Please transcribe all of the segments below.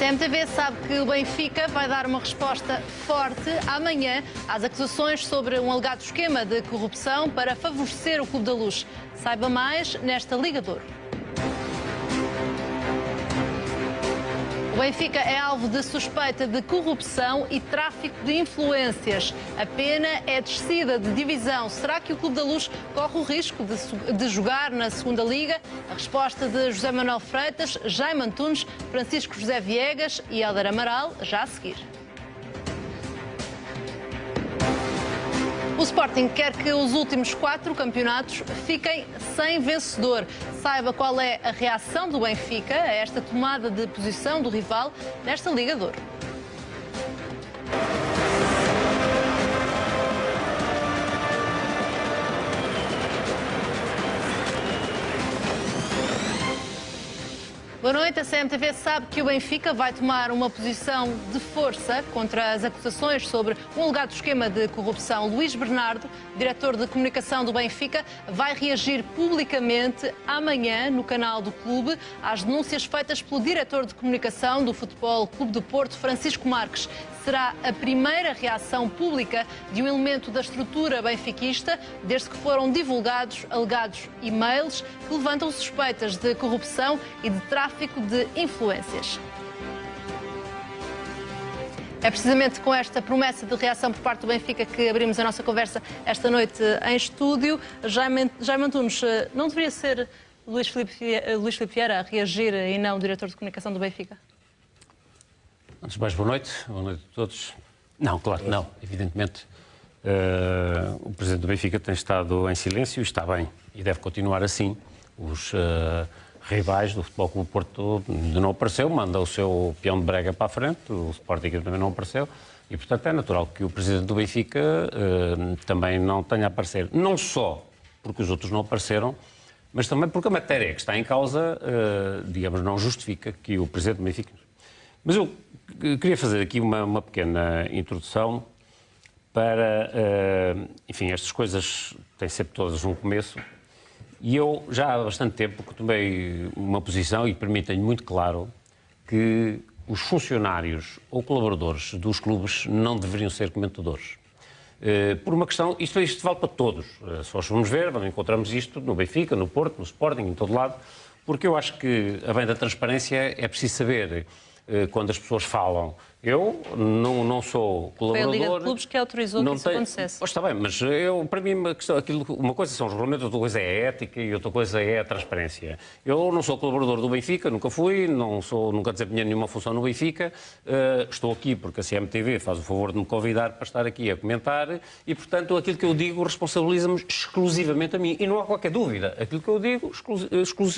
CMTV sabe que o Benfica vai dar uma resposta forte amanhã às acusações sobre um alegado esquema de corrupção para favorecer o Clube da Luz. Saiba mais nesta Liga de Ouro. O Benfica é alvo de suspeita de corrupção e tráfico de influências. A pena é descida de divisão. Será que o Clube da Luz corre o risco de jogar na segunda Liga? A resposta de José Manuel Freitas, Jaime Antunes, Francisco José Viegas e Hélder Amaral, já a seguir. O Sporting quer que os últimos 4 campeonatos fiquem sem vencedor. Saiba qual é a reação do Benfica a esta tomada de posição do rival nesta Liga de Ouro. Boa noite. A CMTV sabe que o Benfica vai tomar uma posição de força contra as acusações sobre um alegado esquema de corrupção. Luís Bernardo, diretor de comunicação do Benfica, vai reagir publicamente amanhã no canal do clube às denúncias feitas pelo diretor de comunicação do Futebol Clube do Porto, Francisco Marques. Será a primeira reação pública de um elemento da estrutura benfiquista desde que foram divulgados alegados e-mails que levantam suspeitas de corrupção e de tráfico de influências. É precisamente com esta promessa de reação por parte do Benfica que abrimos a nossa conversa esta noite em estúdio. Jaime Antunes, não deveria ser Luís Filipe Vieira a reagir e não o diretor de comunicação do Benfica? Antes de mais, boa noite a todos. Não, claro que não, evidentemente. O Presidente do Benfica tem estado em silêncio e está bem, e deve continuar assim. Os rivais do Futebol Clube do Porto não apareceu, manda o seu peão de brega para a frente, o Sporting também não apareceu, e portanto é natural que o Presidente do Benfica também não tenha a aparecer. Não só porque os outros não apareceram, mas também porque a matéria que está em causa, digamos, não justifica que o Presidente do Benfica... Mas eu queria fazer aqui uma pequena introdução para, enfim, estas coisas têm sempre todas um começo, e eu já há bastante tempo que tomei uma posição e permitem-me muito claro que os funcionários ou colaboradores dos clubes não deveriam ser comentadores. Por uma questão, isto vale para todos, se nós formos ver, encontramos isto no Benfica, no Porto, no Sporting, em todo lado, porque eu acho que, a bem da transparência, é preciso saber... Quando as pessoas falam, eu não sou colaborador... Foi a Liga de Clubes que autorizou que isso acontecesse. Está bem, mas para mim uma coisa são os regulamentos, outra coisa é a ética e outra coisa é a transparência. Eu não sou colaborador do Benfica, nunca fui, nunca desempenhei nenhuma função no Benfica, estou aqui porque a CMTV faz o favor de me convidar para estar aqui a comentar e, portanto, aquilo que eu digo responsabiliza-me exclusivamente a mim. E não há qualquer dúvida, aquilo que eu digo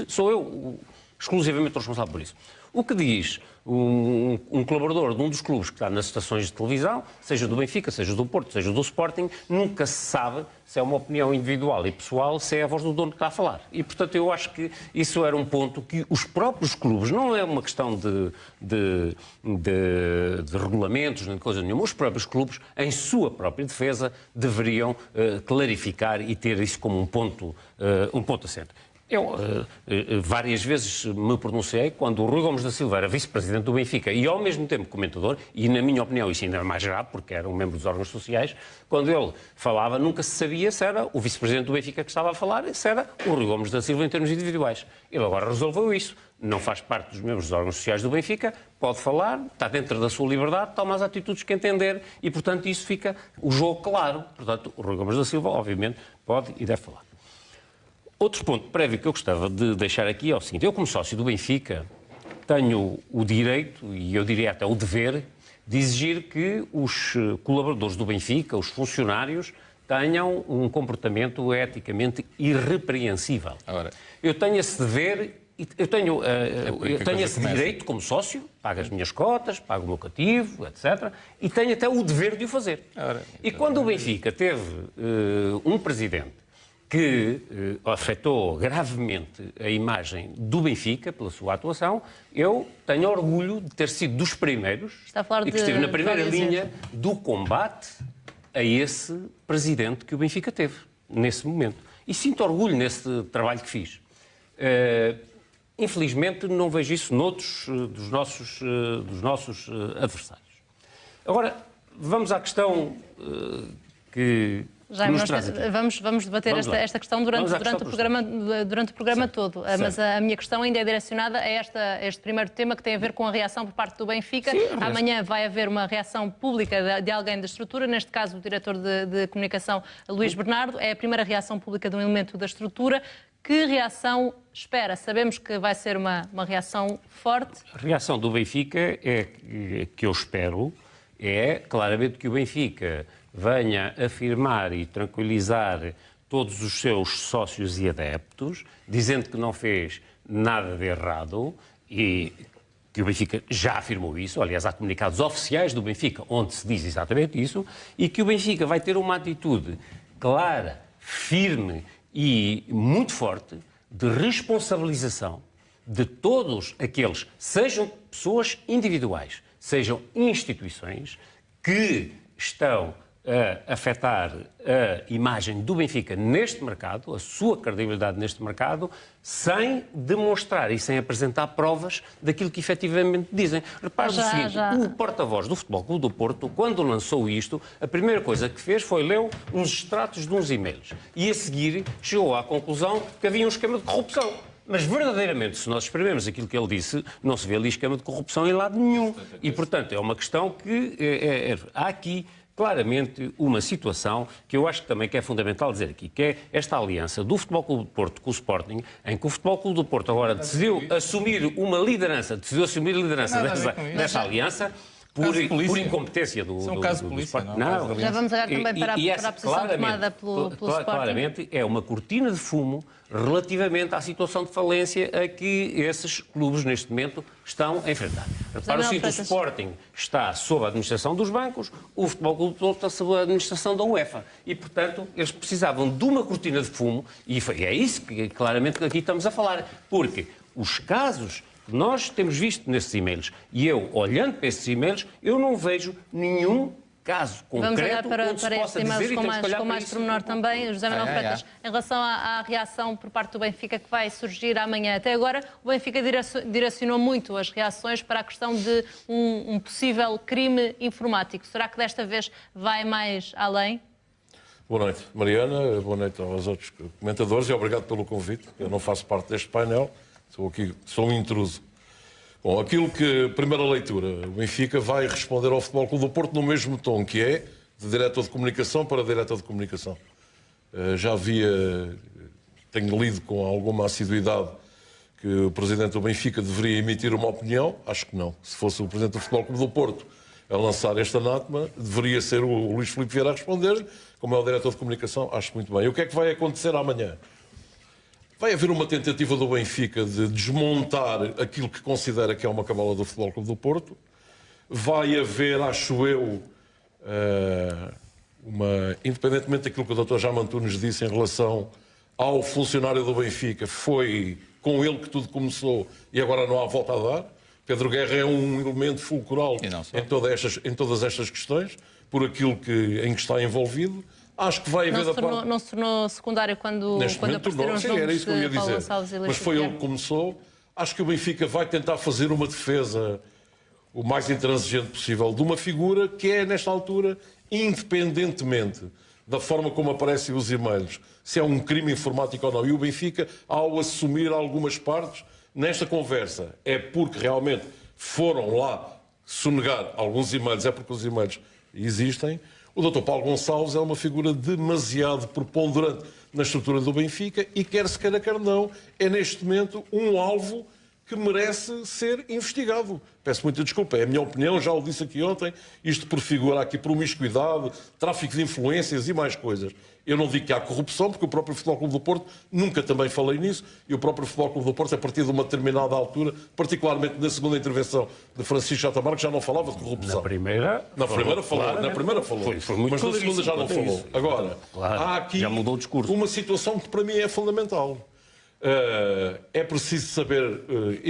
sou eu exclusivamente responsável por isso. O que diz um colaborador de um dos clubes que está nas estações de televisão, seja do Benfica, seja do Porto, seja do Sporting, nunca se sabe se é uma opinião individual e pessoal, se é a voz do dono que está a falar. E, portanto, eu acho que isso era um ponto que os próprios clubes, não é uma questão de regulamentos, nem de coisa nenhuma, os próprios clubes, em sua própria defesa, deveriam clarificar e ter isso como um ponto assente. Eu várias vezes me pronunciei quando o Rui Gomes da Silva era vice-presidente do Benfica e ao mesmo tempo comentador, e na minha opinião isso ainda é mais grave porque era um membro dos órgãos sociais, quando ele falava nunca se sabia se era o vice-presidente do Benfica que estava a falar, se era o Rui Gomes da Silva em termos individuais. Ele agora resolveu isso, não faz parte dos membros dos órgãos sociais do Benfica, pode falar, está dentro da sua liberdade, toma as atitudes que entender e, portanto, isso fica o jogo claro. Portanto, o Rui Gomes da Silva, obviamente, pode e deve falar. Outro ponto prévio que eu gostava de deixar aqui é o seguinte: eu, como sócio do Benfica, tenho o direito, e eu diria até o dever, de exigir que os colaboradores do Benfica, os funcionários, tenham um comportamento eticamente irrepreensível. Agora, eu tenho esse dever, eu tenho esse direito como sócio, pago as minhas cotas, pago o meu cativo, etc. E tenho até o dever de o fazer. E quando o Benfica teve um presidente que afetou gravemente a imagem do Benfica pela sua atuação, eu tenho orgulho de ter sido dos primeiros e que estive na primeira linha do combate a esse presidente que o Benfica teve, nesse momento. E sinto orgulho nesse trabalho que fiz. infelizmente, não vejo isso noutros dos nossos adversários. Agora, vamos à questão que Jaime, nos traz aqui. vamos debater esta questão durante o programa todo. Certo. Mas a minha questão ainda é direcionada a este primeiro tema que tem a ver com a reação por parte do Benfica. Sim, amanhã vai haver uma reação pública de alguém da estrutura, neste caso o diretor de comunicação, Luís Bernardo. É a primeira reação pública de um elemento da estrutura. Que reação espera? Sabemos que vai ser uma reação forte. A reação do Benfica que eu espero é claramente que o Benfica venha afirmar e tranquilizar todos os seus sócios e adeptos, dizendo que não fez nada de errado e que o Benfica já afirmou isso. Aliás, há comunicados oficiais do Benfica onde se diz exatamente isso, e que o Benfica vai ter uma atitude clara, firme e muito forte de responsabilização de todos aqueles, sejam pessoas individuais, sejam instituições, que estão a afetar a imagem do Benfica neste mercado, a sua credibilidade neste mercado, sem demonstrar e sem apresentar provas daquilo que efetivamente dizem. Repare o seguinte, o porta-voz do Futebol Clube do Porto, quando lançou isto, a primeira coisa que fez foi ler uns extratos de uns e-mails e a seguir chegou à conclusão que havia um esquema de corrupção. Mas, verdadeiramente, se nós escrevemos aquilo que ele disse, não se vê ali esquema de corrupção em lado nenhum. E, portanto, é uma questão que há aqui claramente uma situação que eu acho que também é fundamental dizer aqui, que é esta aliança do Futebol Clube do Porto com o Sporting, em que o Futebol Clube do Porto agora decidiu assumir dessa aliança por incompetência do Sporting. Não. Já vamos agora também para a posição tomada pelo Sporting. Claramente é uma cortina de fumo relativamente à situação de falência a que esses clubes neste momento estão a enfrentar. Repara o seguinte, o Sporting está sob a administração dos bancos, o Futebol Clube do Porto está sob a administração da UEFA e, portanto, eles precisavam de uma cortina de fumo e é isso que claramente aqui estamos a falar, porque os casos que nós temos visto nesses e-mails, e eu, olhando para esses e-mails, eu não vejo nenhum caso concreto onde se possa dizer e temos que olhar com mais pormenor também. José Manuel Freitas, em relação à reação por parte do Benfica que vai surgir amanhã. Até agora, o Benfica direcionou muito as reações para a questão de um possível crime informático. Será que desta vez vai mais além? Boa noite, Mariana. Boa noite aos outros comentadores e obrigado pelo convite. Eu não faço parte deste painel, sou um intruso. Bom, aquilo que, primeira leitura, o Benfica vai responder ao Futebol Clube do Porto no mesmo tom, que é de diretor de comunicação para diretor de comunicação. Tenho lido com alguma assiduidade que o Presidente do Benfica deveria emitir uma opinião. Acho que não. Se fosse o Presidente do Futebol Clube do Porto a lançar este anátema, deveria ser o Luís Filipe Vieira a responder, como é o diretor de comunicação. Acho muito bem. E o que é que vai acontecer amanhã? Vai haver uma tentativa do Benfica de desmontar aquilo que considera que é uma cabala do Futebol Clube do Porto. Vai haver, acho eu, independentemente daquilo que o Dr. Jaime Antunes disse em relação ao funcionário do Benfica, foi com ele que tudo começou e agora não há volta a dar. Pedro Guerra é um elemento fulcral em todas estas questões, por aquilo em que está envolvido. Acho que vai haver não se tornou secundário quando apareceram os nomes de Paulo Gonçalves e Luís Mas foi ele que começou. Acho que o Benfica vai tentar fazer uma defesa o mais intransigente possível de uma figura que é, nesta altura, independentemente da forma como aparecem os e-mails, se é um crime informático ou não. E o Benfica, ao assumir algumas partes nesta conversa, é porque realmente foram lá sonegar alguns e-mails, é porque os e-mails existem. O Dr. Paulo Gonçalves é uma figura demasiado preponderante na estrutura do Benfica e, quer se queira, quer não, é neste momento um alvo que merece ser investigado. Peço muita desculpa, é a minha opinião, já o disse aqui ontem, isto prefigura aqui promiscuidade, tráfico de influências e mais coisas. Eu não digo que há corrupção, porque o próprio Futebol Clube do Porto, nunca também falei nisso, e o próprio Futebol Clube do Porto, a partir de uma determinada altura, particularmente na segunda intervenção de Francisco Jota Marques, já não falava de corrupção. Na primeira falou. Foi muito mas na segunda já não falou. Isso. Agora, há aqui já mudou o discurso. Uma situação que para mim é fundamental. É preciso saber...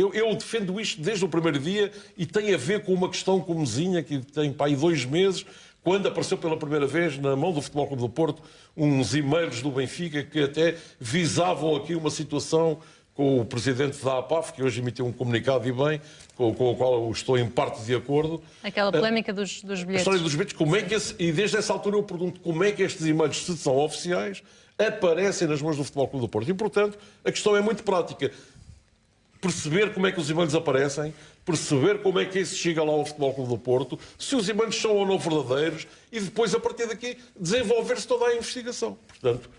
Eu defendo isto desde o primeiro dia e tem a ver com uma questão comezinha que tem para aí 2 meses, quando apareceu pela primeira vez na mão do Futebol Clube do Porto uns e-mails do Benfica que até visavam aqui uma situação com o presidente da APAF, que hoje emitiu um comunicado, e bem, com o qual eu estou em parte de acordo. Aquela polémica dos bilhetes. A história dos bilhetes, como é que e desde essa altura eu pergunto como é que estes e-mails, se são oficiais, aparecem nas mãos do Futebol Clube do Porto. E, portanto, a questão é muito prática. Perceber como é que os e-mails aparecem, perceber como é que isso chega lá ao Futebol Clube do Porto, se os e-mails são ou não verdadeiros, e depois, a partir daqui, desenvolver-se toda a investigação. Portanto,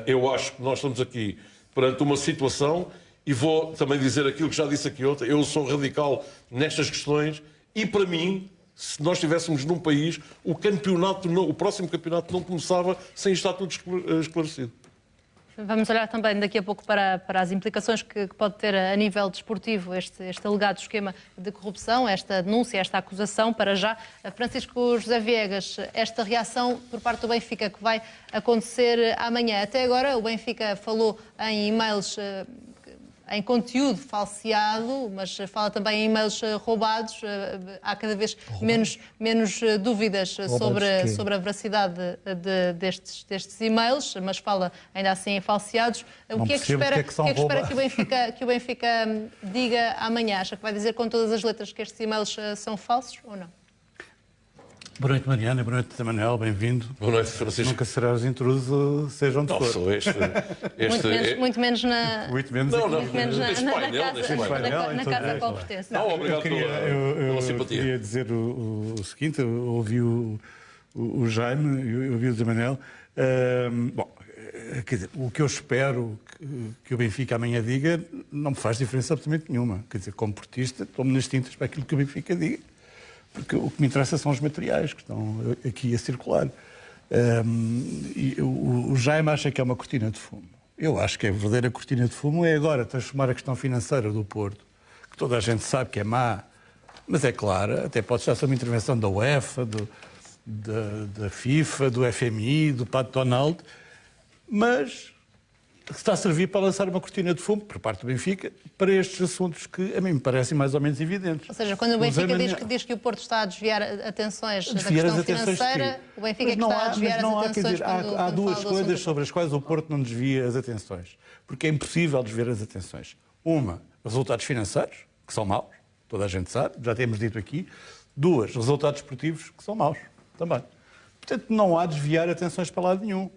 eu acho que nós estamos aqui perante uma situação, e vou também dizer aquilo que já disse aqui ontem, eu sou radical nestas questões, e para mim, se nós estivéssemos num país, o próximo campeonato não começava sem estar tudo esclarecido. Vamos olhar também daqui a pouco para as implicações que pode ter a nível desportivo este alegado esquema de corrupção, esta denúncia, esta acusação. Para já, Francisco José Viegas, esta reação por parte do Benfica que vai acontecer amanhã. Até agora o Benfica falou em e-mails, em conteúdo falseado, mas fala também em e-mails roubados. Há cada vez menos dúvidas sobre a veracidade destes e-mails, mas fala ainda assim em falseados. O que é que espera que o Benfica diga amanhã? Acha que vai dizer com todas as letras que estes e-mails são falsos ou não? Boa noite, Mariana. Boa noite, Manel. Bem-vindo. Boa noite, Francisco. Nunca serás intruso, seja onde for. Sou Muito menos na... Muito menos na casa a qual pertence. Não, obrigado pela simpatia. Eu queria dizer o seguinte, eu ouvi o Jaime, eu ouvi o Zé Manel. Bom, quer dizer, o que eu espero que o Benfica amanhã diga não me faz diferença absolutamente nenhuma. Quer dizer, como portista, tomo nas tintas para aquilo que o Benfica diga. Porque o que me interessa são os materiais que estão aqui a circular. E o Jaime acha que é uma cortina de fumo. Eu acho que a verdadeira cortina de fumo é agora transformar a questão financeira do Porto, que toda a gente sabe que é má, mas é clara, até pode estar sob intervenção da UEFA, da FIFA, do FMI, do Pato Donald, mas está a servir para lançar uma cortina de fumo, por parte do Benfica, para estes assuntos que a mim me parecem mais ou menos evidentes. Ou seja, quando o Benfica diz que o Porto está a desviar atenções da questão financeira, o Benfica é que está a desviar as atenções. Há duas coisas sobre as quais o Porto não desvia as atenções, porque é impossível desviar as atenções. Uma, resultados financeiros, que são maus, toda a gente sabe, já temos dito aqui. Duas, resultados esportivos, que são maus, também. Portanto, não há desviar atenções para lado nenhum.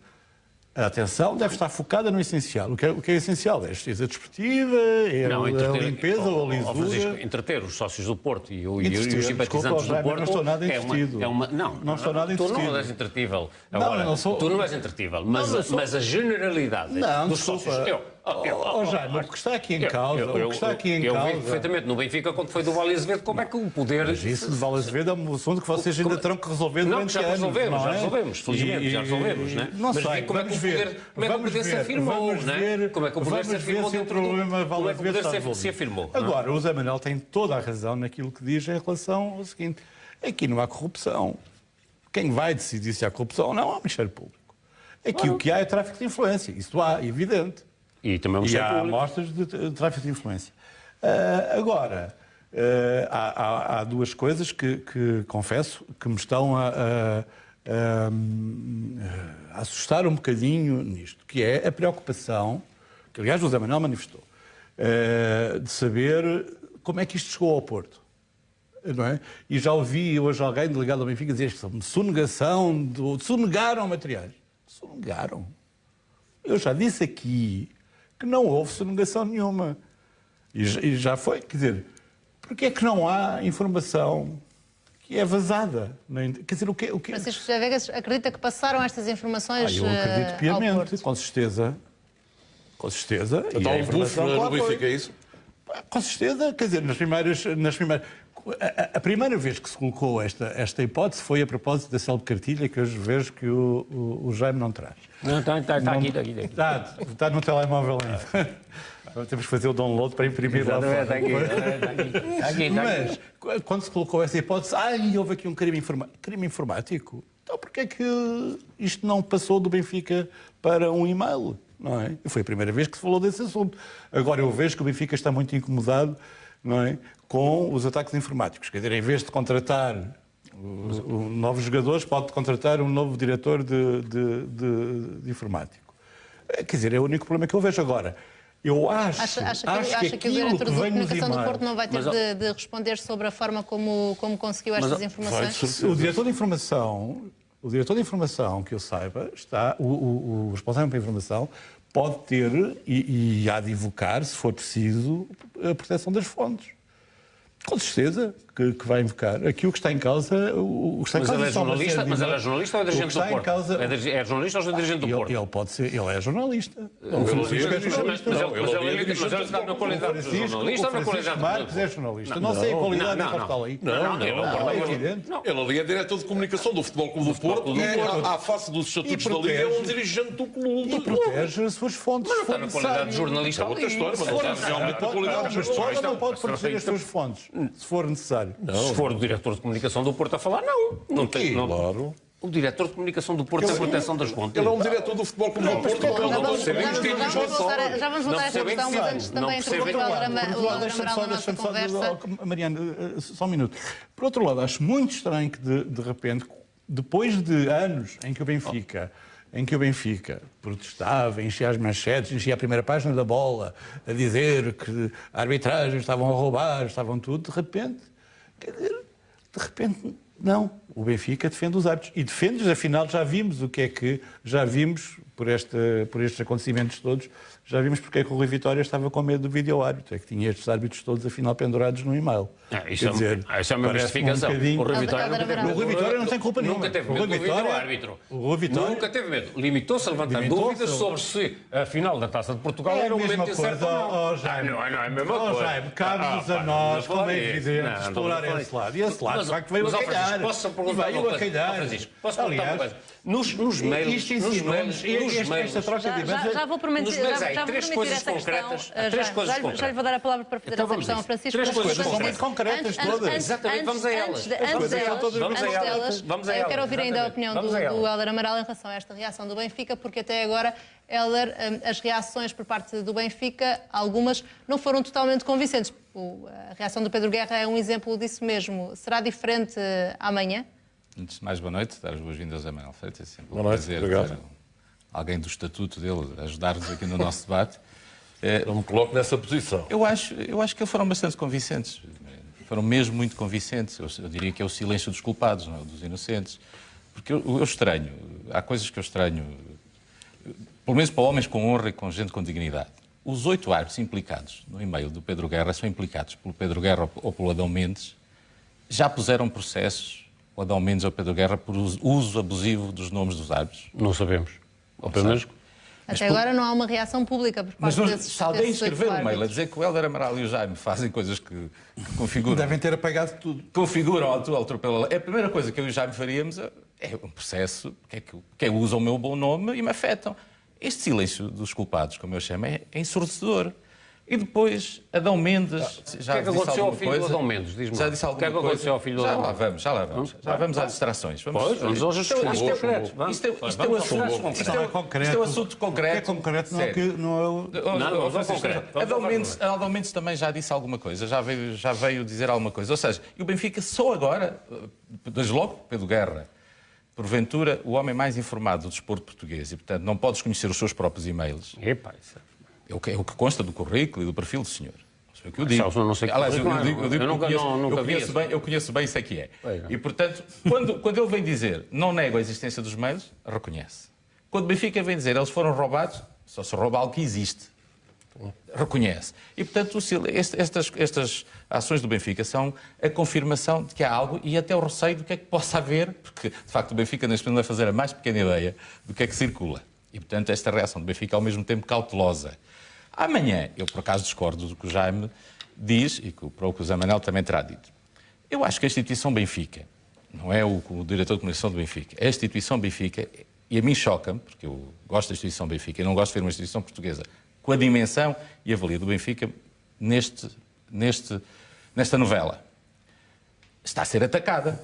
A atenção deve estar focada no essencial. O que é essencial? É a justiça desportiva, é a limpeza ou a lisura. Entreter os sócios do Porto e os simpatizantes do Porto... Não estou nada entretido. Não estou nada entretido. Tu não és entretível. Agora, tu não és entretível, mas a generalidade dos sócios... Jaime, o que está aqui em causa... Eu vi perfeitamente no Benfica, quando foi do Vale Azevedo, como é que o poder... Mas isso do Vale Azevedo é um assunto que vocês ainda terão que resolver durante anos. Já resolvemos, felizmente, já resolvemos, não é? Não sei, como é que o poder se afirmou, não é? Como é que o poder se afirmou dentro do... Como é que o poder se afirmou? Agora, o Zé Manel tem toda a razão naquilo que diz em relação ao seguinte: aqui não há corrupção. Quem vai decidir se há corrupção ou não é o Ministério Público. Aqui o que há é tráfico de influência. Isso há, evidente. E também há amostras de tráfico de influência. Agora, há duas coisas que confesso que me estão a assustar um bocadinho nisto, que é a preocupação, que aliás o José Manuel manifestou, de saber como é que isto chegou ao Porto. Não é? E já ouvi hoje alguém delegado ao Benfica dizer que são sonegação, sonegaram materiais. Sonegaram. Eu já disse aqui que não houve sonegação nenhuma. E já foi, quer dizer, porque é que não há informação que é vazada? Quer dizer, o que Francisco José Viegas acredita que passaram estas informações eu acredito piamente, ao Porto? Com certeza. Com certeza. Então, um buff no Benfica, é isso? Com certeza, quer dizer, nas primeiras... A primeira vez que se colocou esta hipótese foi a propósito da célebre cartilha que hoje vejo que o Jaime não traz. Não, está aqui. Está no telemóvel ainda. Temos que fazer o download para imprimir lá fora. Está aqui. Mas, quando se colocou essa hipótese, houve aqui um crime informático. Então, porquê é que isto não passou do Benfica para um e-mail? Não é? Foi a primeira vez que se falou desse assunto. Agora eu vejo que o Benfica está muito incomodado, não é, com os ataques informáticos. Quer dizer, em vez de contratar novos jogadores, pode contratar um novo diretor de informático. Quer dizer, é o único problema que eu vejo agora. Eu acho, Acha que o aquilo diretor de vem nos comunicação do e-mails... Porto não vai ter de responder sobre a forma como conseguiu estas informações? O diretor de informação, que eu saiba, está, o responsável pela informação pode ter e há de invocar, se for preciso, a proteção das fontes. Com certeza que vai invocar. Aqui o que está em causa... Mas ele é jornalista? Mas ele é jornalista ou é dirigente do Porto? É jornalista ou é dirigente do Porto? Ele pode ser... Ele é jornalista. Mas ele está na qualidade de jornalista ou na qualidade de... Marcos é jornalista. Não sei a qualidade que está ali. Não, é evidente. Ele ali é diretor de comunicação do Futebol Clube do Porto e, à face dos estatutos da Liga, é um dirigente do clube. E protege as suas fontes. Mas não está na qualidade de jornalista. É outra história, mas não está realmente na qualidade de jornalista. Não pode proteger as suas fontes, se for necessário. Se for o diretor de comunicação do Porto a falar, não. Não tem. Claro. O diretor de comunicação do Porto é a proteção das fontes. Ele é um diretor do Futebol Clube do Porto. Já vamos voltar a esta questão, mas antes também introduzir o Alder Amaral na nossa conversa. Mariana, só um minuto. Por outro lado, acho muito estranho que, de repente, depois de anos em que o Benfica protestava, enchia as manchetes, enchia a primeira página da Bola, a dizer que a arbitragem estavam a roubar, estavam tudo, de repente, não. O Benfica defende os árbitros. E defende-os, afinal, já vimos por estes acontecimentos todos, já vimos porque é que o Rui Vitória estava com medo do vídeo-árbitro. É que tinha estes árbitros todos, afinal, pendurados no e-mail. Isso é uma justificação. O Rui Vitória não tem culpa nenhuma. Nunca teve medo do vídeo-árbitro. Nunca teve medo. Limitou-se a levantar dúvidas sobre se a final da Taça de Portugal era o momento certo ou não. Não é a mesma coisa. Jaime, cabe-nos a nós, como é evidente, explorar esse lado. E esse lado, de facto, veio a calhar. Veio a calhar. Posso perguntar uma coisa? Nos mails... Esta troca de e-mails... Já vou permitir essa questão. Já lhe vou dar a palavra para fazer essa questão a Francisco. Três coisas concretas todas. Exatamente, vamos a elas. Eu quero ouvir ainda a opinião do Alder Amaral em relação a esta reação do Benfica, porque até agora, Helder, as reações por parte do Benfica, algumas não foram totalmente convincentes. A reação do Pedro Guerra é um exemplo disso mesmo. Será diferente amanhã? Antes de mais, boa noite. Dar as boas-vindas a Manuel Freitas. É sempre um prazer ter alguém do estatuto dele ajudar-nos aqui no nosso debate. Eu me coloco nessa posição. Eu acho que eles foram bastante convincentes. Foram mesmo muito convincentes. Eu diria que é o silêncio dos culpados, não é? Dos inocentes. Porque eu estranho. Há coisas que eu estranho. Pelo menos para homens com honra e com gente com dignidade. Os 8 árbitros implicados no e-mail do Pedro Guerra são implicados pelo Pedro Guerra ou pelo Adão Mendes. Já puseram processos, o Adão Mendes ou o Pedro Guerra, por uso abusivo dos nomes dos árbitros? Não sabemos. Ou pelo menos... Até agora não há uma reação pública por parte desses. Se alguém escrever um mail a dizer que o Helder Amaral e o Jaime fazem coisas que configuram... Devem ter apagado tudo. Configuram a atropela. A primeira coisa que eu e o Jaime faríamos é um processo que usam o meu bom nome e me afetam. Este silêncio dos culpados, como eu chamo, é ensurdecedor. E depois, Adão Mendes... O que é que aconteceu ao filho do Adão Mendes? Diz-me lá. O que é que aconteceu ao filho do Adão Mendes? Já lá vamos às distrações. Vamos aos assuntos. Isto é um assunto concreto. É concreto, não é concreto. Adão Mendes também já disse alguma coisa, já veio dizer alguma coisa. Ou seja, e o Benfica só agora, desde logo, Pedro Guerra, porventura, o homem mais informado do desporto português, e, portanto, não pode desconhecer os seus próprios e-mails. É o que consta do currículo e do perfil do senhor. Não sei o que eu digo. Aliás, eu conheço bem, sei que é. E, portanto, quando ele vem dizer não nego a existência dos mails, reconhece. Quando o Benfica vem dizer eles foram roubados, só se rouba algo que existe. Reconhece. E, portanto, estas ações do Benfica são a confirmação de que há algo e até o receio do que é que possa haver, porque, de facto, o Benfica neste momento vai fazer a mais pequena ideia do que é que circula. E, portanto, esta reação do Benfica é ao mesmo tempo cautelosa. Amanhã, eu por acaso discordo do que o Jaime diz e que o Zé Manuel também terá dito. Eu acho que a instituição Benfica, não é o diretor de comunicação do Benfica, a instituição Benfica, e a mim choca-me, porque eu gosto da instituição Benfica e não gosto de ver uma instituição portuguesa com a dimensão e a valia do Benfica nesta novela. Está a ser atacada.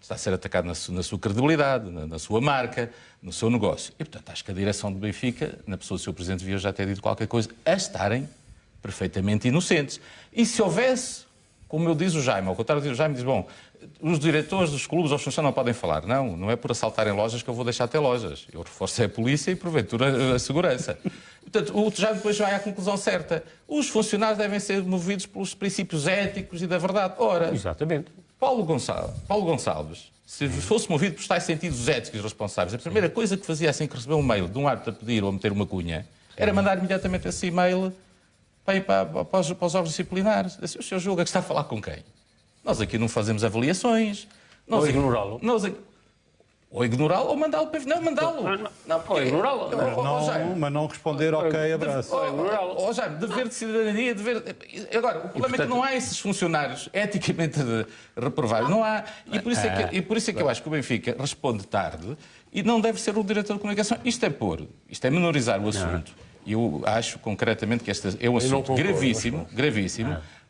Está a ser atacado na sua credibilidade, na sua marca, no seu negócio. E, portanto, acho que a direção do Benfica, na pessoa do seu Presidente, devia já ter dito qualquer coisa, a estarem perfeitamente inocentes. E se houvesse, como eu diz o Jaime, ao contrário do Jaime, diz, bom, os diretores dos clubes ou funcionários não podem falar. Não é por assaltarem lojas que eu vou deixar ter lojas. Eu reforço a polícia e, porventura, a segurança. Portanto, já depois vai à conclusão certa. Os funcionários devem ser movidos pelos princípios éticos e da verdade. Ora, Exatamente. Paulo Gonçalves, se fosse movido por tais sentidos éticos responsáveis, a primeira coisa que fazia assim que recebeu um mail de um árbitro a pedir ou a meter uma cunha, era mandar imediatamente esse e-mail para os órgãos disciplinares. O senhor julga que está a falar com quem? Nós aqui não fazemos avaliações. Ou ignorá-lo. Ou ignorá-lo ou mandá-lo para... Não, mandá-lo. Ou ignorá-lo. Mas não responder ok, abraço. Jaime, dever de cidadania, Agora, o problema é que não há esses funcionários eticamente reprovados. Não há. E por isso é que eu acho que o Benfica responde tarde e não deve ser o diretor de comunicação. Isto é menorizar o assunto. Eu acho concretamente que este é um assunto gravíssimo.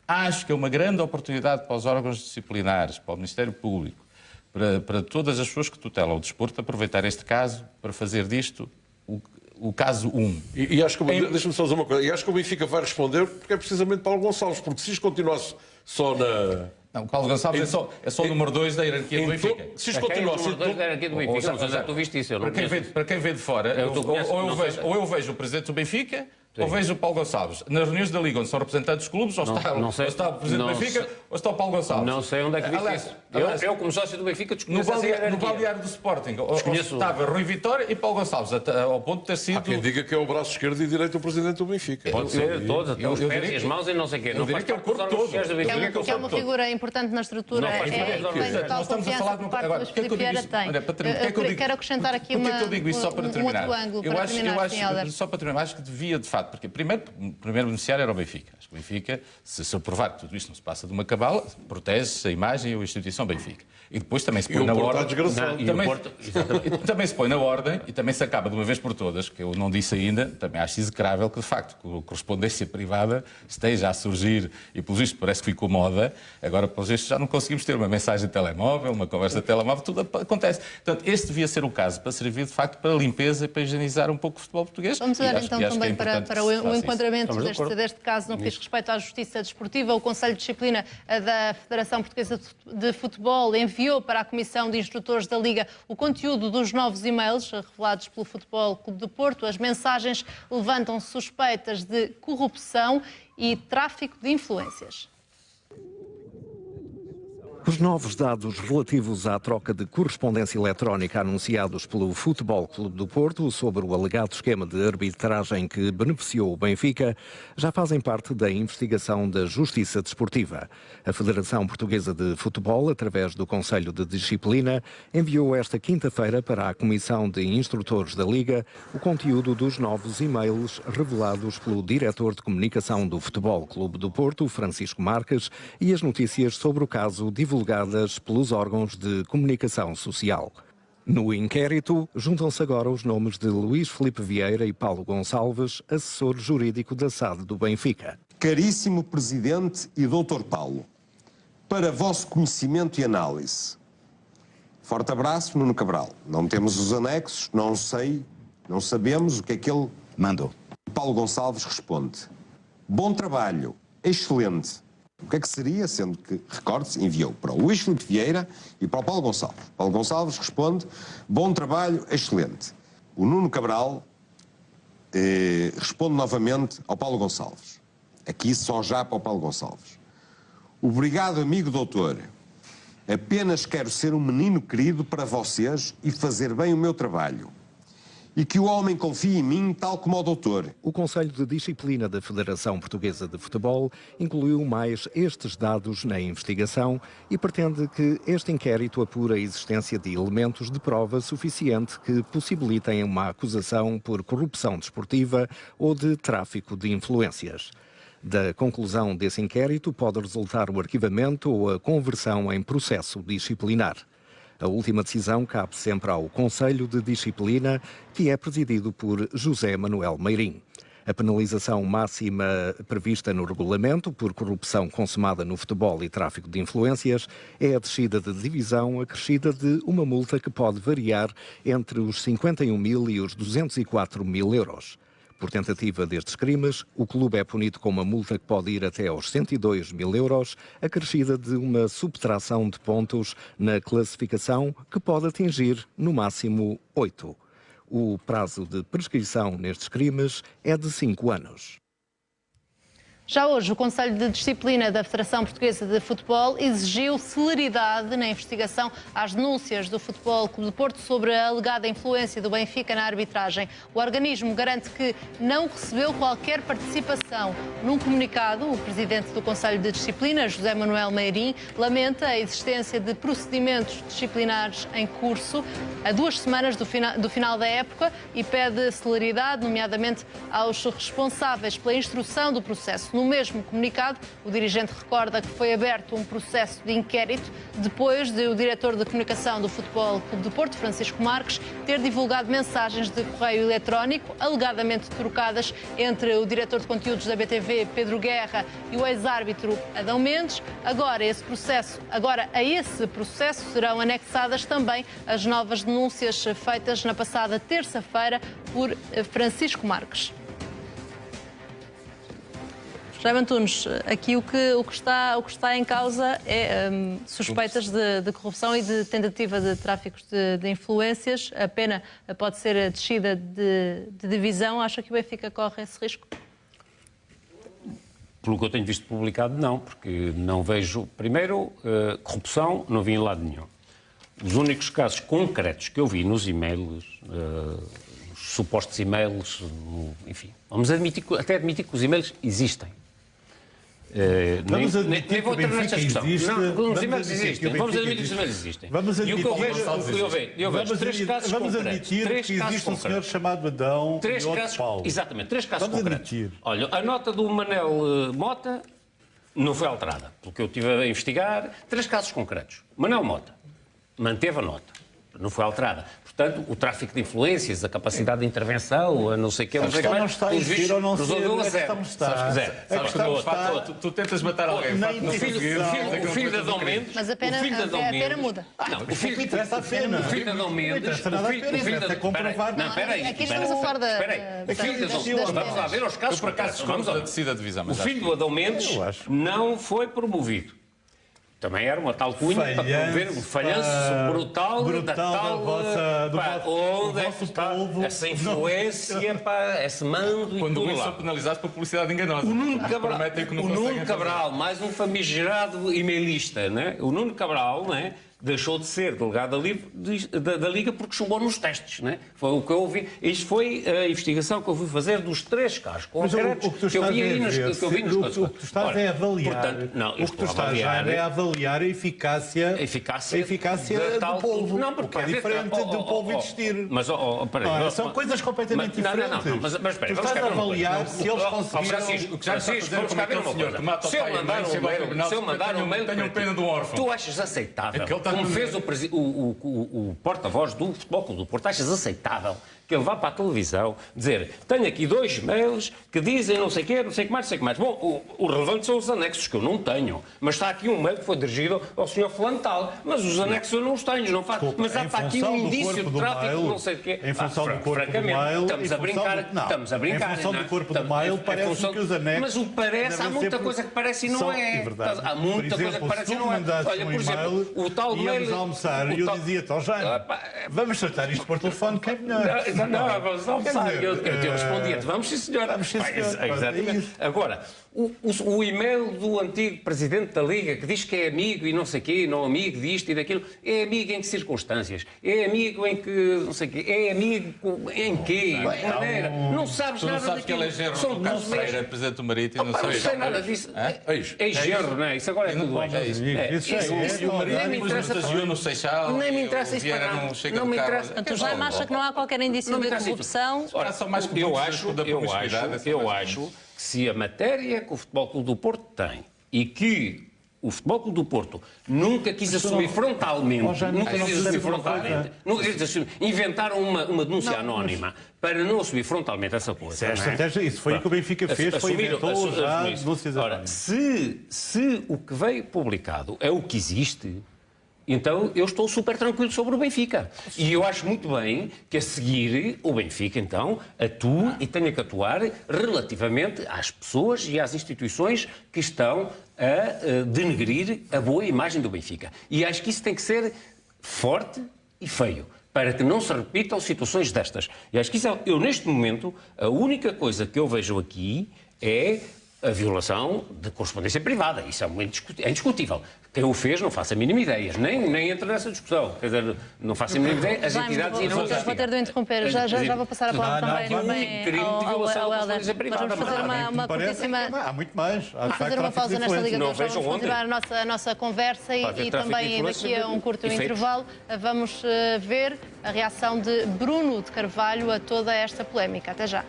Acho que é uma grande oportunidade para os órgãos disciplinares, para o Ministério Público, para todas as pessoas que tutelam o desporto, aproveitar este caso para fazer disto o caso 1. E acho que, deixa-me só dizer uma coisa, e acho que o Benfica vai responder porque é precisamente Paulo Gonçalves, porque se isto continuasse só na... Não, o Paulo Gonçalves é só o número 2 da hierarquia do Benfica. Se isto continuasse... O número 2 da hierarquia do Benfica, não sei se tu viste isso. Para quem vê de fora, ou eu vejo o presidente do Benfica, ou vejo o Paulo Gonçalves. Nas reuniões da Liga, onde são representantes dos clubes, ou está o presidente do Benfica, ou está o Paulo Gonçalves. Não sei onde é que viste isso. Eu, como sócio do Benfica, desconheço essa hierarquia. No balneário do Sporting, estava Rui Vitória e Paulo Gonçalves, ao ponto de ter sido... Há quem diga que é o braço esquerdo e direito do presidente do Benfica. Pode ser, todos, até os pés e as mãos e não sei o quê. Eu diria que é o corpo todo. Que é uma figura importante na estrutura, tem total confiança por parte do Filipe Vieira, tem. Quero acrescentar aqui um outro ângulo para terminar, Sr. Helder. Só para terminar, acho que devia, de facto, porque primeiro, o primeiro beneficiário era o Benfica. Acho que o Benfica, se eu provar que tudo isto não se passa de uma cabala, protege-se a imagem e a instituição Benfica. E depois também se põe na ordem. Também se põe na ordem e também se acaba de uma vez por todas, que eu não disse ainda, também acho execrável que, de facto, a correspondência privada esteja a surgir e, pelo visto, parece que ficou moda. Agora, pelo visto, já não conseguimos ter uma mensagem de telemóvel, uma conversa de telemóvel, tudo acontece. Portanto, este devia ser o caso para servir, de facto, para a limpeza e para higienizar um pouco o futebol português. Vamos olhar então também para o enquadramento deste caso no que diz respeito à Justiça Desportiva. O Conselho de Disciplina da Federação Portuguesa de Futebol enviou para a Comissão de Instrutores da Liga o conteúdo dos novos e-mails revelados pelo Futebol Clube do Porto. As mensagens levantam suspeitas de corrupção e tráfico de influências. Os novos dados relativos à troca de correspondência eletrónica anunciados pelo Futebol Clube do Porto sobre o alegado esquema de arbitragem que beneficiou o Benfica já fazem parte da investigação da Justiça Desportiva. A Federação Portuguesa de Futebol, através do Conselho de Disciplina, enviou esta quinta-feira para a Comissão de Instrutores da Liga o conteúdo dos novos e-mails revelados pelo diretor de comunicação do Futebol Clube do Porto, Francisco Marques, e as notícias sobre o caso divulgadas pelos órgãos de comunicação social. No inquérito, juntam-se agora os nomes de Luís Filipe Vieira e Paulo Gonçalves, assessor jurídico da SAD do Benfica. Caríssimo Presidente e Dr. Paulo, para vosso conhecimento e análise. Forte abraço, Nuno Cabral. Não temos os anexos, não sabemos o que é que ele mandou. Paulo Gonçalves responde: bom trabalho, excelente. O que é que seria, sendo que, recorde-se, enviou para o Luís Filipe Vieira e para o Paulo Gonçalves. Paulo Gonçalves responde: bom trabalho, excelente. O Nuno Cabral responde novamente ao Paulo Gonçalves. Aqui só já para o Paulo Gonçalves. Obrigado, amigo doutor. Apenas quero ser um menino querido para vocês e fazer bem o meu trabalho. E que o homem confie em mim, tal como o doutor. O Conselho de Disciplina da Federação Portuguesa de Futebol incluiu mais estes dados na investigação e pretende que este inquérito apure a existência de elementos de prova suficiente que possibilitem uma acusação por corrupção desportiva ou de tráfico de influências. Da conclusão desse inquérito pode resultar o arquivamento ou a conversão em processo disciplinar. A última decisão cabe sempre ao Conselho de Disciplina, que é presidido por José Manuel Meirim. A penalização máxima prevista no regulamento por corrupção consumada no futebol e tráfico de influências é a descida de divisão acrescida de uma multa que pode variar entre os 51 mil e os 204 mil euros. Por tentativa destes crimes, o clube é punido com uma multa que pode ir até aos 102 mil euros, acrescida de uma subtração de pontos na classificação que pode atingir, no máximo, 8. O prazo de prescrição nestes crimes é de 5 anos. Já hoje, o Conselho de Disciplina da Federação Portuguesa de Futebol exigiu celeridade na investigação às denúncias do Futebol Clube do Porto sobre a alegada influência do Benfica na arbitragem. O organismo garante que não recebeu qualquer participação. Num comunicado, o presidente do Conselho de Disciplina, José Manuel Meirim, lamenta a existência de procedimentos disciplinares em curso a 2 semanas do final da época e pede celeridade, nomeadamente aos responsáveis pela instrução do processo. No mesmo comunicado, o dirigente recorda que foi aberto um processo de inquérito depois de o diretor de comunicação do Futebol Clube do Porto, Francisco Marques, ter divulgado mensagens de correio eletrónico alegadamente trocadas entre o diretor de conteúdos da BTV, Pedro Guerra, e o ex-árbitro Adão Mendes. Agora, a esse processo serão anexadas também as novas denúncias feitas na passada terça-feira por Francisco Marques. Jaime Antunes, aqui o que está em causa é suspeitas de corrupção e de tentativa de tráfico de influências. A pena pode ser descida de divisão. Acha que o Benfica corre esse risco? Pelo que eu tenho visto publicado, não, porque não vejo... Primeiro, corrupção não vi em lado nenhum. Os únicos casos concretos que eu vi nos e-mails, os supostos e-mails, enfim, vamos admitir que os e-mails existem. Vamos admitir que o Benfica existe. Vamos admitir que os e-mails existem. Vamos admitir eu vejo três casos vamos concretos. admitir que existe um senhor chamado Adão e outro Paulo. Exatamente, 3 casos Vamos concretos. admitir. Olha, a nota do Manel Mota não foi alterada, porque eu estive a investigar. 3 casos concretos. Manel Mota manteve a nota, não foi alterada. Portanto, o tráfico de influências, a capacidade de intervenção, a não sei o que, não sei o que mais, não está a existir ou não resolveu a zero. Tu tentas matar alguém. O filho de Adão Mendes... Mas a pena muda. Não, o filho de Adão Mendes... Não, peraí. Aqui estamos a falar da... Vamos lá ver os casos por acaso. O filho do Adão Mendes não foi promovido. Também era uma tal cunha para promover o falhanço brutal da tal... Onde é que está essa influência, esse mando e quando tudo isso lá. são penalizados por publicidade enganosa. O Nuno Cabral, mais um famigerado e-mailista, né? O Nuno Cabral, né? Deixou de ser delegado da Liga porque chumbou nos testes, né? Foi o que eu ouvi. Isto foi a investigação que eu fui fazer dos 3 casos concretos que eu vi aí nos casos. O que tu estás é avaliar. O que tu estás é avaliar a eficácia do polvo. Não, porque é diferente do polvo existir. Mas, peraí. São coisas completamente diferentes. Não, mas espera, tu estás a avaliar se eles conseguiram... O que já está a fazer como aquele senhor que mata o pai e a mãe, se eu mandar um mail, tenham pena do órfão. Tu achas aceitável? Como fez o porta-voz do Futebol Clube do Porto, achas aceitável que ele vá para a televisão dizer: tenho aqui 2 mails que dizem não sei o quê, não sei o que mais, não sei o que mais. Bom, o relevante são os anexos, que eu não tenho. Mas está aqui um mail que foi dirigido ao Sr. Flantal. Mas os anexos eu não os tenho, não faço. Mas há aqui um indício de tráfico, não sei o quê. Em função do corpo do mail... Estamos a brincar. Em função do corpo do mail, parece que os anexos... Mas o parece, há muita coisa que parece e não é. Há muita coisa que parece e não é. Olha, por exemplo, o tal mail... Íamos almoçar e eu dizia-te ao Jaime: vamos tratar isto por telefone, que é melhor. Não, vamos almoçar. Eu respondia-te: vamos sim, senhora. Vamos sim, senhora. Exatamente. Agora, o e-mail do antigo presidente da Liga, que diz que é amigo e não sei o quê, não amigo disto e daquilo, é amigo em que circunstâncias? É amigo em que não sei o quê? É amigo em quê? Não sabes nada daquilo. Tu não sabes que ele é genro do Carlos Pereira, presidente do Marítimo, não sei. Não sei nada disso. É genro, não é? Isso agora é tudo E o Marítimo depois nos estagiou no Seixal. Nem me interessa isso. Não me interessa. Tu já acha que não há qualquer indício de corrupção? Eu acho que se a matéria que o Futebol Clube do Porto tem e que o Futebol Clube do Porto nunca quis assumir frontalmente, inventaram uma denúncia anónima para não assumir frontalmente essa coisa. Isso foi o que o Benfica fez, foi inventou já denúncias anónimas. Se o que veio publicado é o que existe, então eu estou super tranquilo sobre o Benfica. E eu acho muito bem que a seguir o Benfica, então, atue e tenha que atuar relativamente às pessoas e às instituições que estão a denegrir a boa imagem do Benfica. E acho que isso tem que ser forte e feio. para que não se repitam situações destas. E acho que isso eu, neste momento, a única coisa que eu vejo aqui é a violação de correspondência privada. Isso é indiscutível. Quem o fez não faço a mínima ideia, nem entra nessa discussão. Quer dizer, não faço a mínima ideia, as entidades irão investigar. Vou ter de interromper, já vou passar a palavra também ao Helder. Mas vamos fazer uma curtíssima... Há muito mais. Vamos fazer uma pausa nesta ligação, vamos continuar a nossa conversa e também daqui a um curto intervalo vamos ver a reação de Bruno de Carvalho a toda esta polémica. Até já.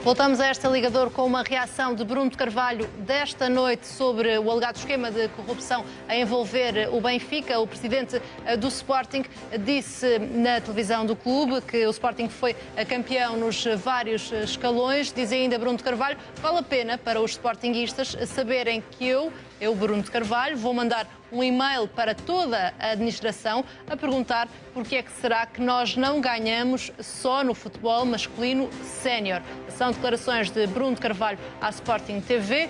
Voltamos a esta ligador com uma reação de Bruno de Carvalho desta noite sobre o alegado esquema de corrupção a envolver o Benfica. O presidente do Sporting disse na televisão do clube que o Sporting foi campeão nos vários escalões. Diz ainda Bruno de Carvalho, vale a pena para os sportinguistas saberem que eu, Bruno de Carvalho, vou mandar um e-mail para toda a administração a perguntar porque é que será que nós não ganhamos só no futebol masculino sénior. São declarações de Bruno de Carvalho à Sporting TV.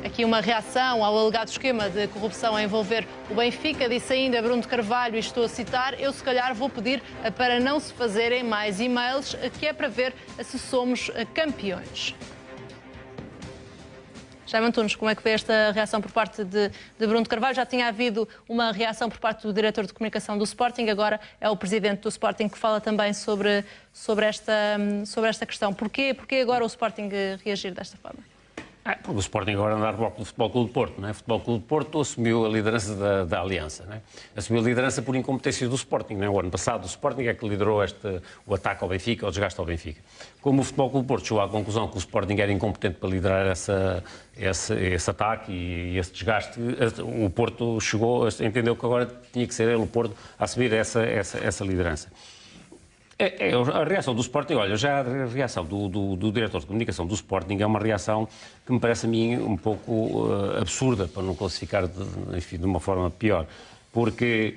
Aqui uma reação ao alegado esquema de corrupção a envolver o Benfica. Disse ainda Bruno de Carvalho, e estou a citar, eu se calhar vou pedir para não se fazerem mais e-mails, que é para ver se somos campeões. Jaime Antunes, como é que foi esta reação por parte de Bruno de Carvalho? Já tinha havido uma reação por parte do diretor de comunicação do Sporting, agora é o presidente do Sporting que fala também sobre esta questão. Porquê agora o Sporting reagir desta forma? Porque o Sporting agora anda a reboque do Futebol Clube do Porto, não é? O Futebol Clube do Porto assumiu a liderança da Aliança, não é? Assumiu a liderança por incompetência do Sporting, não é? O ano passado o Sporting é que liderou o ataque ao Benfica, o desgaste ao Benfica. Como o Futebol Clube do Porto chegou à conclusão que o Sporting era incompetente para liderar esse ataque e esse desgaste, o Porto entendeu que agora tinha que ser ele, o Porto, a assumir essa liderança. A reação do Sporting, olha, já a reação do diretor de comunicação do Sporting é uma reação que me parece a mim um pouco absurda, para não classificar de uma forma pior. Porque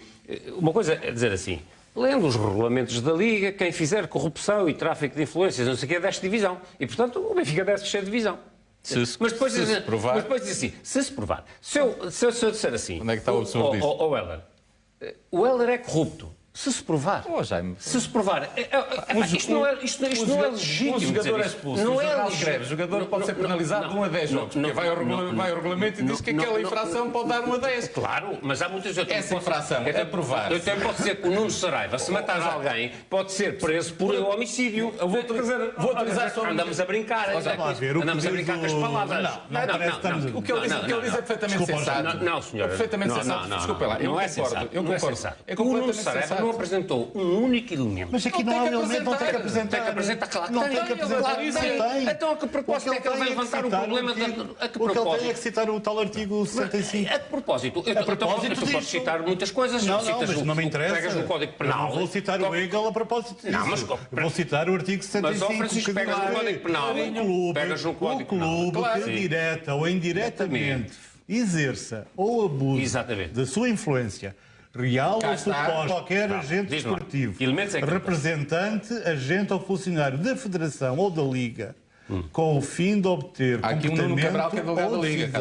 uma coisa é dizer assim, lendo os regulamentos da Liga, quem fizer corrupção e tráfico de influências, não sei o que, é desta divisão. E, portanto, o Benfica deve ser divisão. Mas depois diz assim, se se provar. Se eu disser assim... Onde é que está o absurdo disso? O Helder é corrupto. Se se provar. Jaime. Se se provar. Isto não é legítimo. O jogador é expulso. Não é escreve. O jogador pode ser penalizado de 1 a 10 jogos. Porque vai ao regulamento e diz que aquela infração pode dar 1 a 10. Claro, mas há muitas outras. Essa infração é provar. Eu também posso dizer que o Nuno Saraiva, se matar alguém, pode ser preso por homicídio. Eu vou utilizar só. Andamos a brincar. Andamos a brincar com as palavras. Não. O que ele diz é perfeitamente sensato. Não, senhor. Perfeitamente sensato. Desculpa lá. Não é sensato. Eu concordo. É completamente sensato. Não apresentou um único elemento. Mas aqui não há elemento, não tem que apresentar. Tem que apresentar, claro. Não tem que apresentar isso. Então a que propósito é que ele vai levantar o problema? O que ele tem é que citar o tal artigo 65. A propósito, tu podes citar muitas coisas. Não, mas não me interessa. Pegas no Código Penal. Não vou citar o Hegel a propósito disso. Não, mas vou citar o artigo 65. Mas, Francisco, pegas no Código Penal. Pegas no Código Penal. O clube que direta ou indiretamente exerça ou abuse da sua influência real ou suposta, qualquer agente desportivo, representante, agente ou funcionário da Federação ou da Liga, com o fim de obter comportamento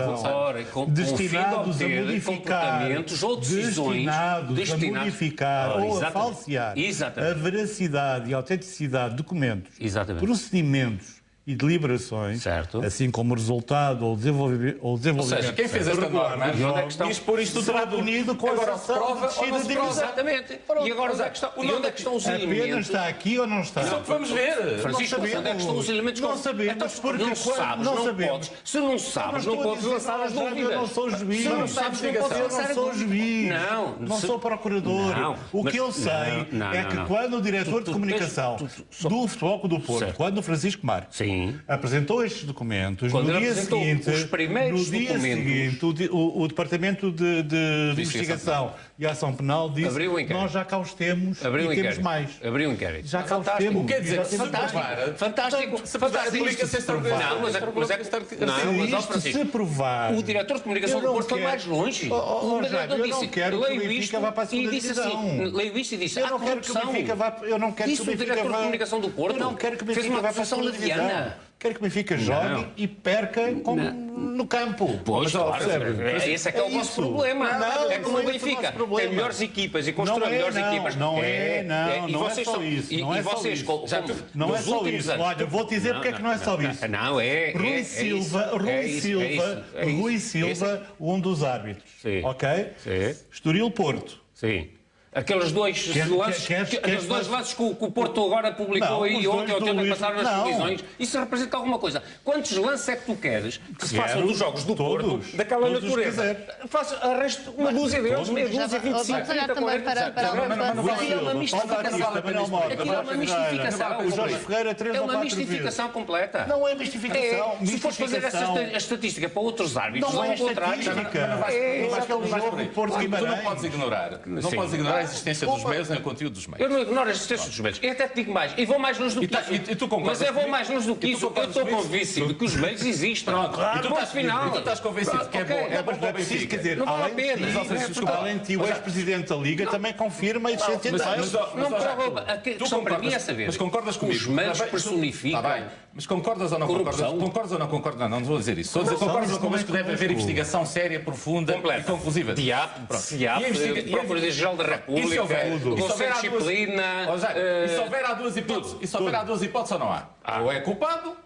ou decisão destinados a modificar ou a falsear a veracidade e autenticidade de documentos, procedimentos e deliberações, assim como resultado ou desenvolvimento. Ou seja, quem fez esta norma diz por isto será punido com a prova ou não se prova. Exatamente. E agora onde é que estão os elementos? Apenas está aqui ou não está? Isso é o que vamos ver. Francisco, onde é que estão os elementos? Não sabemos, porque não sabes, não podes. Se não sabes, não podes lançar as dúvidas. Eu não sou juiz. Se não sabes, não podes lançar as dúvidas. Eu não sou juiz. Não sou procurador. O que eu sei é que quando o diretor de comunicação do Futebol Clube do Porto, quando o Francisco Marques apresentou estes documentos, no dia seguinte, o Departamento de Investigação e Ação Penal disse que nós já cá os temos e temos mais. Abriu um inquérito. Já cá os temos. O que quer dizer? Fantástico. Se provar. O diretor de comunicação do Porto foi mais longe. Eu não quero que o Benfica vá para a segunda divisão. Leio isto e disse, eu não quero que o Benfica vá para a segunda divisão. Eu não quero que o Benfica vá para a segunda divisão. Quero que o Benfica jogue e perca como no campo. Pois, claro, percebe? esse é que é o vosso problema. Não, é como o não é esse o Benfica nosso problema. tem melhores equipas e constrói melhores equipas. Não é vocês só são- isso. E Não é só vocês, isso. como Não é nos só últimos isso. anos- Olha, vou dizer porque é que não é só isso. Não, é. Rui Silva, um dos árbitros. Sim. Ok? Sim. Estoril Porto. Sim. Aqueles dois lances, aqueles dois lances que o Porto agora publicou Não, aí os ontem ou dois do ontem Luís- passaram nas não. televisões, isso representa alguma coisa. Quantos lances é que tu queres que se façam dos jogos do Porto todos. daquela Todos os natureza? Faça, arraste uma dúzia deles, meia Já dúzia, vai- 25, vamos olhar 30, também 40. para Aquilo é uma Silva, mistificação. Manuel Mota, Aquilo é uma mistificação. o Jorge Ferreira 3 É ou uma 4 mistificação completa. Não é mistificação. Se fores fazer a estatística para outros árbitros, Não é ao contrário. estatística. Não vais Aquele por jogo aí. Porto Tu não Guimarães. podes ignorar. Não Sim. podes ignorar a existência dos meios nem o conteúdo dos meios. Eu não ignoro a existência dos meios. Eu até te digo mais. E vou mais longe do que isso. E tu concordas Mas eu vou comigo? mais longe do que E tu isso. Eu concordas estou comigo? convencido de que os meios existem. Pronto. Claro, E tu ponto final. E tu estás convencido que é bom, ok. é bom para o Preciso, Benfica. quer dizer, Não vale a pena. além de ti, o ex-presidente da Liga também confirma a existência de meios. Não prova. A questão para mim é saber. Mas concordas comigo? Os meios Tá bem, personificam. Tá bem. Mas concordas ou não Corrupção. concordas? Concordas ou não concordas? Não vou dizer isso. Estou a dizer, concordas ou não concordas que deve haver investigação séria, profunda e conclusiva? DIAP, CIAP, Procuradoria-Geral da República, Conselho de Disciplina. E se houver há duas hipóteses? E se houver há duas hipóteses ou não há? Ou é culpado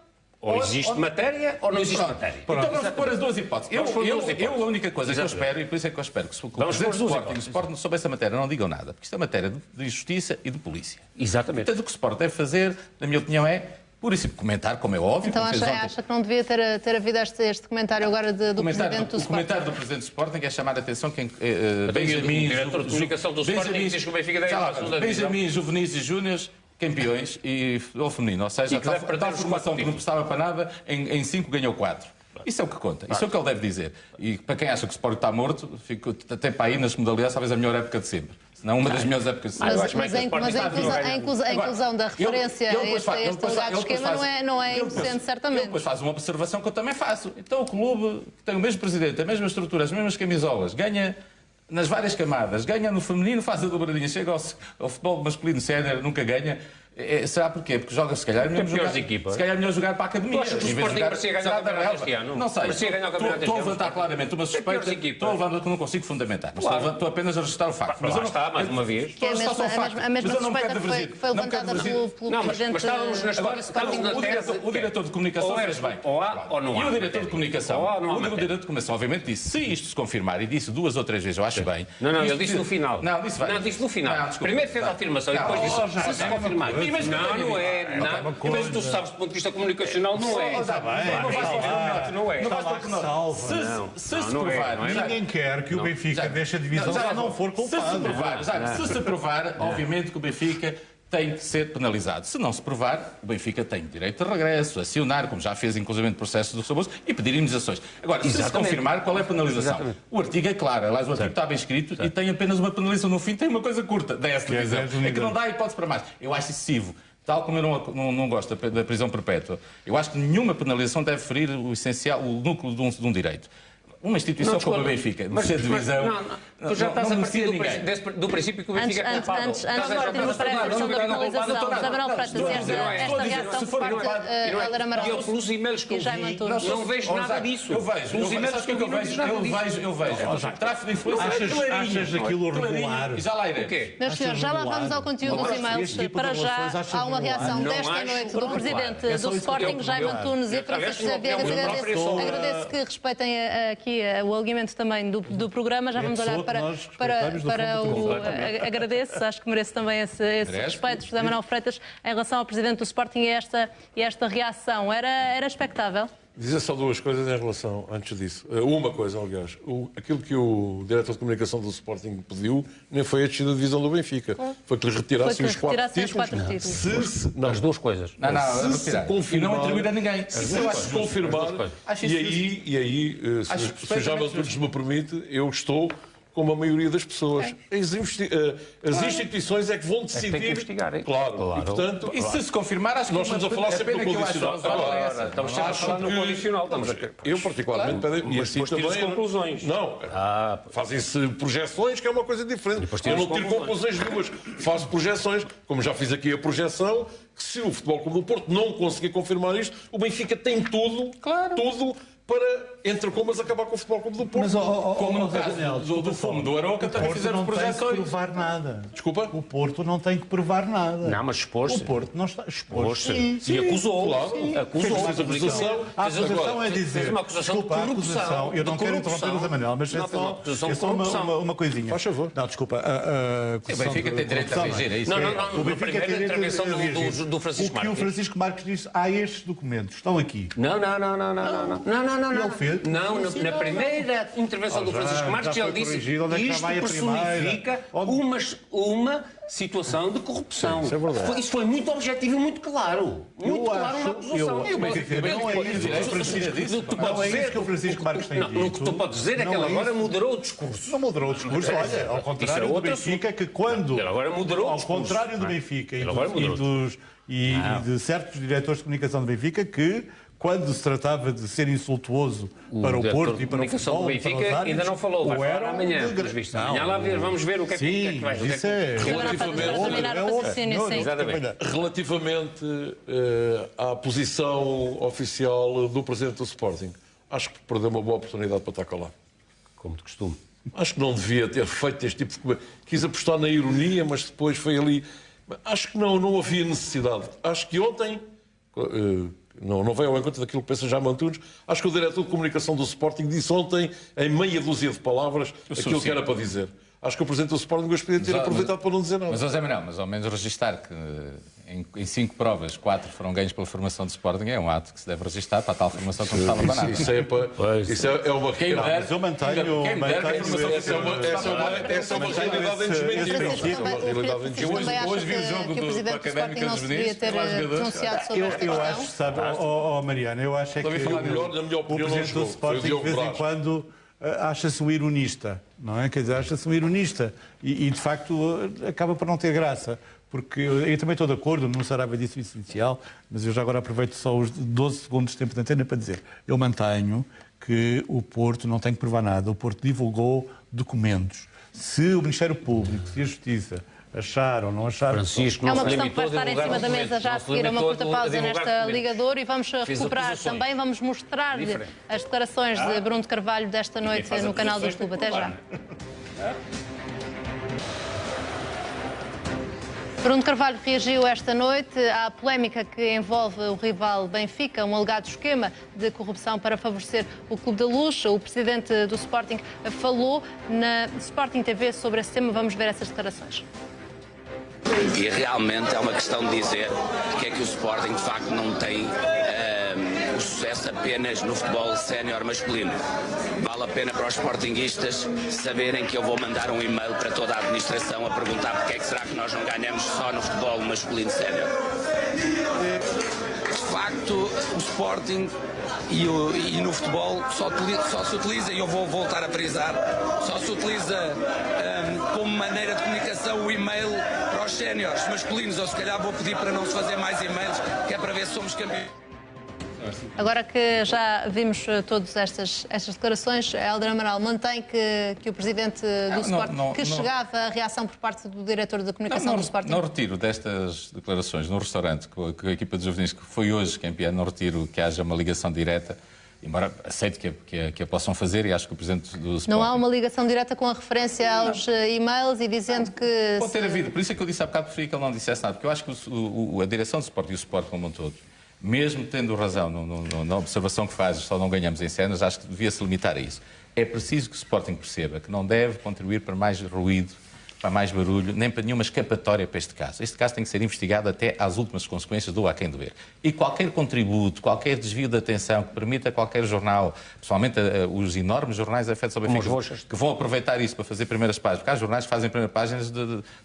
Ou existe matéria ou não existe matéria. Então vamos pôr as duas hipóteses. Vamos pôr duas hipóteses. Eu a única coisa que eu Exatamente. espero, e por isso é que eu espero que se o Vamos Presidente pôr do duas Sporting, o hipóteses. Sporting sobre essa matéria não digam nada, porque isto é matéria de justiça e de polícia. Exatamente. Portanto, o que o Sporting deve fazer, na minha opinião, é pura e simples comentar, como é óbvio. Então como fez ontem. acha que não devia ter havido este comentário agora do Presidente do O Sporting? comentário do Presidente do Sporting é chamar a atenção que Benjamin, o diretor de comunicação do Sporting, diz que o Benfica deve ir para a segunda divisão. Benjamin, juvenis e júniores, campeões e futebol feminino. Ou seja, E que deve perder tal os formação quatro que não prestava para nada, em 5 ganhou 4. Isso é o que conta, isso é o que ele deve dizer. E para quem acha que o Sporting está morto, fico até para aí nas modalidades, talvez a melhor época de sempre. Se não, uma das melhores épocas de sempre. eu acho bem que o Sporting está vivo, a inclusão da referência a este lugar de esquema não é indecente, certamente. Ele depois faz uma observação que eu também faço. Então o clube que tem o mesmo presidente, a mesma estrutura, as mesmas camisolas, ganha nas várias camadas, ganha no feminino, faz a dobradinha, chega ao futebol masculino sénior, nunca ganha. Será porquê? Porque joga, se calhar, equipas. se calhar melhor jogar para a academia. Tu achas que o em vez de Sporting jogar- merecia ganhar o será da campeonato relva? este ano? Não sei. Merecia ganhar o campeonato este Estou a ano. levantar claramente uma suspeita. piores equipas. Estou a levantar que não consigo fundamentar. Mas Claro. estou apenas a registrar o facto. Mas lá está, mais uma vez. Que é a mesma suspeita que foi levantada pelo Não, mas Presidente estávamos na história, Agora, estávamos na tese. o diretor de comunicação Ou é- fez bem. ou há ou não há E o diretor de matéria. comunicação, Ou há ou não há o matéria. diretor de comunicação, obviamente, disse, se isto se confirmar, e disse 2 ou 3 vezes, eu acho bem. Não, isto ele disse no final. Não, disse vai. Não, disse no final. Não, desculpa. Primeiro fez a afirmação e depois disse, se se confirmar. Mas Não é. Mas tu sabes, do ponto de vista comunicacional, não é. Não vais para Não é. não vais para Salva. Se se não é, provar, não é. Ninguém quer que o Benfica deixe a divisão se não for culpado. Se se provar, obviamente que o Benfica tem que ser penalizado. Se não se provar, o Benfica tem direito de regresso, acionar, como já fez inclusive processos do seu bolso, e pedir indenizações. Agora, se se confirmar, qual é a penalização? Exatamente. O artigo é claro, aliás, o artigo está bem escrito e tem apenas uma penalização no fim, tem uma coisa curta, 10 divisão. 10 É que unidades. não dá hipótese para mais. Eu acho excessivo. Tal como eu não gosto da prisão perpétua, eu acho que nenhuma penalização deve ferir o essencial, o núcleo de um direito. Uma instituição como a Benfica, de ser divisão. Tu já estás a partir beneficia ninguém. do princípio que o Benfica é culpado. Antes de partirmos para a questão da penalização, José Manuel Freitas, esta reação por parte de Helder Amaral Eu, pelos e-mails que eu e Jaime vi, Antunes. não vejo nada disso. Eu vejo. Pelos e-mails que eu vi, não vejo nada disso. Eu vejo. Tráfico de influência. Achas aquilo regular? E já lá irei. O quê? Meus senhores, já lá vamos ao conteúdo dos e-mails. Para já há uma reação Não desta acho noite do regular. Presidente do Sporting, Jaime Antunes, e para José Viegas. Agradeço que respeitem aqui o alinhamento também do programa. Já vamos olhar para o... Agradeço, acho que merece também esse respeito, José Manuel Freitas, em relação ao Presidente do Sporting e esta reação. Era expectável? Dizer só duas coisas em relação, antes disso. Uma coisa, aliás. Aquilo que o diretor de comunicação do Sporting pediu nem foi a descida de divisão do Benfica. Foi que lhe retirassem os 4 títulos. Não, As duas coisas. se se confirmar, E não atribuir a ninguém. Se se confirmar, Acho e aí, Acho se o Jaime Antunes me permite, eu estou como a maioria das pessoas. As instituições é que vão decidir. Tem que investigar, é? Claro. E, portanto, E se confirmar, acho que nós estamos a falar sempre do pena que eu acho condicional. razoável é essa. Agora, Estamos sempre a falar no condicional. Eu, particularmente, e assim depois tiras também. conclusões. Não, fazem-se projeções, que é uma coisa diferente. Eu não tiro conclusões nenhumas. Faço projeções, como já fiz aqui a projeção, que se o Futebol Clube do Porto não conseguir confirmar isto, o Benfica tem tudo para, entre comas, acabar com o Futebol Clube do Porto. Mas, Como no caso do fumo do Aroca, também fizeram não tem que projeções. provar nada. Desculpa? O Porto não tem que provar nada. Não, mas expôs-se. O Porto não está expôs-se. E acusou. Claro. Acusou. Fez acusação. A acusação é dizer. Fez uma acusação de Desculpa, a corrupção. acusação. Eu não De quero corrupção. interromper o Zé Manuel, mas Não, é fez uma só, acusação é de só corrupção. uma coisinha. Faz favor. Não, desculpa. A O Benfica tem direito a reagir, é isso? Não, O na Benfica primeira tem direito intervenção a reagir. do Francisco O que o Marques. Francisco Marques disse, há estes documentos, estão aqui. Não. Ele fez? Não, na primeira intervenção do Francisco Marques já ele foi disse corrigido. Onde é que já isto vai a personifica primeira? uma situação de corrupção. Isso é verdade. Isso foi muito objetivo e muito claro. Muito claro uma acusação. Não é isso que o Francisco Marques tem dito. O que tu podes dizer é que ele agora moderou o discurso. Não moderou o discurso, olha, ao contrário do outro Benfica, que quando, Ele agora moderou o ao discurso, contrário do não é? Benfica Ele agora moderou. e de certos diretores de comunicação do Benfica, que quando se tratava de ser insultuoso para o diretor Porto de e para o comunicação futebol, do para os Benfica árbitros, ainda não falou, vai ou falar eram amanhã, de- pelos vistos. Não, Amanhã lá ver, vamos ver o que é que Sim, vai mas isso é... Agora para terminar o raciocínio, sim. Exatamente. Relativamente à posição oficial do Presidente do Sporting, acho que perdeu uma boa oportunidade para estar calado. Como de costume. Acho que não devia ter feito este tipo de coisa. Quis apostar na ironia, mas depois foi ali. Acho que não havia necessidade. Acho que ontem, não veio ao encontro daquilo que pensa já Antunes, acho que o diretor de comunicação do Sporting disse ontem, em meia dúzia de palavras, aquilo que era para dizer. Acho que o Presidente do Sporting hoje podia ter aproveitado para não dizer nada. Mas, José Manuel, mas ao menos registar que em 5 provas, 4 foram ganhos pela formação do Sporting, é um ato que se deve registar para a tal formação que não estava para nada. Isso é uma... Quem me der, Mas eu mantenho quem me der que a formação Essa é uma realidade em desmentir. Hoje vi o jogo que o do Presidente do Académico Sporting não dos se devia Juvenis, ter tem lá jogadores. pronunciado sobre esta Eu questão. acho, sabe, Mariana, eu acho é que Na minha o opinião, não Presidente do jogou. Foi o Sporting de Diogo vez em Braz. quando acha-se um ironista, não é? Quer dizer, acha-se um ironista e de facto acaba por não ter graça. Porque eu também estou de acordo, não Saraiva disse o essencial, mas eu já agora aproveito só os 12 segundos de tempo de antena para dizer, eu mantenho que o Porto não tem que provar nada, o Porto divulgou documentos. Se o Ministério Público, se a Justiça acharam ou não acharam... Francisco É não uma se questão que vai limitou a estar em divulgar cima da mesa documentos, já a não se seguir a uma limitou curta a pausa divulgar nesta documentos. ligador e vamos Fez recuperar acusações. também, vamos mostrar-lhe Diferente. as declarações de Bruno de Carvalho desta noite no canal do Clube. Até já. Bruno Carvalho reagiu esta noite à polémica que envolve o rival Benfica, um alegado esquema de corrupção para favorecer o Clube da Luz. O presidente do Sporting falou na Sporting TV sobre esse tema. Vamos ver essas declarações. E realmente é uma questão de dizer que é que o Sporting de facto não tem o sucesso apenas no futebol sénior masculino. Vale a pena para os sportinguistas saberem que eu vou mandar um e-mail para toda a administração a perguntar porque é que será que nós não ganhamos só no futebol masculino sénior. De facto, o Sporting e no futebol só se utiliza, e eu vou voltar a frisar, só se utiliza como maneira de comunicação o e-mail para os séniores masculinos, ou se calhar vou pedir para não se fazer mais e-mails, que é para ver se somos campeões. Agora que já vimos todas estas declarações, Helder Amaral mantém que o presidente do Sporting, chegava a reação por parte do diretor da comunicação do Sporting? Não retiro destas declarações no restaurante com a equipa de juvenis, que foi hoje campeã, não retiro que haja uma ligação direta, embora aceito que a possam fazer, e acho que o presidente do Sporting... Não há uma ligação direta com a referência aos e-mails e dizendo que... Pode ter havido, por isso é que eu disse há bocado, preferi que ele não dissesse nada, porque eu acho que a direção do Sporting e o Sporting como um todo, mesmo tendo razão na observação que faz, só não ganhamos em cenas, acho que devia-se limitar a isso. É preciso que o Sporting perceba que não deve contribuir para mais ruído para mais barulho, nem para nenhuma escapatória para este caso. Este caso tem que ser investigado até às últimas consequências do a quem doer. E qualquer contributo, qualquer desvio de atenção que permita a qualquer jornal, pessoalmente os enormes jornais afetos ao Benfica, que vão aproveitar isso para fazer primeiras páginas, porque há jornais que fazem primeiras páginas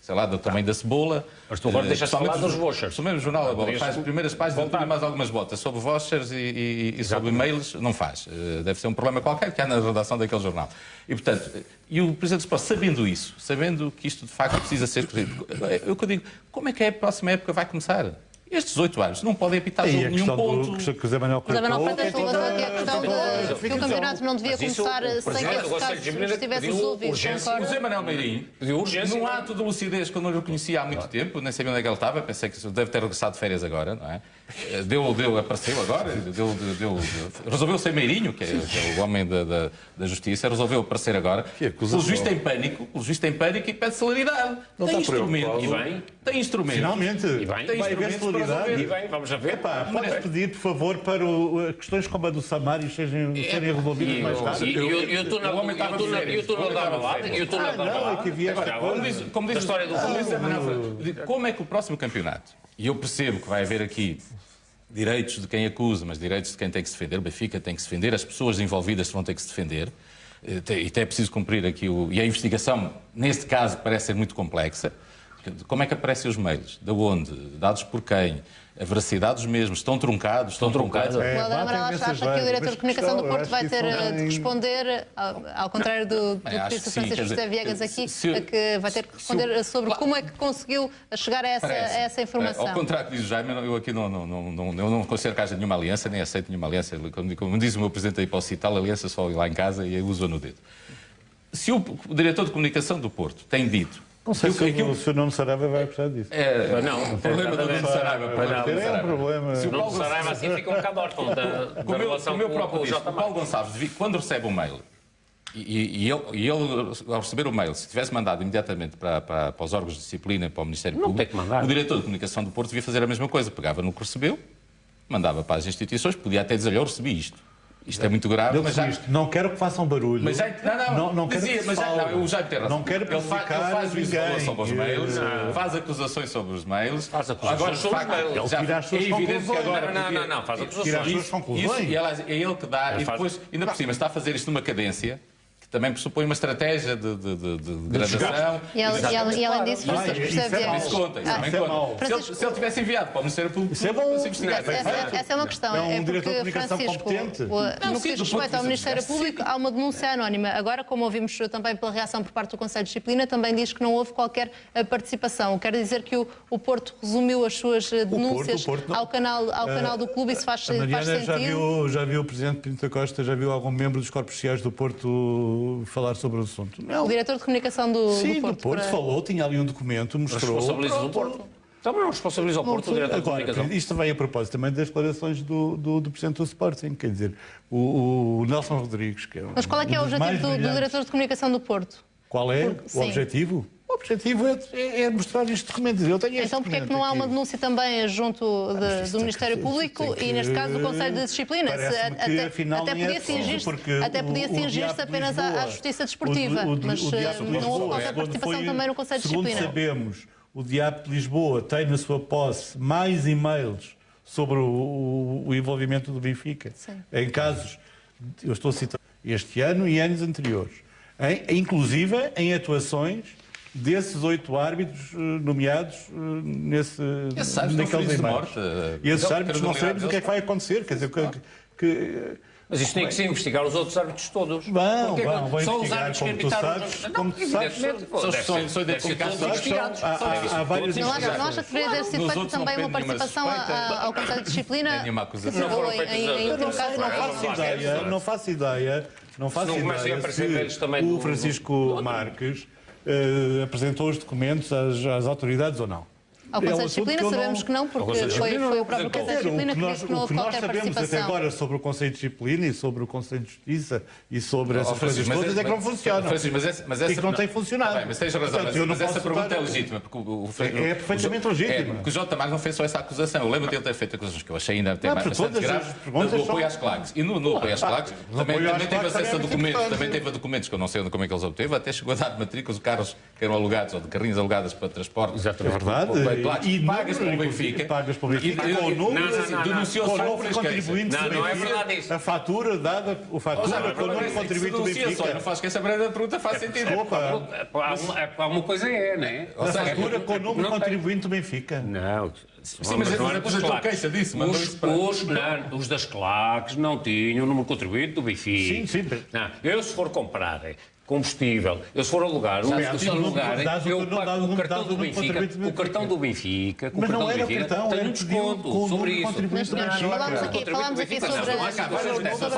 sei lá, do tamanho da cebola. Mas tu agora deixas falar dos vouchers. O mesmo jornal A Bola faz primeiras páginas e mais algumas botas sobre vouchers e sobre e-mails, não faz. Deve ser um problema qualquer que há na redação daquele jornal. E, portanto, o Presidente do Sport, sabendo isso, sabendo que isto de facto precisa ser corrigido, eu digo, como é que a próxima época vai começar? Estes 8 árbitros não podem apitar jogo nenhum ponto. Que o Zé Manuel Freitas levantou aqui a questão de que o campeonato não devia começar sem que esse caso estivesse resolvido. O Zé Manuel Meirinho, num ato de lucidez que eu não o conhecia há muito tempo, nem sabia onde é que ele estava, pensei que deve ter regressado de férias agora, não é? Apareceu agora, resolveu ser Meirinho, que é o homem da justiça, resolveu aparecer agora. O juiz tem pânico, e pede celeridade. Tem instrumento. Tem instrumento. Finalmente. Tem haver celeridade. E bem, vamos a ver. Pode pedir, por favor, para questões como a do Samário serem resolvidas mais tarde. E o túnel da balada. Como diz a história do como é que o próximo campeonato, e eu percebo que vai haver aqui direitos de quem acusa, mas direitos de quem tem que se defender, o Benfica tem que se defender, as pessoas envolvidas vão ter que se defender, e até é preciso cumprir aqui e a investigação, neste caso, parece ser muito complexa. Como é que aparecem os mails? De onde? Dados por quem? A veracidade dos mesmos? Estão truncados? O Helder Amaral acha que o diretor de comunicação do Porto vai ter de responder, ao contrário do que disse o Francisco José Viegas aqui, que vai ter que responder sobre como é que conseguiu chegar a essa informação. Ao contrário que diz o Jaime, eu aqui não considero que haja nenhuma aliança, nem aceito nenhuma aliança. Como diz o meu presidente aí para o citar, a aliança só ir lá em casa e uso-a no dedo. Se o diretor de comunicação do Porto tem dito... Não sei se o Sr. Nuno Saraiva vai precisar disso. Não, o problema do Nuno Saraiva é um problema. Se o Nuno Saraiva assim fica um bocado órfão da relação com o J. Paulo Gonçalves, quando recebe um mail, e ele, ao receber o mail, se tivesse mandado imediatamente para os órgãos de disciplina, para o Ministério Público, o diretor de comunicação do Porto devia fazer a mesma coisa. Pegava no que recebeu, mandava para as instituições, podia até dizer, olha, eu recebi isto. Isto é muito grave, mas já... Não quero que façam barulho. Mas não quero que mas o Jaime tem razão. Não quero ele faz juízo sobre os mails, faz acusações sobre os mails. Faz acusações sobre os mails. Ele tira as suas conclusões. Não, faz acusações. Tira as suas conclusões. E é ele que dá, e depois, ainda por cima, está a fazer isto numa cadência também pressupõe uma estratégia de degradação. E além disso, se ele tivesse enviado para o Ministério Público, essa é uma questão. É porque, Francisco, no que diz respeito ao Ministério Público, há uma denúncia anónima. Agora, como ouvimos também pela reação por parte do Conselho de Disciplina, também diz que não houve qualquer participação. Quer dizer que o Porto resumiu as suas denúncias ao canal do clube, isso faz sentido? Já viu o Presidente Pinto da Costa, já viu algum membro dos corpos sociais do Porto falar sobre o assunto? Não. O diretor de comunicação do Porto falou, tinha ali um documento, mostrou... Responsabiliza o Porto. Também não responsabiliza o Porto, o diretor de comunicação. Isto vem a propósito também das declarações do Presidente do Sporting, quer dizer, o Nelson Rodrigues, que é Mas qual é que é o objetivo do diretor de comunicação do Porto? Qual é o objetivo? O objetivo é mostrar estes documentos. Então porquê é que não há uma denúncia também junto do Ministério Público e, neste caso, do Conselho de Disciplina? Até podia cingir-se apenas à Justiça Desportiva, mas não houve qualquer participação também no Conselho de Disciplina. Segundo sabemos, o Diabo de Lisboa tem na sua posse mais e-mails sobre o envolvimento do Benfica. Sim. Em casos, eu estou a citar este ano e anos anteriores, inclusive em atuações desses 8 árbitros nomeados naqueles e-mails. E esses árbitros não sabemos o que é que vai acontecer. Quer dizer, mas isto tem que ser investigar os outros árbitros todos. Vão só os investigar, árbitros que arbitaram. Como tu sabes, são identificados. Há vários não acha que deveria ter sido feita também uma participação ao Conselho de Disciplina? Ou em último caso, não faço ideia se o Francisco Marques apresentou os documentos às autoridades ou não. Ao Conselho de Disciplina sabemos que não, porque foi o próprio Conselho de Disciplina que disse que não houve qualquer participação. O que nós sabemos até agora sobre o Conselho de Disciplina e sobre o Conselho de Justiça e sobre essas coisas todas é que não funcionam. E que não tem funcionado. Mas tens razão, mas essa pergunta é legítima. É perfeitamente legítima. Porque o João Tamares não fez só essa acusação. Eu lembro de ele ter feito acusações que eu achei ainda até bastante graves do apoio às claques. E no apoio às claques também teve acesso a documentos, também teve documentos que eu não sei como é que eles obteve, até chegou a dar matrículas de carros que eram alugados ou de carrinhas alugadas para transporte. Exatamente. É verdade. E pagas pelo Benfica. Pagas pelo Benfica. Denunciou só por contribuinte do Benfica. A fatura dada, o fatura com o nome contribuinte do Benfica. Não faz que essa pergunta faz sentido. Há uma coisa não é? A fatura com o nome contribuinte do Benfica. Não. Sim, mas não apresentou queixa disso. Os das claques não tinham o número contribuinte do Benfica. Sim. Não, eu, se for comprar combustível, eu se for alugar, eu pago o cartão do Benfica. O cartão do Benfica, mas não era o cartão, tem um desconto sobre isso. Falamos aqui sobre a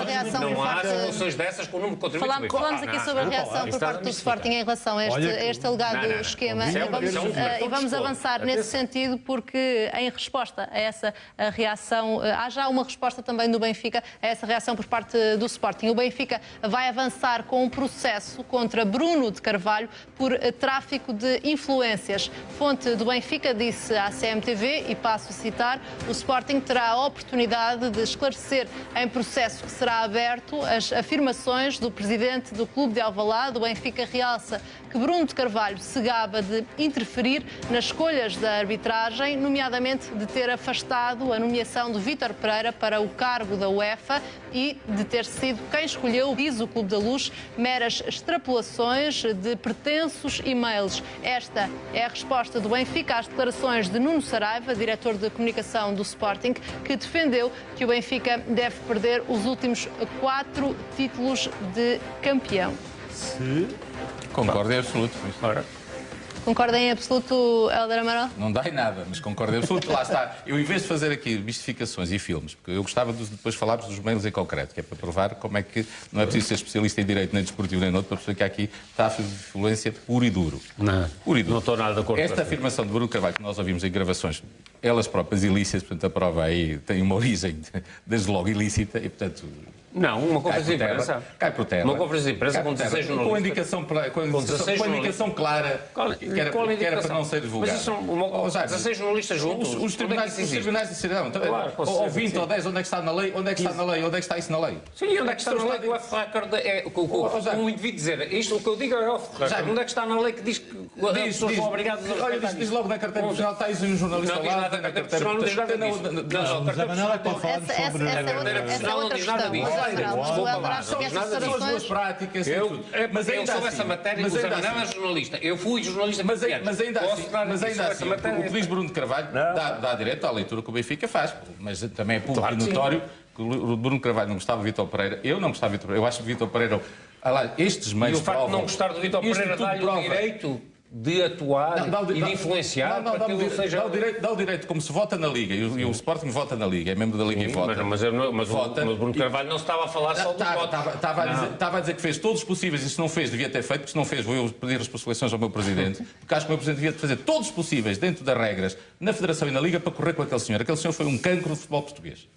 reação por Não há parte... situações dessas com o número contribuinte do Benfica. Falamos aqui sobre a reação por parte do Sporting em relação a este alegado esquema e vamos avançar nesse sentido porque em resposta a essa reação, há já uma resposta também do Benfica a essa reação por parte do Sporting. O Benfica vai avançar com um processo contra Bruno de Carvalho por tráfico de influências. Fonte do Benfica disse à CMTV, e passo a citar, o Sporting terá a oportunidade de esclarecer em processo que será aberto as afirmações do presidente do Clube de Alvalade. O Benfica realça que Bruno de Carvalho se gaba de interferir nas escolhas da arbitragem, nomeadamente de ter afastado a nomeação de Vítor Pereira para o cargo da UEFA e de ter sido quem escolheu, diz o Clube da Luz, meras extrapolações de pretensos e-mails. Esta é a resposta do Benfica às declarações de Nuno Saraiva, diretor de comunicação do Sporting, que defendeu que o Benfica deve perder os últimos 4 títulos de campeão. Concordo em absoluto com isso. Concorda em absoluto, Hélder Amaral? Não dá em nada, mas concordo em absoluto. Lá está. Eu, em vez de fazer aqui mistificações e filmes, porque eu gostava de depois falarmos dos mails em concreto, que é para provar como é que não é preciso ser especialista em direito, nem desportivo, nem noutro, para perceber que aqui está a influência puro e duro. Não estou nada de acordo. Esta afirmação de Bruno Carvalho, que nós ouvimos em gravações, elas próprias ilícitas, portanto a prova aí tem uma origem desde logo ilícita e, portanto... Não, uma conferência de imprensa. Cai por terra. Uma conferência de imprensa com 16 jornalistas. Com indicação clara, que era para não ser divulgado. Mas isso são 16 jornalistas juntos. Os tribunais decidiram. Ou 20 ou 10, onde é que está na lei? Onde é que está na lei? Onde é que está isso na lei? Sim, onde é que está na lei? O off-record é como indivíduo dizer. Isto, o que eu digo é off-record. Onde é que está na lei que diz que as pessoas são obrigadas a... Olha, diz logo na carteira profissional, está aí um jornalista lá. Não diz nada na carteira profissional, não diz nada disso. Não, mas a Manuela está a falar sobre... Essa é outra questão. São as boas práticas. Mas eu sou essa matéria, o Zé Manuel é jornalista. Eu fui jornalista. Mas ainda assim, o que diz Bruno de Carvalho dá direito à leitura que o Benfica faz. Mas também é público e notório que o Bruno Carvalho não gostava de Vítor Pereira. Eu não gostava de Vítor Pereira. Eu acho que Vítor Pereira... estes meios e o facto de não gostar de Vítor Pereira dá-lhe o direito de atuar e de influenciar para que ele seja... Dá o direito, como se vota na Liga, e o Sporting vota na Liga, é membro da Liga e vota. Mas o Bruno Carvalho não estava a falar só do voto. Estava a dizer que fez todos os possíveis, e se não fez, devia ter feito, porque se não fez, vou eu pedir as responsabilidades ao meu Presidente, porque acho que o meu Presidente devia fazer todos os possíveis, dentro das regras, na Federação e na Liga, para correr com aquele senhor. Aquele senhor foi um cancro do futebol português.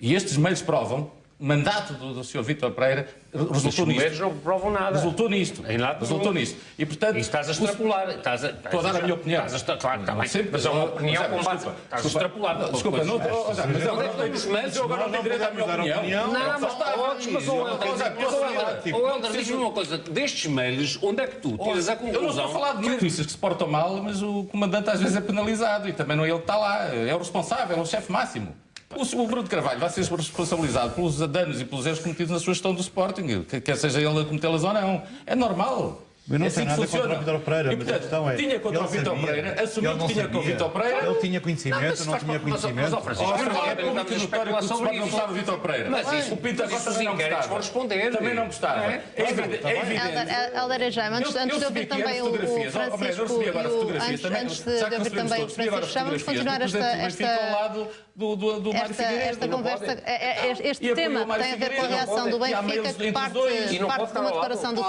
E estes meios provam... O mandato do Sr. Vítor Pereira resultou nisto. Os não provam nada. Resultou nisto. E, portanto... E estás a extrapolar. Estou a dar a minha opinião. Claro, está bem. Mas é uma opinião com base... Estás a extrapolar. Desculpa, mas eu agora não tenho direito à minha opinião. Não, mas Hélder, diz-me uma coisa. Destes mails, onde é que tu tiras a conclusão... Eu não estou a falar de notícias que se portam mal, mas o comandante às vezes é penalizado e também não é ele que está lá. É o responsável, é o chefe máximo. O Bruno de Carvalho vai ser responsabilizado pelos danos e pelos erros cometidos na sua gestão do Sporting, quer seja ele a cometê-las ou não. É normal. Eu não sei nada contra o Vítor Pereira, mas a questão é... Tinha contra o Vítor Pereira, assumiu que tinha contra o Vítor Pereira... Ele tinha conhecimento, não tinha conhecimento... É público notório que o Sporting não gostava de Vítor Pereira. Mas isso, o Pinto Costa os inquéritos vão responder. Também não gostava. É evidente. Hélder Jaime, antes de ouvir também o Francisco e antes de ouvir também o Francisco, vamos continuar esta conversa. Este tema tem a ver com a reação do Benfica, que parte de uma declaração do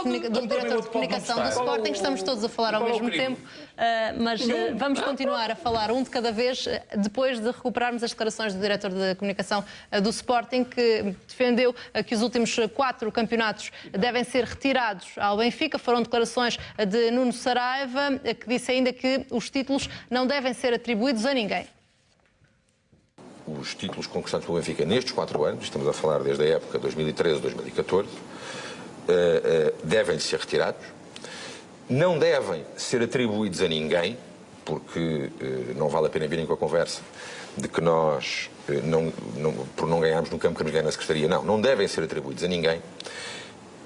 diretor de comunicação situação do Sporting. Estamos todos a falar ao mesmo tempo, mas vamos continuar a falar um de cada vez, depois de recuperarmos as declarações do diretor de comunicação do Sporting, que defendeu que os últimos 4 campeonatos devem ser retirados ao Benfica. Foram declarações de Nuno Saraiva, que disse ainda que os títulos não devem ser atribuídos a ninguém. Os títulos conquistados pelo Benfica nestes 4 anos, estamos a falar desde a época 2013-2014, devem ser retirados. Não devem ser atribuídos a ninguém, porque não vale a pena virem com a conversa de que nós, por não ganharmos no campo, queremos ganhar na Secretaria. Não devem ser atribuídos a ninguém.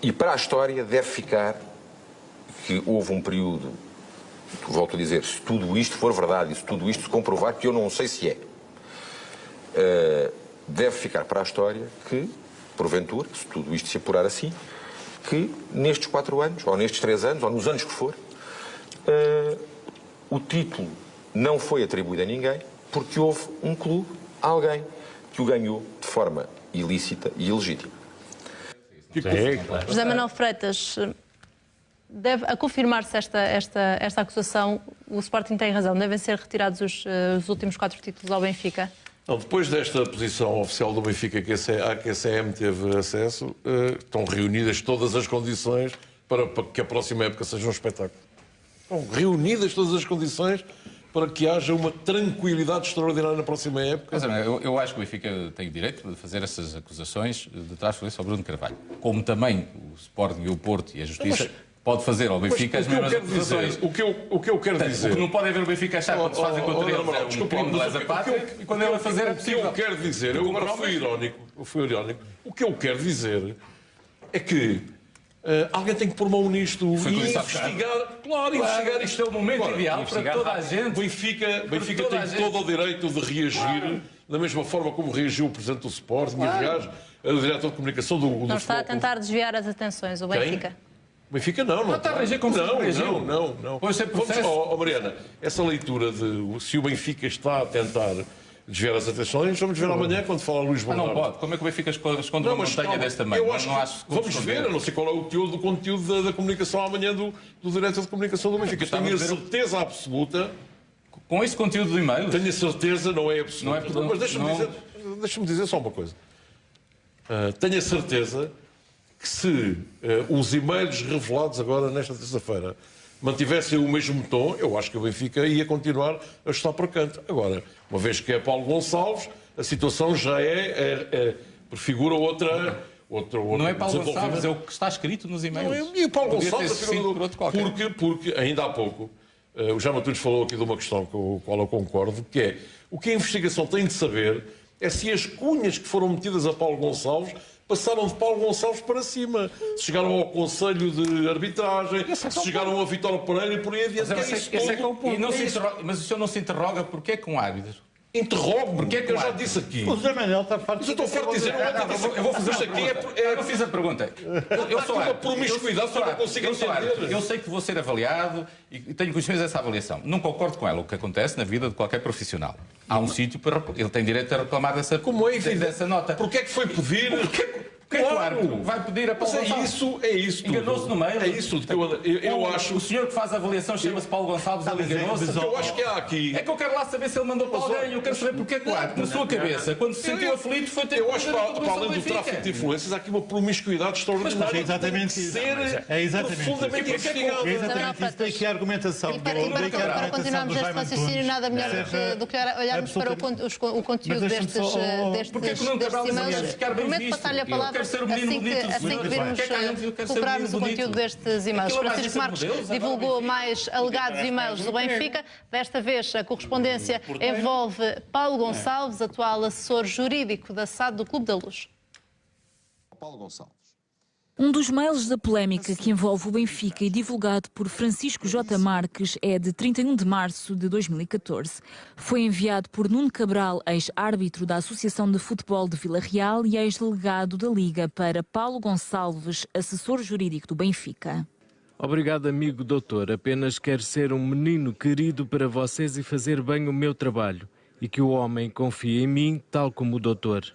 E para a história deve ficar que houve um período, volto a dizer, se tudo isto for verdade e se tudo isto se comprovar, que eu não sei se é, deve ficar para a história que, porventura, se tudo isto se apurar assim, que nestes 4 anos, ou nestes 3 anos, ou nos anos que for, o título não foi atribuído a ninguém porque houve um clube, alguém, que o ganhou de forma ilícita e ilegítima. José Manuel Freitas, a confirmar-se esta acusação, o Sporting tem razão, devem ser retirados os últimos 4 títulos ao Benfica? Não, depois desta posição oficial do Benfica que a QCM teve acesso, estão reunidas todas as condições para que a próxima época seja um espetáculo. Estão reunidas todas as condições para que haja uma tranquilidade extraordinária na próxima época. Mas, eu acho que o Benfica tem o direito de fazer essas acusações de transferência ao Bruno Carvalho. Como também o Sporting e o Porto e a Justiça pode fazer ao Benfica as mesmas acusações. O que eu quero dizer... O que não pode haver o Benfica achar quando se fazem contra eles é um crime de lesa pátria e quando ele a fazer é possível. O que eu quero dizer, eu agora fui irónico, o que eu quero dizer é que alguém tem que pôr mão nisto e investigar. Claro, investigar. Isto é o momento ideal para toda a gente. Benfica tem todo o direito de reagir da mesma forma como reagiu o Presidente do Sporting e, aliás, o Diretor de Comunicação do Não está a tentar desviar as atenções, o Benfica. Benfica não está a reagir como não. Pode ser processo. Mariana, essa leitura de se o Benfica está a tentar desviar as atenções, vamos ver amanhã quando falar Luís Bernardo. Não pode. Como é que o Benfica esconde uma montanha desse tamanho? Eu acho vamos ver, eu não sei qual é o conteúdo da comunicação amanhã do Diretor de Comunicação do Benfica. Tenho a certeza absoluta... Com esse conteúdo do e-mail? Tenho a certeza, não é absoluta. Mas deixa-me dizer só uma coisa. Tenho a certeza que se os e-mails revelados agora nesta terça-feira mantivessem o mesmo tom, eu acho que o Benfica ia continuar a estar para canto. Agora, uma vez que é Paulo Gonçalves, a situação já prefigura outra não é Paulo Gonçalves, é o que está escrito nos e-mails. E Paulo Gonçalves, porque ainda há pouco, o Jaime Antunes falou aqui de uma questão com a qual eu concordo, que é o que a investigação tem de saber é se as cunhas que foram metidas a Paulo Gonçalves passaram de Paulo Gonçalves para cima. Se chegaram ao Conselho de Arbitragem, se chegaram a Vítor Pereira e por aí adiante. Mas o senhor não se interroga porque é que um árbitro... Interrogo, porque é que eu já disse aqui. O Zé Manuel está farto de... Eu estou farto de dizer... Eu vou fazer aqui. Eu fiz a pergunta. Eu sou uma promiscuidade que eu não consigo entender. Eu sei que vou ser avaliado e tenho conhecimento dessa avaliação. Não concordo com ela, o que acontece na vida de qualquer profissional. Há um sítio para... Ele tem direito a reclamar dessa nota. Porquê é que foi pedir... Porquê que o árbitro vai pedir a Paulo Gonçalves? É isso. Enganou-se no meio. É isso que eu acho. O senhor que faz a avaliação chama-se Paulo Gonçalves, ele enganou-se. Eu acho que há aqui... É que eu quero lá saber se ele mandou para alguém. Eu quero saber porque é que o árbitro, na sua cabeça, quando se sentiu aflito, foi ter que... Eu acho que, para além do tráfico de influências, há aqui uma promiscuidade extraordinária. Mas é exatamente isso. É exatamente profundamente investigado. É exatamente isso. Tem que a argumentação do para continuarmos este raciocínio, nada melhor do que olharmos para o conteúdo destes e-mails. Prometo passar-lhe a palavra assim que virmos recuperarmos o conteúdo destes e-mails. Francisco Marcos divulgou mais alegados e-mails do Benfica. Desta vez a correspondência envolve Paulo Gonçalves, atual assessor jurídico da SAD do Clube da Luz. Paulo Gonçalves. Um dos mails da polémica que envolve o Benfica e divulgado por Francisco J. Marques é de 31 de março de 2014. Foi enviado por Nuno Cabral, ex-árbitro da Associação de Futebol de Vila Real e ex-delegado da Liga, para Paulo Gonçalves, assessor jurídico do Benfica. Obrigado, amigo doutor. Apenas quero ser um menino querido para vocês e fazer bem o meu trabalho. E que o homem confie em mim, tal como o doutor.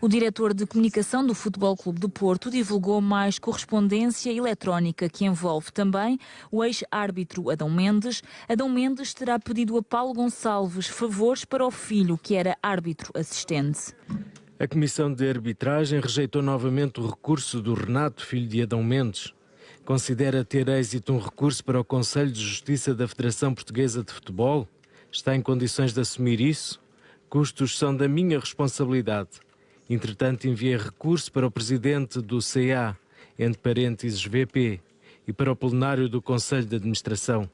O diretor de comunicação do Futebol Clube do Porto divulgou mais correspondência eletrónica que envolve também o ex-árbitro Adão Mendes. Adão Mendes terá pedido a Paulo Gonçalves favores para o filho, que era árbitro assistente. A Comissão de Arbitragem rejeitou novamente o recurso do Renato, filho de Adão Mendes. Considera ter êxito um recurso para o Conselho de Justiça da Federação Portuguesa de Futebol? Está em condições de assumir isso? Custos são da minha responsabilidade. Entretanto, enviei recurso para o presidente do CA, entre parênteses VP, e para o plenário do Conselho de Administração.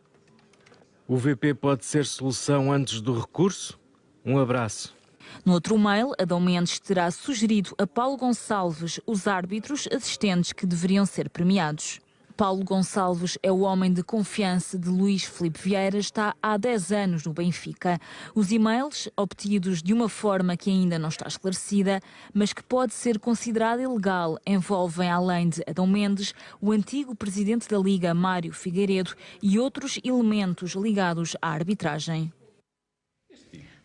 O VP pode ser solução antes do recurso? Um abraço. No outro mail, Adão Mendes terá sugerido a Paulo Gonçalves os árbitros assistentes que deveriam ser premiados. Paulo Gonçalves é o homem de confiança de Luís Filipe Vieira, está há 10 anos no Benfica. Os e-mails, obtidos de uma forma que ainda não está esclarecida, mas que pode ser considerada ilegal, envolvem, além de Adão Mendes, o antigo presidente da Liga, Mário Figueiredo, e outros elementos ligados à arbitragem.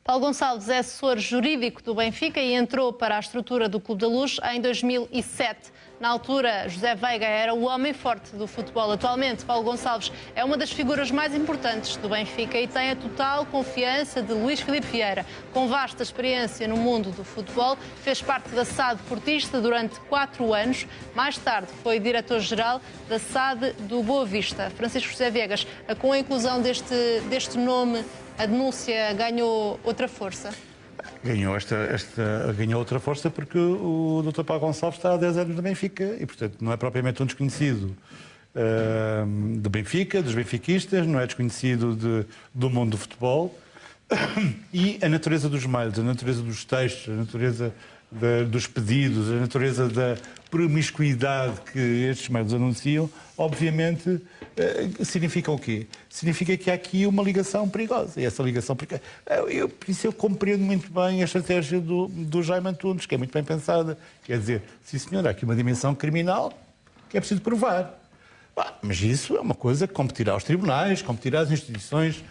Paulo Gonçalves é assessor jurídico do Benfica e entrou para a estrutura do Clube da Luz em 2007. Na altura, José Veiga era o homem forte do futebol. Atualmente, Paulo Gonçalves é uma das figuras mais importantes do Benfica e tem a total confiança de Luís Filipe Vieira. Com vasta experiência no mundo do futebol, fez parte da SAD Portista durante 4 anos. Mais tarde, foi diretor-geral da SAD do Boa Vista. Francisco José Viegas, com a inclusão deste nome, a denúncia ganhou outra força? Ganhou outra força porque o Dr. Paulo Gonçalves está há 10 anos no Benfica e, portanto, não é propriamente um desconhecido do Benfica, dos benfiquistas, não é desconhecido do mundo do futebol. E a natureza dos mails, a natureza dos textos, a natureza dos pedidos, a natureza da promiscuidade que estes mails anunciam, obviamente, significa o quê? Significa que há aqui uma ligação perigosa. E essa ligação perigosa... Por isso eu compreendo muito bem a estratégia do Jaime Antunes, que é muito bem pensada. Quer dizer, sim senhor, há aqui uma dimensão criminal que é preciso provar. Mas isso é uma coisa que competirá aos tribunais, competirá às instituições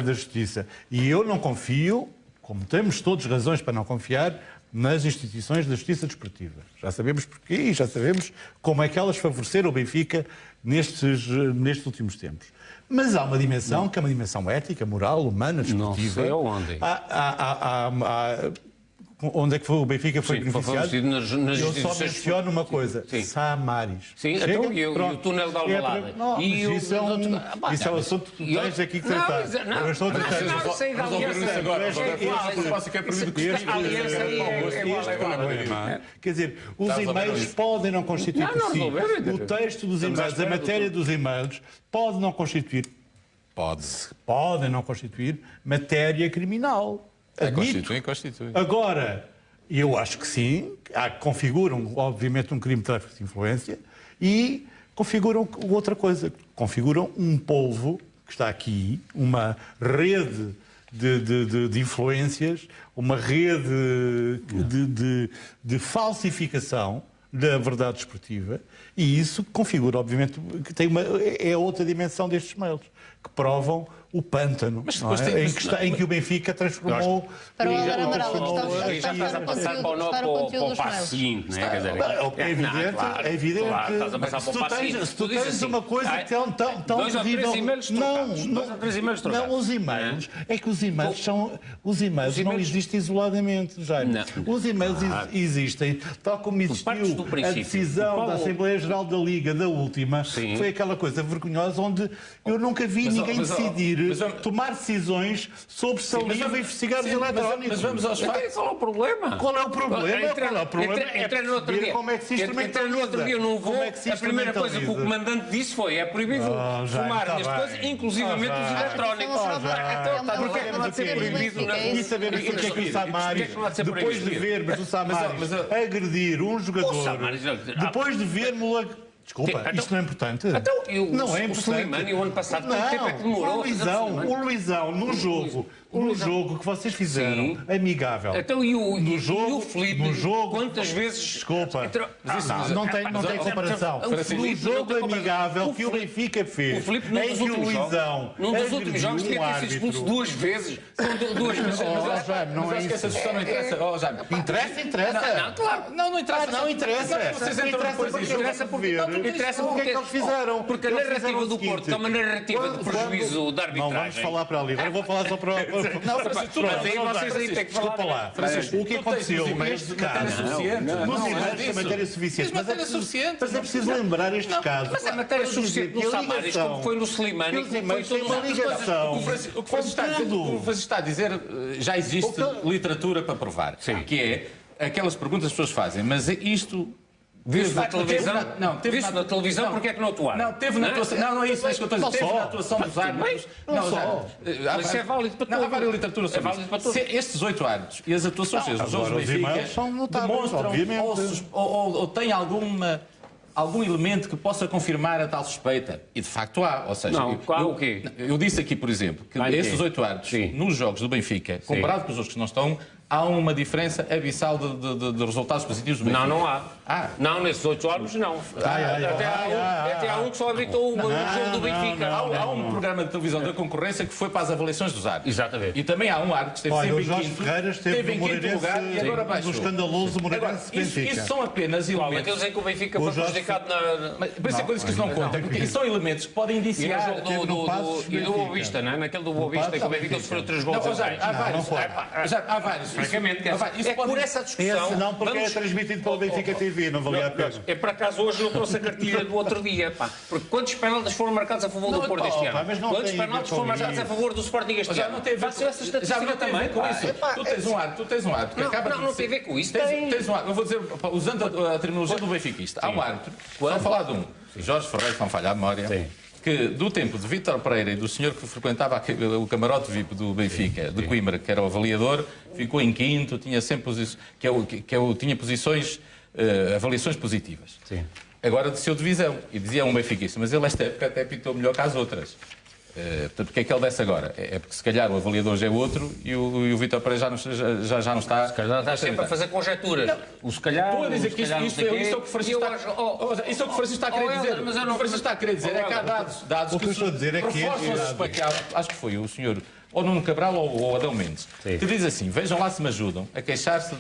da justiça. E eu não confio, como temos todos razões para não confiar, nas instituições da justiça desportiva. Já sabemos porquê e já sabemos como é que elas favoreceram o Benfica nestes últimos tempos. Mas há uma dimensão que é uma dimensão ética, moral, humana, desportiva. Não sei onde. Onde é que o Benfica foi beneficiado? Eu só menciono uma coisa. Sim. Samaris. Sim, então, e o túnel da Alvalade. Isso é um assunto que tu tens aqui que tratar. Eu estou a tratar. Quer dizer, os e-mails podem não constituir por si. O texto dos e-mails, a matéria dos e-mails, podem não constituir matéria criminal. Constitui. Agora, eu acho que sim, configuram, obviamente, um crime de tráfico de influência e configuram outra coisa. Configuram um polvo que está aqui, uma rede de influências, uma rede de falsificação da verdade desportiva, e isso configura, obviamente, que é outra dimensão destes mails, que provam o pântano, em que o Benfica transformou... Para o Algar Amaral, estás a passar para o passo seguinte, não é? É evidente. Estás a passar para o passo seguinte. Se tu tens uma coisa tão terrível... Não, os e-mails... É que os e-mails não existem isoladamente, Jaime. Os e-mails existem, tal como existiu a decisão da Assembleia Geral da Liga, da última, foi aquela coisa vergonhosa onde eu nunca vi ninguém decidir tomar decisões sobre saliva e cigarros eletrónicos. Mas vamos aos fatos. Qual é o problema? Qual é o problema? Entrei no outro dia. Como é que se instrumentaliza? Entrei no outro dia num voo. A primeira coisa que o comandante disse foi: é proibido fumar neste coisa, inclusivamente os eletrónicos. Então, porquê que não há de ser proibido? E sabemos porque é que o Samaris, depois de vermos o Samaris agredir um jogador, depois de vermos... Desculpa, isto não é importante? Não é importante. O Slimani, o ano passado, quanto tempo é que demorou? O Luizão, num jogo no jogo que vocês fizeram, amigável. Então, no jogo, e o Filipe, no jogo, quantas vezes... Desculpa. Não tem comparação. No jogo amigável que o Benfica fez, o Filipe, num dos últimos jogos, tinha que ter sido expulso 2 vezes. São 2 vezes. Não é isso. Essa discussão não interessa. Interessa? Não, claro. Não interessa. Não interessa. Vocês entram depois disso. Interessa porque é que eles fizeram. Porque a narrativa do Porto é uma narrativa de prejuízo da arbitragem. Não vamos falar para ali. Agora vou falar só para... Não, Francisco, vocês aí têm que falar. Desculpa lá. O que aconteceu neste caso... Não é matéria suficiente. Mas é preciso lembrar estes casos. Mas a matéria suficiente no Samaris, como foi no Slimani, como foi tem uma ligação. O que Francisco está a dizer, já existe literatura para provar. Que é aquelas perguntas que as pessoas fazem, mas isto... Viu-se na televisão? Viu-se na televisão, porque é que não atuaram? Não, teve na atuação. Não é isso que eu estou a dizer. Teve na atuação dos árbitros. Mas isso é válido para todos. Há várias literatura sobre isso. Estes 8 árbitros e as atuações dos jogos do Benfica demonstram ou têm algum elemento que possa confirmar a tal suspeita. E de facto há. Ou seja, o quê? Eu disse aqui, por exemplo, que estes 8 árbitros, nos jogos do Benfica, comparado com os outros que não estão, há uma diferença abissal de resultados positivos do Benfica. Não há. Não, nesses 8 árbitros não. Até há um que só abritou o jogo do Benfica. Há um programa de televisão da concorrência que foi para as avaliações dos árbitros. Exatamente. E também há um árbitro que esteve sempre em quinto. Ferreira esteve em quinto lugar e agora baixou. No escandaloso Moreirense Benfica. Isso são apenas elementos. Aqueles em que o Benfica foi prejudicado na... Por isso é que eu disse que isso não conta. Porque isso são elementos que podem indiciar... E do Boa Vista, não é? Naquele do Boa Vista, que o Benfica sofreu 3 gols. Há vários. Francamente, é por essa discussão... Não, porque é transmitido pela Benfica TV, não valia a pena. É por acaso hoje eu trouxe a cartilha do outro dia, pá. Porque quantos penaltis foram marcados a favor do Porto este ano? Quantos penaltis foram marcados a favor do Sporting este ano? Já não tem a ver com isso. Tu tens um árbitro que acaba de... Não tem a ver com isso. Tens um árbitro. Eu vou dizer, usando a terminologia do benfiquista, há um árbitro, vamos falar de Jorge Ferreira, se não falhar a memória, que do tempo de Vítor Pereira e do senhor que frequentava o camarote VIP do Benfica, de Coimbra, que era o avaliador, ficou em quinto, tinha sempre tinha posições, avaliações positivas. Agora desceu divisão e dizia um benfiquista, mas ele esta época até pitou melhor que as outras. Portanto, porque é que ele desce agora? É porque se calhar o avaliador já é outro e o Vítor Pereira já não está... Se calhar está sempre a fazer conjecturas. O se calhar... Estou a dizer que isso é o que o Francisco está a querer dizer. O que o Francisco está a querer dizer é que há dados que reforçam a suspeita. Acho que foi o senhor ou Nuno Cabral ou Adão Mendes, que diz assim, vejam lá se me ajudam a queixar-se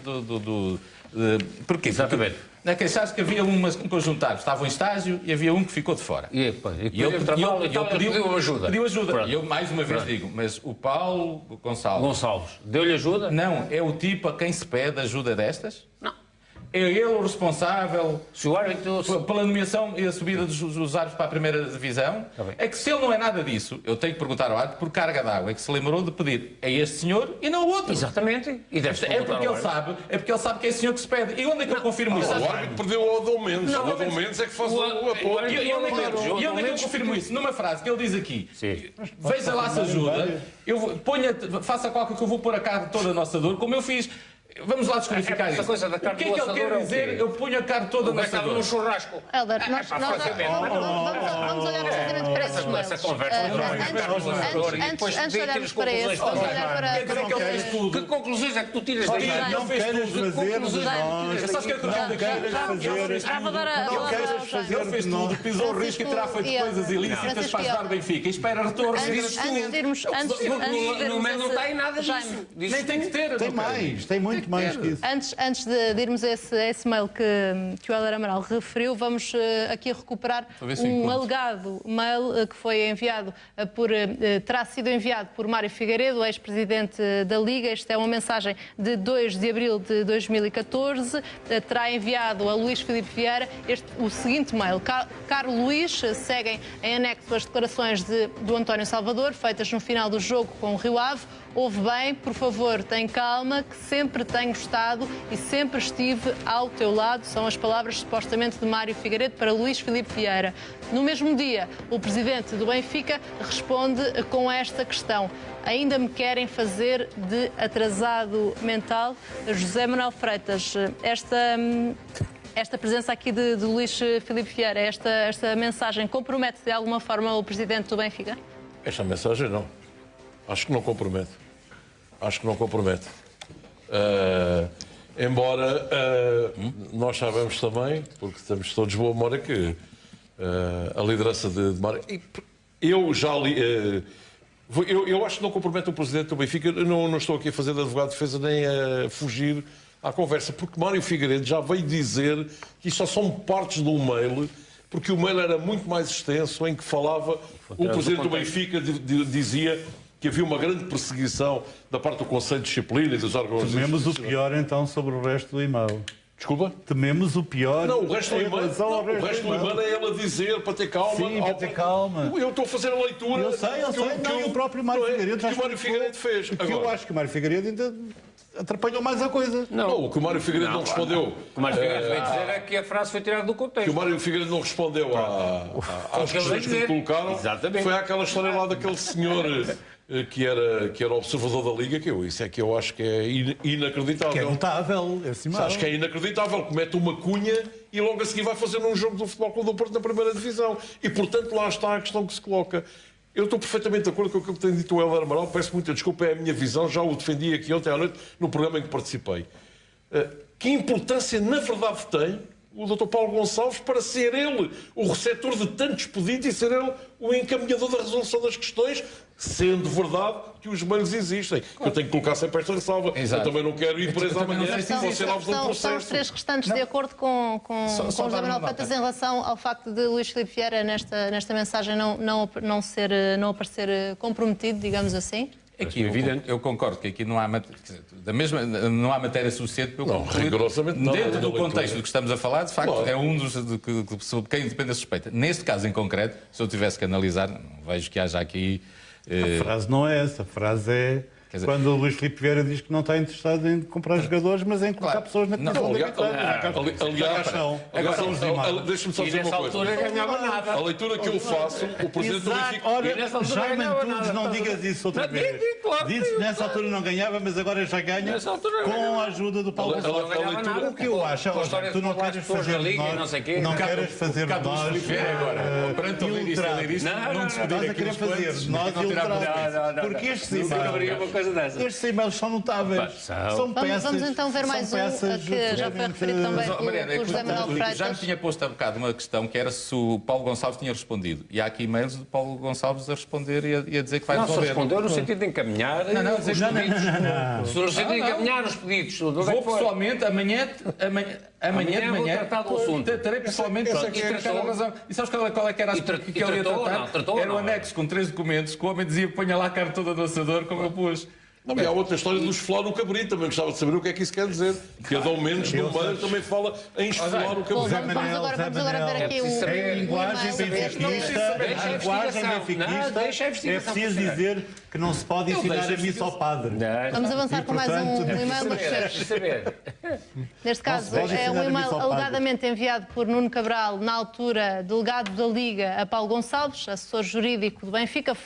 Porquê? Exatamente. A queixar-se que havia um conjunto de árbitros, estavam em estágio e havia um que ficou de fora. E ele pediu ajuda. Pediu ajuda. E eu mais uma vez digo, mas o Paulo Gonçalves deu-lhe ajuda? Não, é o tipo a quem se pede ajuda destas? Não. É ele o responsável pela nomeação e a subida dos árbitros para a primeira divisão? É que se ele não é nada disso, eu tenho que perguntar ao árbitro por carga d'água, é que se lembrou de pedir a este senhor e não ao outro. Exatamente. E deve é porque ele sabe que é esse senhor que se pede. E onde é que eu confirmo isso? O árbitro perdeu ao Adão Mendes. O Adão Mendes é que faz o apoio. E onde é que eu confirmo isso? Numa frase que ele diz aqui, veja lá se ajuda, faça qualquer que eu vou pôr a carga toda a nossa dor, como eu fiz. Vamos lá descodificar isso. Coisa da o que é que ele quer dizer? Eu punho a carne toda na estava no churrasco. Helder, vamos olhar precisamente para esses mails. Essa conversa Antes de olharmos para esse, vamos olhar para... Que conclusões é que tu tiras daí? Não queiras fazer de nós. Sabes o que é que eu não quero fazer? Ele fez tudo, pisou o risco e terá feito coisas ilícitas para ajudar o Benfica. E espera retorno. Antes de irmos... No meio não tem nada disso. Nem tem que ter. Tem mais, tem muito mais que isso. Antes de irmos a esse mail que o Helder Amaral referiu, vamos aqui recuperar um alegado mail que foi enviado terá sido enviado por Mário Figueiredo, ex-presidente da Liga. Esta é uma mensagem de 2 de abril de 2014. Terá enviado a Luís Filipe Vieira o seguinte mail. Caro Luís, seguem em anexo as declarações do António Salvador, feitas no final do jogo com o Rio Ave. Ouve bem, por favor, tem calma, que sempre tenho estado e sempre estive ao teu lado. São as palavras supostamente de Mário Figueiredo para Luís Filipe Vieira. No mesmo dia, o presidente do Benfica responde com esta questão. Ainda me querem fazer de atrasado mental? José Manuel Freitas, esta presença aqui de Luís Filipe Vieira, esta mensagem compromete de alguma forma o presidente do Benfica? Esta mensagem não. Acho que não compromete. Acho que não compromete. Embora nós sabemos também, porque estamos todos de boa memória, que a liderança de Mário... Eu já li... eu acho que não compromete o Presidente do Benfica. Não estou aqui a fazer de advogado de defesa nem a fugir à conversa, porque Mário Figueiredo já veio dizer que isto só são partes de um mail, porque o mail era muito mais extenso, em que falava... O Presidente do Benfica dizia que havia uma grande perseguição da parte do Conselho de Disciplina e dos órgãos... Tememos o pior, então, sobre o resto do e-mail. Desculpa? Tememos o pior... Não, o resto do e-mail é ele a dizer para ter calma. Sim, para ter calma. Eu estou a fazer a leitura... Eu sei. Não, o próprio Mário Figueiredo já... O que o Mário Figueiredo fez. Porque eu acho que o Mário Figueiredo ainda atrapalhou mais a coisa. Não, o que o Mário Figueiredo não respondeu... O que o Mário Figueiredo veio dizer é que a frase foi tirada do contexto. Que o Mário Figueiredo não respondeu às questões que lhe colocaram. Exatamente. Foi aquela história lá daquele senhor... Que era observador da Liga, isso é que eu acho que é inacreditável. Que é notável, acho que é inacreditável, que mete uma cunha e logo a seguir vai fazer um jogo do Futebol Clube do Porto na primeira divisão. E, portanto, lá está a questão que se coloca. Eu estou perfeitamente de acordo com o que tem dito o Hélder Amaral, peço muita desculpa, é a minha visão, já o defendi aqui ontem à noite no programa em que participei. Que importância, na verdade, tem o Dr. Paulo Gonçalves para ser ele o receptor de tantos pedidos e ser ele o encaminhador da resolução das questões, sendo verdade que os meios existem. Eu tenho que colocar sempre esta ressalva. Exato. Eu também não quero ir preso amanhã se ser alvo de um processo. São os três restantes de acordo com o José Manuel Freitas em relação ao facto de Luís Filipe Vieira nesta mensagem não aparecer comprometido, digamos assim? Aqui, eu concordo que aqui não há matéria suficiente para eu concluir. Rigorosamente não. Dentro do contexto do que estamos a falar, de facto, é um dos sobre quem depende a suspeita. Neste caso em concreto, se eu tivesse que analisar, não vejo que haja aqui... A frase não é essa, a frase é... Quando o Luís Filipe Vieira diz que não está interessado em comprar jogadores, mas em colocar pessoas na comissão de aliás, deixa-me só dizer uma coisa. A leitura que eu faço, o Presidente do Benfica... Ora, Jaime Antunes, não digas isso outra vez. Disse que nessa altura não ganhava, mas agora já ganha com a ajuda do Paulo Gonçalves. O que eu acho, tu não queres fazer de nós... Não queres fazer de nós... Ilustrar. Não estás a querer fazer de nós ilustrar. Porque estes e-mails são notáveis. São peças. Vamos então ver mais um que já foi referido também por José Manuel Freitas. Já me tinha posto há bocado uma questão que era se o Paulo Gonçalves tinha respondido. E há aqui e-mails de Paulo Gonçalves a responder e a dizer que vai resolver. Não, se respondeu no sentido de encaminhar os pedidos. No sentido de encaminhar os pedidos. Vou pessoalmente, amanhã de manhã, terei pessoalmente e tratou razão. E sabes qual é que era a que ele ia tratar? Era o anexo com 3 documentos que o homem dizia ponha lá a cara toda do assador como eu pus. Não, e há outra história do esfolar no cabrito, também gostava de saber o que é que isso quer dizer. Que Adão Mendes, no meio, também fala em esfolar o cabrito. Vamos agora ver aqui a linguagem benfiquista é preciso dizer que não se pode ensinar a missa ao padre. Vamos avançar com mais um e-mail. Neste caso, é um e-mail alegadamente enviado por Nuno Cabral, na altura delegado da Liga, a Paulo Gonçalves, assessor jurídico do Benfica.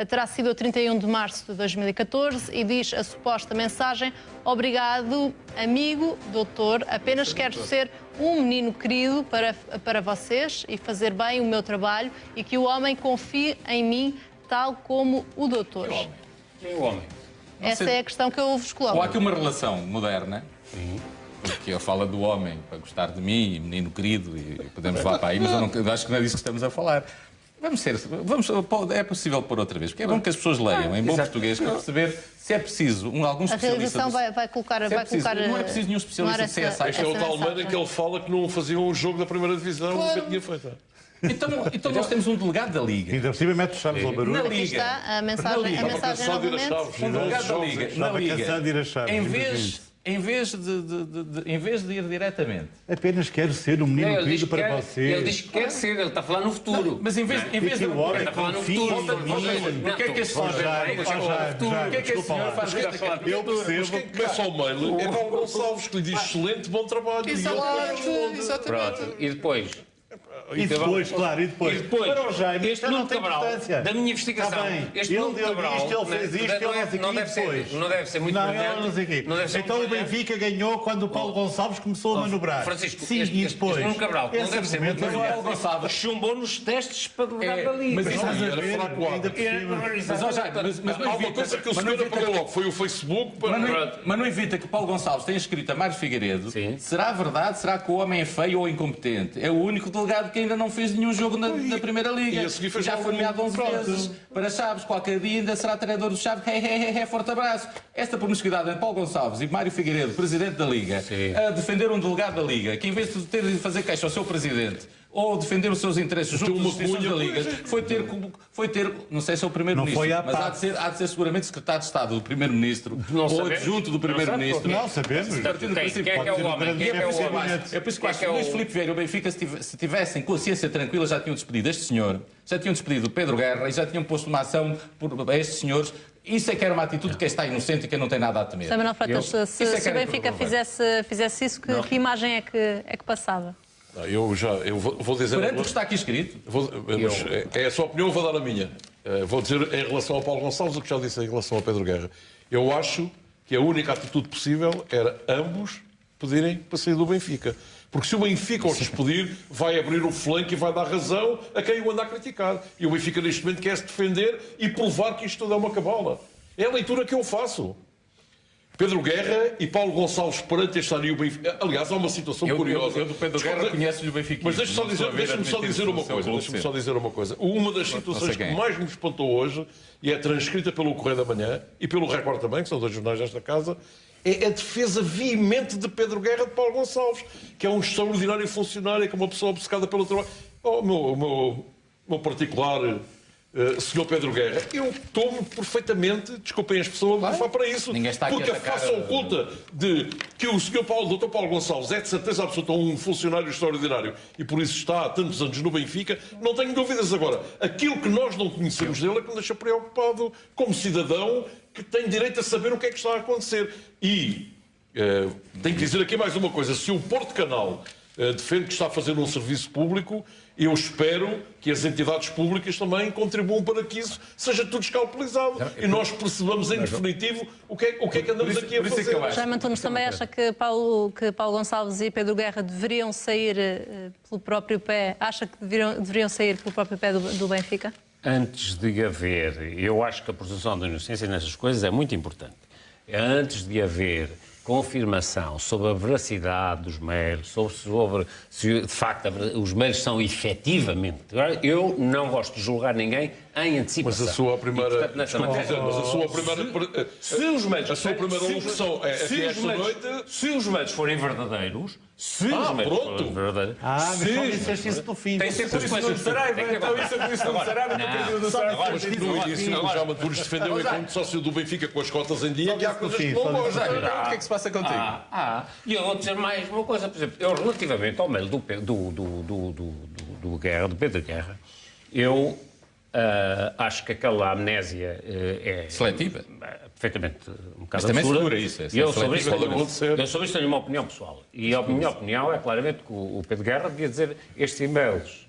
Terá sido a 31 de março de 2014 e diz a suposta mensagem: obrigado, amigo, doutor, apenas quero ser um menino querido para vocês e fazer bem o meu trabalho e que o homem confie em mim tal como o doutor. Quem é o homem? Essa é a questão que eu vos coloco. Ou há aqui uma relação moderna, porque eu falo do homem para gostar de mim, menino querido, e podemos falar para aí, mas eu acho que não é disso que estamos a falar. É possível pôr outra vez, porque é bom que as pessoas leiam em bom português para perceber se é preciso algum especialista. A realização vai colocar. Não é preciso nenhum especialista de CSI. Este é o tal maneira em que ele fala que não faziam um jogo da primeira divisão, nunca tinha feito. Então nós temos um delegado da Liga. Ainda por cima mete os chaves ao barulho. Na Aqui Liga. está a mensagem novamente. Um delegado da Liga. Na Liga. Em vez de ir diretamente. Apenas quero ser um menino querido para você. Ele diz que quer ser, ele está a falar no futuro. Mas em vez de... o homem está a falar no futuro. Porquê é que esse senhor faz... Eu percebo. Mas quem começa ao mail é Paulo Gonçalves, que lhe diz excelente, bom trabalho. Exatamente. Pronto, e depois? E depois, claro, e depois. Para o Jaime, este não Nuno tem Cabral, importância. da minha investigação, Está bem. este Ele Nuno deu Cabral, isto, ele fez isto, ele não sei não deve depois. ser, não deve ser muito Não, brilhante, não sei o quê. não deve ser Então o muito brilhante. Benfica ganhou quando o Paulo Gonçalves começou a manobrar. Francisco, Sim, e depois. este Nuno Cabral, que não Esse deve ser muito argumento brilhante, Paulo Gonçalves chumbou nos testes para delegar da Liga. mas Não, isso era fraco o ainda por cima. Mas, ó, Jaime, mas não Há uma evita- coisa que o mas não senhor evita apagou logo, foi o Facebook. Mas não evita que Paulo Gonçalves tenha escrito a Mário Figueiredo. Sim. Será verdade? Será que o homem é feio ou incompetente? É o único delegado que ainda não fez nenhum jogo na Primeira Liga. E a seguir fez já logo foi nomeado 11 pronto. vezes para Chaves. Qualquer dia ainda será treinador do Chaves. Forte abraço. Esta promiscuidade entre Paulo Gonçalves e Mário Figueiredo, presidente da Liga, a defender um delegado da Liga, que em vez de ter de fazer queixa ao seu presidente ou defender os seus interesses junto dos instituições da Liga, foi ter, não sei se é o primeiro-ministro, Não foi à mas há de ser seguramente secretário de Estado do primeiro-ministro ou adjunto do primeiro-ministro. Não sabemos. Partindo do princípio, Quem é que é o homem? Quem é que é o homem? é por isso que eu acho que o Luís Filipe Vieira e o Benfica, se tivessem consciência tranquila, já tinham despedido este senhor, já tinham despedido o Pedro Guerra e já tinham posto uma ação a estes senhores. Isso é que era uma atitude de quem está inocente e quem não tem nada a temer. José Manuel Freitas, se o Benfica provável. fizesse isso, que imagem é que passava? Eu vou dizer. Perante o que está aqui escrito. É a sua opinião, eu vou dar a minha. Vou dizer em relação ao Paulo Gonçalves o que já disse em relação ao Pedro Guerra. Eu acho que a única atitude possível era ambos pedirem para sair do Benfica. Porque se o Benfica os despedir, vai abrir o flanco e vai dar razão a quem o anda a criticar. E o Benfica, neste momento, quer se defender e provar que isto tudo é uma cabala. É a leitura que eu faço. Pedro Guerra e Paulo Gonçalves perante este ano e o Benfica. Aliás, há uma situação curiosa. Eu do Pedro Guerra conheço-lhe o Benfica. Mas deixe-me só dizer uma coisa. Uma das situações que mais me espantou hoje, e é transcrita pelo Correio da Manhã e pelo Record também, que são dois jornais desta casa, é a defesa veemente de Pedro Guerra de Paulo Gonçalves, que é um extraordinário funcionário, que é uma pessoa obcecada pelo trabalho. O meu particular Sr. Pedro Guerra, eu tomo perfeitamente, desculpem a expressão, a falar para isso, porque a face oculta de que o Sr. Dr. Paulo Gonçalves é de certeza absoluta um funcionário extraordinário e por isso está há tantos anos no Benfica, não tenho dúvidas. Agora, aquilo que nós não conhecemos dele é que me deixa preocupado como cidadão que tem direito a saber o que é que está a acontecer. E tenho que dizer aqui mais uma coisa, se o Porto Canal defende que está a fazer um serviço público, eu espero que as entidades públicas também contribuam para que isso seja tudo escalpelizado e nós percebamos em definitivo o que é que andamos aqui a fazer. Jaime Antunes também acha que Paulo Gonçalves e Pedro Guerra deveriam sair pelo próprio pé? Acha que deveriam sair pelo próprio pé do Benfica? Antes de haver, eu acho que a presunção de inocência nessas coisas é muito importante. Antes de haver confirmação sobre a veracidade dos mails, sobre se de facto os mails são efetivamente... Eu não gosto de julgar ninguém em antecipação. Mas a sua primeira... Se os mails... A sua primeira locução é esta noite... Se os mails forem verdadeiros... pronto! Mas só disseste isso no fim. Tem sempre consequências. Então isso eu disse no Saraiva, no período do Saraiva. Mas no início o Jaime Antunes defendeu enquanto sócio do Benfica com as cotas em dia que há coisas que não gostam. O que é que se passa contigo? E eu vou dizer mais uma coisa, por exemplo, eu relativamente ao mail do Pedro Guerra, eu acho que aquela amnésia é... Seletiva? Perfeitamente um bocado Mas também absurda. segura isso. E eu sobre isso tenho uma opinião pessoal. E a minha opinião é claramente que o Pedro Guerra devia dizer estes e-mails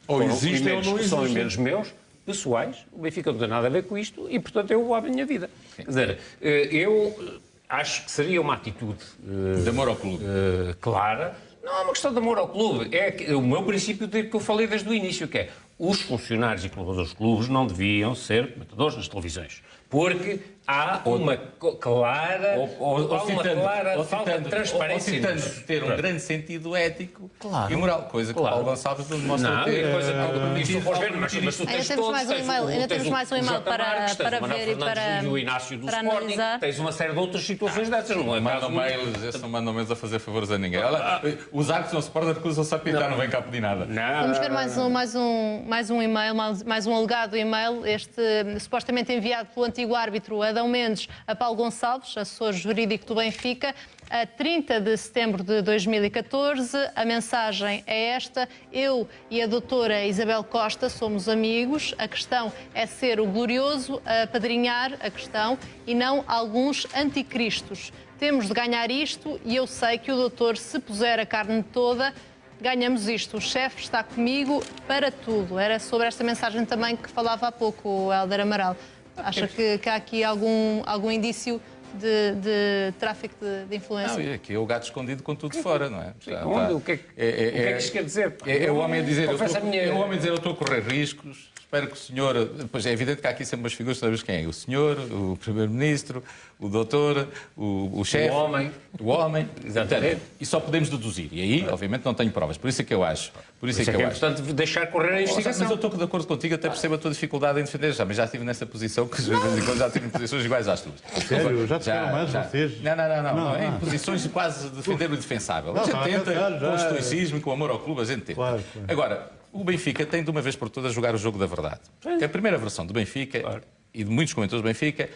ou existem ou não existem. São e-mails meus, pessoais, o Benfica não tem nada a ver com isto e, portanto, eu vou à minha vida. Quer dizer, eu acho que seria uma atitude de amor ao clube clara. Não é uma questão de amor ao clube, é o meu princípio que eu falei desde o início, que é os funcionários e colaboradores dos clubes não deviam ser comentadores nas televisões, porque há uma clara falta de transparência. Ou citando ter um grande sentido ético e moral, coisa que o Paulo Gonçalves não demonstra ter. Ainda temos mais um e-mail para ver e para o Inácio do Sporting, analisar. tens uma série de outras situações dessas, não é? Mandam mails a fazer favores a ninguém. Os árbitros não se podem recusam-se a apitar, não vem cá pedir nada. Vamos ver mais um e-mail, mais um alegado e-mail, este supostamente enviado pelo antigo árbitro Adão Mendes a Paulo Gonçalves, assessor jurídico do Benfica, a 30 de setembro de 2014. A mensagem é esta: eu e a doutora Isabel Costa somos amigos, a questão é ser o glorioso a apadrinhar a questão e não alguns anticristos. Temos de ganhar isto e eu sei que o doutor, se puser a carne toda, ganhamos isto. O chefe está comigo para tudo. Era sobre esta mensagem também que falava há pouco o Hélder Amaral. Acha que há aqui algum indício de tráfico de influência? Não, aqui é o gato escondido com tudo fora, não é? O que é que isto quer dizer? É o homem a dizer, eu estou a correr riscos, espero que o senhor... Pois é evidente que há aqui sempre umas figuras, sabes quem é? O senhor, o primeiro-ministro, o doutor, o chefe... O homem, exatamente. E só podemos deduzir. E aí, obviamente, não tenho provas. Por isso é que eu acho. Por isso é que eu acho. Portanto, deixar correr a investigação. Mas eu estou de acordo contigo, até percebo a tua dificuldade em defender já, mas já estive nessa posição, que de vez em quando já tive em posições iguais às tuas. Sério? Já tiveram mais vocês? Não. Em posições de quase defender o indefensável. A gente tenta, com o estoicismo e com o amor ao clube, a gente tenta. Claro. Agora, o Benfica tem de uma vez por todas jogar o jogo da verdade. Que a primeira versão do Benfica, e de muitos comentadores do Benfica,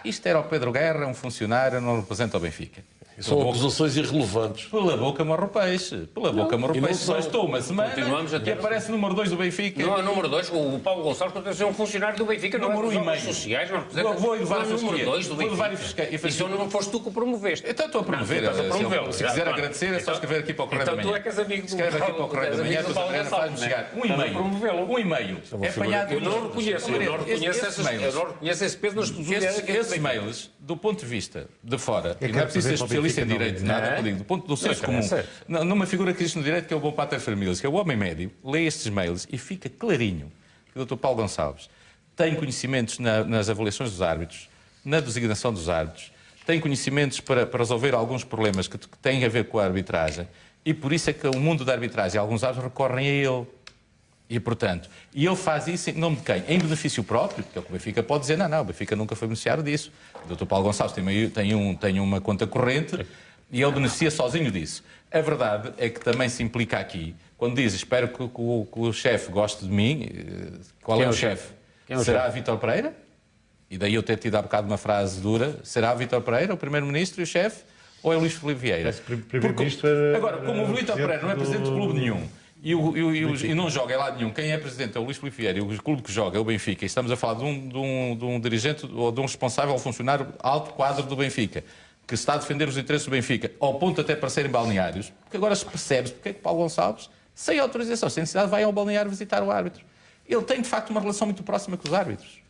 isto era o Pedro Guerra, um funcionário, não representa o Benfica. São acusações irrelevantes. Pela boca morre o peixe. Pela boca morre o peixe. Mas estou uma semana que aparece número 2 do Benfica. Não é número 2. O Paulo Gonçalves pode ser um funcionário do Benfica. Número 1,5. Sociais, não representa. Vou levar número 2 do Benfica. Isso não foste tu que o promoveste. Então estou a promover. Se quiser agradecer, é só escrever aqui para o Correio da Manhã. Então tu é que és amigo do Escreve aqui para o Correio da Manhã, tu faz-me chegar 1,5. É apanhado. Eu não reconheço esse peso nas tuas esses mails, do ponto de vista de fora, e não é preciso ser especialista em direito, nada, do ponto do senso comum, numa figura que existe no direito, que é o bom pater familias, que é o homem médio, lê estes mails e fica clarinho que o Dr. Paulo Gonçalves tem conhecimentos nas avaliações dos árbitros, na designação dos árbitros, tem conhecimentos para resolver alguns problemas que têm a ver com a arbitragem, e por isso é que o mundo da arbitragem, alguns árbitros recorrem a ele. E, portanto, ele faz isso em nome de quem? Em benefício próprio, porque o Benfica pode dizer, não, o Benfica nunca foi beneficiário disso. O Dr. Paulo Gonçalves tem uma conta corrente e ele beneficia sozinho disso. A verdade é que também se implica aqui, quando diz, espero que o chefe goste de mim, qual é o chefe? Será Vítor Pereira? E daí eu ter tido há bocado uma frase dura, será Vítor Pereira, o primeiro-ministro e o chefe, ou é Luís Filipe Vieira? Agora, como o Vítor Pereira não é presidente de clube nenhum, e não joga em lado nenhum. Quem é presidente é o Luís Filipe Vieira e o clube que joga é o Benfica. E estamos a falar de um dirigente ou de um responsável, funcionário alto quadro do Benfica, que está a defender os interesses do Benfica, ao ponto até para serem balneários, porque agora se percebe porque é que Paulo Gonçalves, sem autorização, sem necessidade, vai ao balneário visitar o árbitro. Ele tem, de facto, uma relação muito próxima com os árbitros.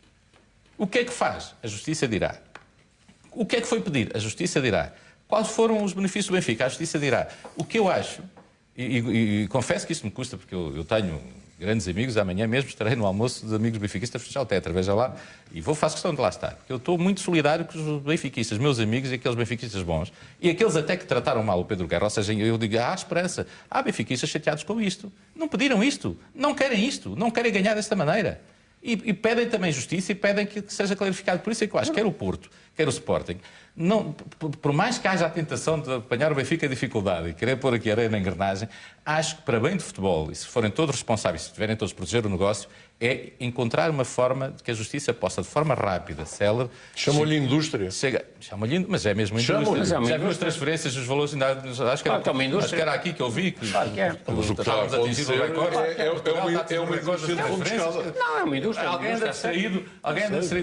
O que é que faz? A Justiça dirá. O que é que foi pedir? A Justiça dirá. Quais foram os benefícios do Benfica? A Justiça dirá. O que eu acho... E confesso que isso me custa, porque eu tenho grandes amigos, amanhã mesmo estarei no almoço de amigos benfiquistas, fechar o Tetra, veja lá, e faço questão de lá estar, porque eu estou muito solidário com os benfiquistas, meus amigos e aqueles benfiquistas bons, e aqueles até que trataram mal o Pedro Guerra, ou seja, eu digo, há esperança, há benfiquistas chateados com isto, não pediram isto, não querem ganhar desta maneira. E pedem também justiça e pedem que seja clarificado. Por isso é que eu acho que quer o Porto, quer o Sporting, não, por mais que haja a tentação de apanhar o Benfica a dificuldade e querer pôr aqui areia na engrenagem, acho que para bem do futebol, e se forem todos responsáveis, se tiverem todos a proteger o negócio, é encontrar uma forma de que a justiça possa, de forma rápida, célere... Chamam-lhe indústria. Chamam-lhe, mas é mesmo indústria. Já viu as transferências dos valores, acho que era aqui que eu vi, que estávamos a atingir o recorde. É uma indústria de fundo de escada. Não, é uma indústria. Alguém anda distraído,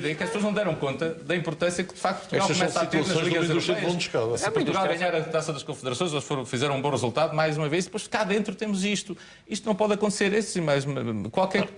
é que as pessoas não deram conta da importância que, de facto, Portugal começa a ter nas ligas europeias. Se Portugal ganhar a Taça das Confederações, eles fizeram um bom resultado, mais uma vez, depois cá dentro temos isto. Isto não pode acontecer,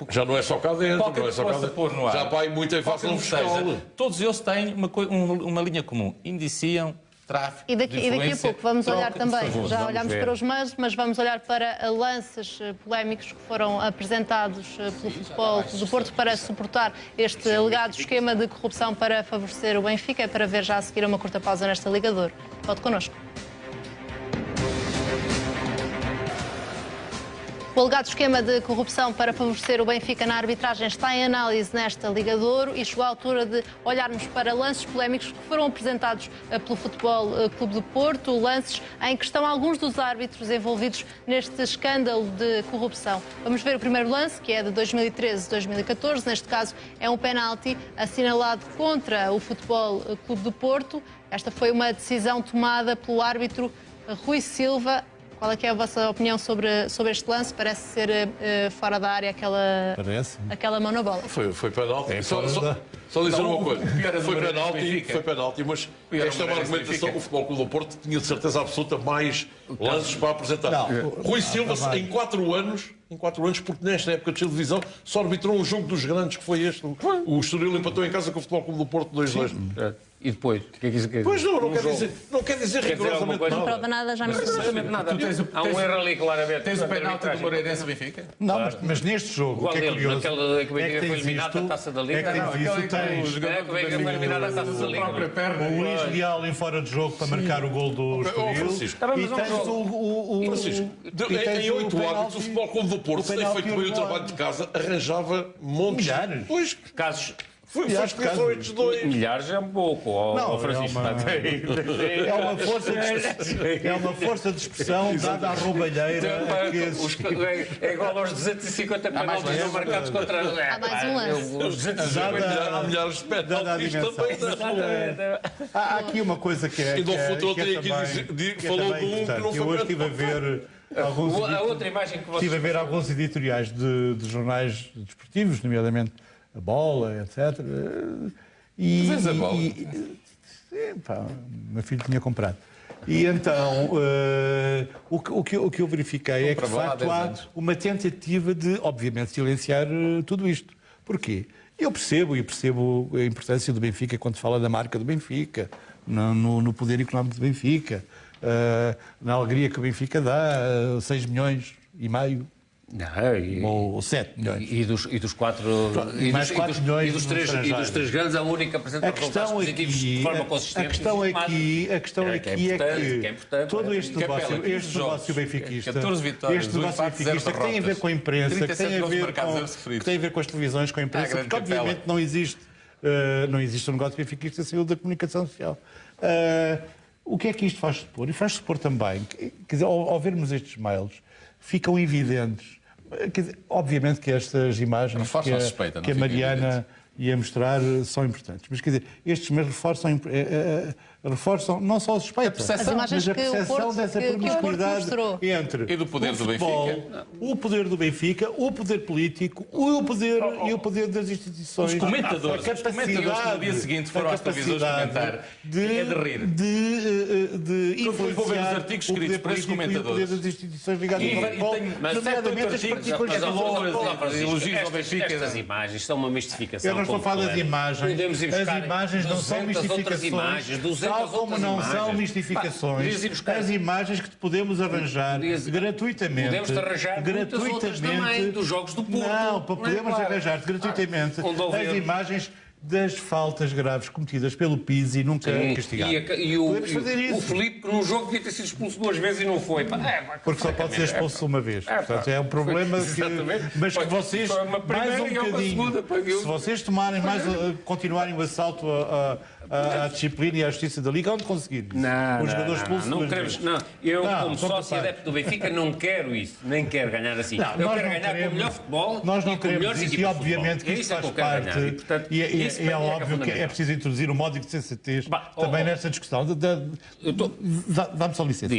já não é só cá dentro, não é só cá dentro. Já vai muita evasão fiscal. Todos eles têm uma linha comum. Indiciam tráfico. E daqui a pouco vamos olhar também, já olhámos para os mails, mas vamos olhar para lances polémicos que foram apresentados pelo Futebol do Porto para suportar este alegado esquema de corrupção para favorecer o Benfica. É para ver já a seguir uma curta pausa nesta Ligador. Volte connosco. O alegado esquema de corrupção para favorecer o Benfica na arbitragem está em análise nesta Ligadouro e chegou à altura de olharmos para lances polémicos que foram apresentados pelo Futebol Clube do Porto, lances em que estão alguns dos árbitros envolvidos neste escândalo de corrupção. Vamos ver o primeiro lance, que é de 2013-2014, neste caso é um penalti assinalado contra o Futebol Clube do Porto. Esta foi uma decisão tomada pelo árbitro Rui Silva, Qual é que é a vossa opinião sobre este lance? Parece ser fora da área aquela mão na bola. Foi penalti. Só dizer uma coisa. Foi penalti, mas esta é uma argumentação que o Futebol Clube do Porto tinha de certeza absoluta mais lances para apresentar. Rui Silva, em 4 anos, porque nesta época de televisão só arbitrou um jogo dos grandes, que foi este. O Estoril empatou em casa com o Futebol Clube do Porto 2-2. E depois? O que é que isso quer dizer? Pois não quer dizer rigorosamente nada. Não prova nada, já não Absolutamente nada. Há um erro ali, claramente. Tens o penalti do Moreirense Benfica? Não, mas neste jogo, o que é curioso, naquela que o Benfica foi eliminado da Taça da Liga. é que O Benfica foi eliminado da Taça da Liga. o Luís Leal em fora de jogo para marcar o gol do Estoril. E tens em 8 árbitros, o Futebol Clube do Porto, sem feito bem o trabalho de casa, arranjava montes. Milhares. Pois, Casos. foi estes dois. Milhares é um pouco, Francisco. É uma força de expressão dada à roubalheira. É igual aos 250 penaltis que são marcados contra... Há mais um lance. Os 250 Há milhares de penaltis também. Há aqui uma coisa que é. E do futuro tem aqui falou de um que não foi. Eu hoje estive a ver. A outra imagem que vocês... Estive a ver alguns editoriais de jornais desportivos, nomeadamente a Bola, etc. Tu vês a Bola? O meu filho tinha comprado. E então, o que eu verifiquei é que, de facto, há uma tentativa de, obviamente, silenciar tudo isto. Porquê? Eu percebo a importância do Benfica quando fala da marca do Benfica, no poder económico do Benfica, na alegria que o Benfica dá, 6,5 milhões. Ou 7 milhões. E dos 4 milhões e dos 3 grandes, a única apresenta resultados positivos de forma consistente. A questão aqui é que todo este negócio benfiquista, que tem a ver com a imprensa, que tem a ver com as televisões, com a imprensa, porque obviamente não existe um negócio benfiquista sem o da comunicação social. O que é que isto faz supor? E faz supor também, quer dizer, ao vermos estes mails, ficam evidentes. Quer dizer, obviamente que estas imagens que a Mariana ia mostrar são importantes. Mas, quer dizer, estes meus reforçam não só a suspeita, mas a percepção dessa promiscuidade entre e do poder o futebol, do Benfica, o poder do Benfica, o poder político, o poder das instituições. Os comentadores no dia seguinte foram às televisões comentar. De influenciar os artigos escritos por esses comentadores. O poder das instituições ligadas ao futebol, nomeadamente as partículas elogios ao Benfica. Estas imagens são uma mistificação. Eu não estou a falar das imagens. As imagens não são mistificações. Tal como não são mistificações. As imagens que te podemos arranjar gratuitamente. Podemos arranjar muitas outras também, dos jogos do Porto. Não, podemos arranjar gratuitamente as imagens das faltas graves cometidas pelo Pizzi e nunca castigado. E o Filipe, que num jogo devia ter sido expulso 2 vezes e não foi. Porque só pode ser expulso uma vez. Portanto, é um problema mas que vocês, mais um bocadinho, se vocês tomarem continuarem o assalto à disciplina e à justiça da Liga, onde conseguir isso? Os jogadores expulsos não queremos. Eu, como sócio adepto do Benfica, não quero isso. Nem quero ganhar assim. Eu quero ganhar com o melhor futebol. Nós não queremos isso e, obviamente, que isso faz parte. E é óbvio que é preciso introduzir um módico de sensatez também nesta discussão. Dá-me só licença.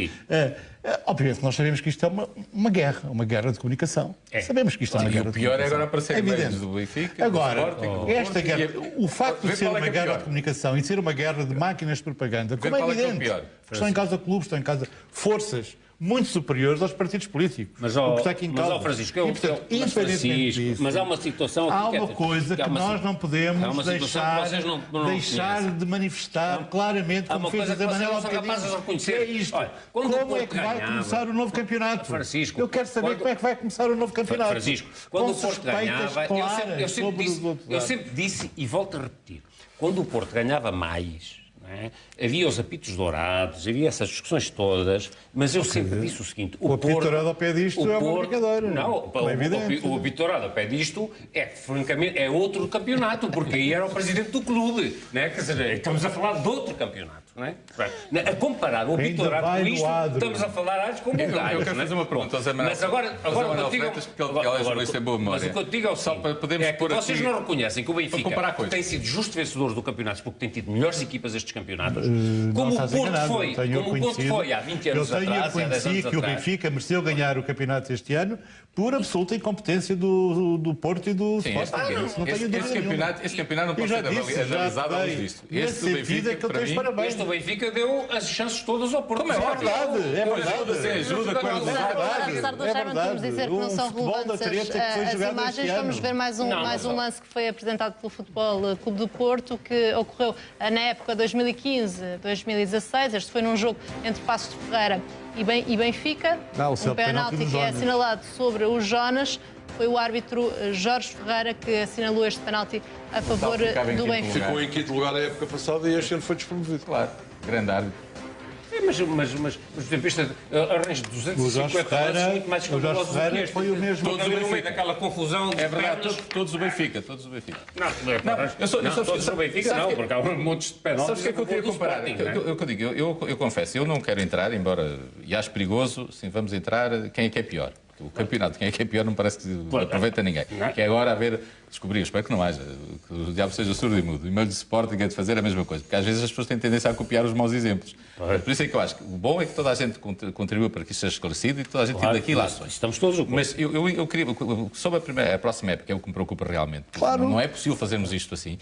Obviamente nós sabemos que isto é uma guerra de comunicação. Sabemos que isto é uma guerra de comunicação. O pior é agora aparecer meios do Benfica. Agora, esta guerra, o facto de ser uma guerra de comunicação e de ser uma guerra de máquinas de propaganda, como é evidente, estão em causa clubes, estão em causa forças muito superiores aos partidos políticos. Mas, Francisco, mas há uma situação aqui. Há uma coisa que nós não podemos deixar de manifestar claramente, como fez a Manela Alpedinho, que é isto. Como é que vai começar o novo campeonato? Francisco, eu quero saber como é que vai começar o novo campeonato. Francisco, quando o Porto ganhava, eu sempre disse e volto a repetir, quando o Porto ganhava mais, havia os apitos dourados, havia essas discussões todas, mas eu sempre disse o seguinte... O apito dourado ao pé disto é uma brincadeira. Não, o apito dourado ao pé disto francamente, é outro campeonato, porque aí era o presidente do clube. Quer dizer, estamos a falar de outro campeonato. Não é? A comparar o apito-árbitro com isto, estamos a falar árbitros com bulgários. Eu quero fazer uma pergunta ao Zé Manuel. Mas agora o que ele tem boa memória. Mas o que eu digo é o só para podermos que pôr vocês aqui, não reconhecem que o Benfica tem sido justo vencedor do campeonato porque tem tido melhores equipas estes campeonatos, como o Porto foi há 20 anos atrás. Eu reconheci que o Benfica mereceu ganhar o campeonato este ano por absoluta incompetência do Porto e do Sporting. Esse campeonato não pode ser analisado à luz disto. Nesse sentido é que ele tem parabéns. Este Benfica deu as chances todas ao Porto. Como é verdade? É verdade. Ajuda com Apesar do German, vamos dizer que não são relevantes as imagens. Vamos ver mais um lance que foi apresentado pelo Futebol Clube do Porto, que ocorreu na época 2015-2016. Este foi num jogo entre Passos de Ferreira e Benfica. Um penalti que é assinalado sobre o Jonas. Foi o árbitro Jorge Ferreira que assinalou este penalti a favor do Benfica. Ficou em quinto lugar a época passada e este ano foi despromovido. Claro, grande árbitro. Mas por exemplo, isto arranja 250 anos muito mais escandalosos do que este. Foi o mesmo. Todos no meio daquela confusão. É verdade, todos o Benfica. Não, todos o Benfica não, porque há montes de penaltis. Sabes o que é que eu queria comparar? Eu confesso, eu não quero entrar, embora e acho perigoso, sim, vamos entrar, quem é que é pior. O campeonato, quem é que é pior, não parece que aproveita ninguém. Que é agora descobrir, espero que não haja, que o diabo seja surdo e mudo. E meio de Sporting é de fazer a mesma coisa, porque às vezes as pessoas têm tendência a copiar os maus exemplos. Por isso é que eu acho que o bom é que toda a gente contribua para que isto seja esclarecido e que toda a gente tire daqui ações. Estamos todos o Mas eu queria, sobre a próxima época, é o que me preocupa realmente. Claro. Não é possível fazermos isto assim.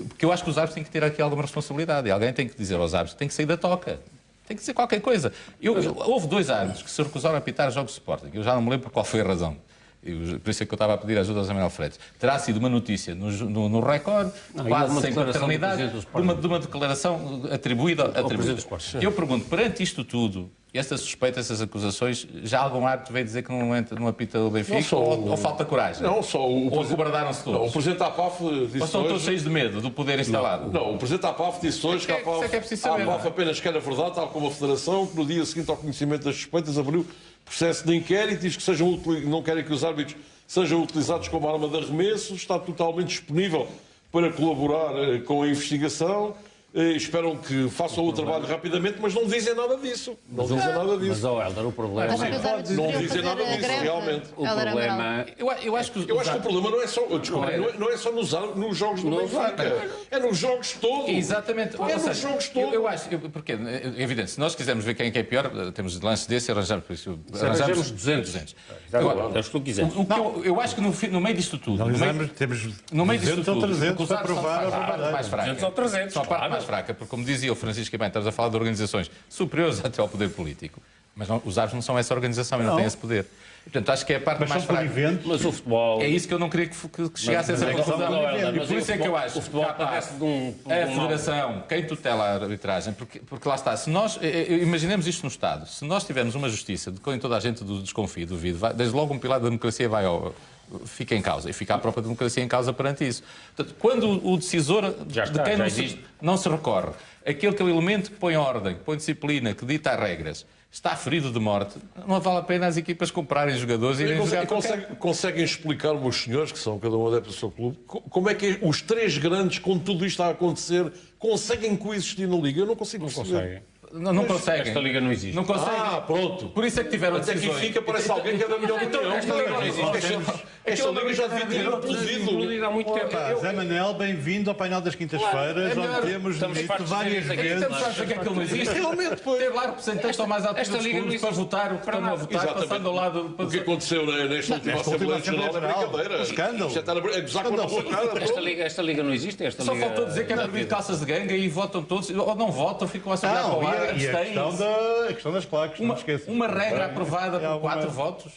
Porque eu acho que os árbitros têm que ter aqui alguma responsabilidade. E alguém tem que dizer aos árbitros que tem que sair da toca. Tem que ser qualquer coisa. Houve 2 árbitros que se recusaram a apitar jogos de Sporting. Eu já não me lembro qual foi a razão. Por isso é que eu estava a pedir ajuda ao Zé Manuel Fretes. Terá sido uma notícia no Record, quase sem paternidade, de uma declaração atribuída ao Presidente do Sporting. Eu pergunto, perante isto tudo, estas suspeitas, essas acusações, já algum árbitro veio dizer que não apita o Benfica ou falta coragem? Não, só o... Ou acobardaram-se todos? Não, o Presidente da PAF disse ou estão todos cheios de medo do poder instalado? Não, o Presidente da PAF disse hoje que a PAF apenas quer a verdade, tal como a Federação, que no dia seguinte ao conhecimento das suspeitas abriu processo de inquérito e diz que não querem que os árbitros sejam utilizados como arma de arremesso, está totalmente disponível para colaborar com a investigação. Esperam que façam o trabalho rapidamente, mas não dizem nada disso. Não dizem nada disso. Mas, Helder, o problema... Não dizem nada disso, realmente. O problema... Eu acho que o problema não é só, não é só nos jogos do Benfica. É nos jogos todos. Exatamente. É nos jogos todos. Eu acho... Porque, é evidente, se nós quisermos ver quem é que é pior, temos lances desse e arranjamos por isso. Arranjamos 200. Agora, é o que tu quiseres. Eu acho que no meio disto tudo... No meio disto tudo... 300 para provar a parte mais fraca. 200 ou 300, só a parte mais fraca, porque como dizia o Francisco, bem, estamos a falar de organizações superiores até ao poder político, mas os árbitros não são essa organização e não têm esse poder. Portanto, acho que é a parte mais fraca. Mas o futebol... É isso que eu não queria que chegasse a essa conclusão. E por isso é que eu acho que a Federação, quem tutela a arbitragem, porque lá está, se nós, imaginemos isto no Estado, se nós tivermos uma justiça de quem toda a gente desconfia, duvida, desde logo um pilar da democracia fica em causa, e fica a própria democracia em causa perante isso. Portanto, quando o decisor de quem não se recorre, aquele que é o elemento que põe ordem, que põe disciplina, que dita regras, está ferido de morte, não vale a pena as equipas comprarem jogadores e irem jogar conseguem explicar, meus senhores, que são cada um adepto do seu clube, como é que os 3 grandes, com tudo isto a acontecer, conseguem coexistir na Liga? Eu não consigo perceber. Não conseguem. Esta Liga não existe. Não conseguem. Pronto. Por isso é que tiveram decisões. Até aqui fica, parece alguém que é da minha opinião. Esta Liga não existe. Esta Liga já devia ter implodido. Há muito tempo. Zé Manuel, bem-vindo ao painel das quintas-feiras, onde temos dito várias vezes... Estamos a que aquilo não existe. Realmente, ter lá representantes estão mais altos dos clubes para votar o que estão a votar, passando ao lado... O que aconteceu nesta última Assembleia Nacional é brincadeira. Escândalo. É gozar com a nossa cara. Esta Liga não existe. Só faltou dizer que é proibido calças de ganga e votam todos, ou não votam, ficam a olhar para o ar, abstêm-se. A questão das placas, não esqueçam. Uma regra aprovada por 4 votos.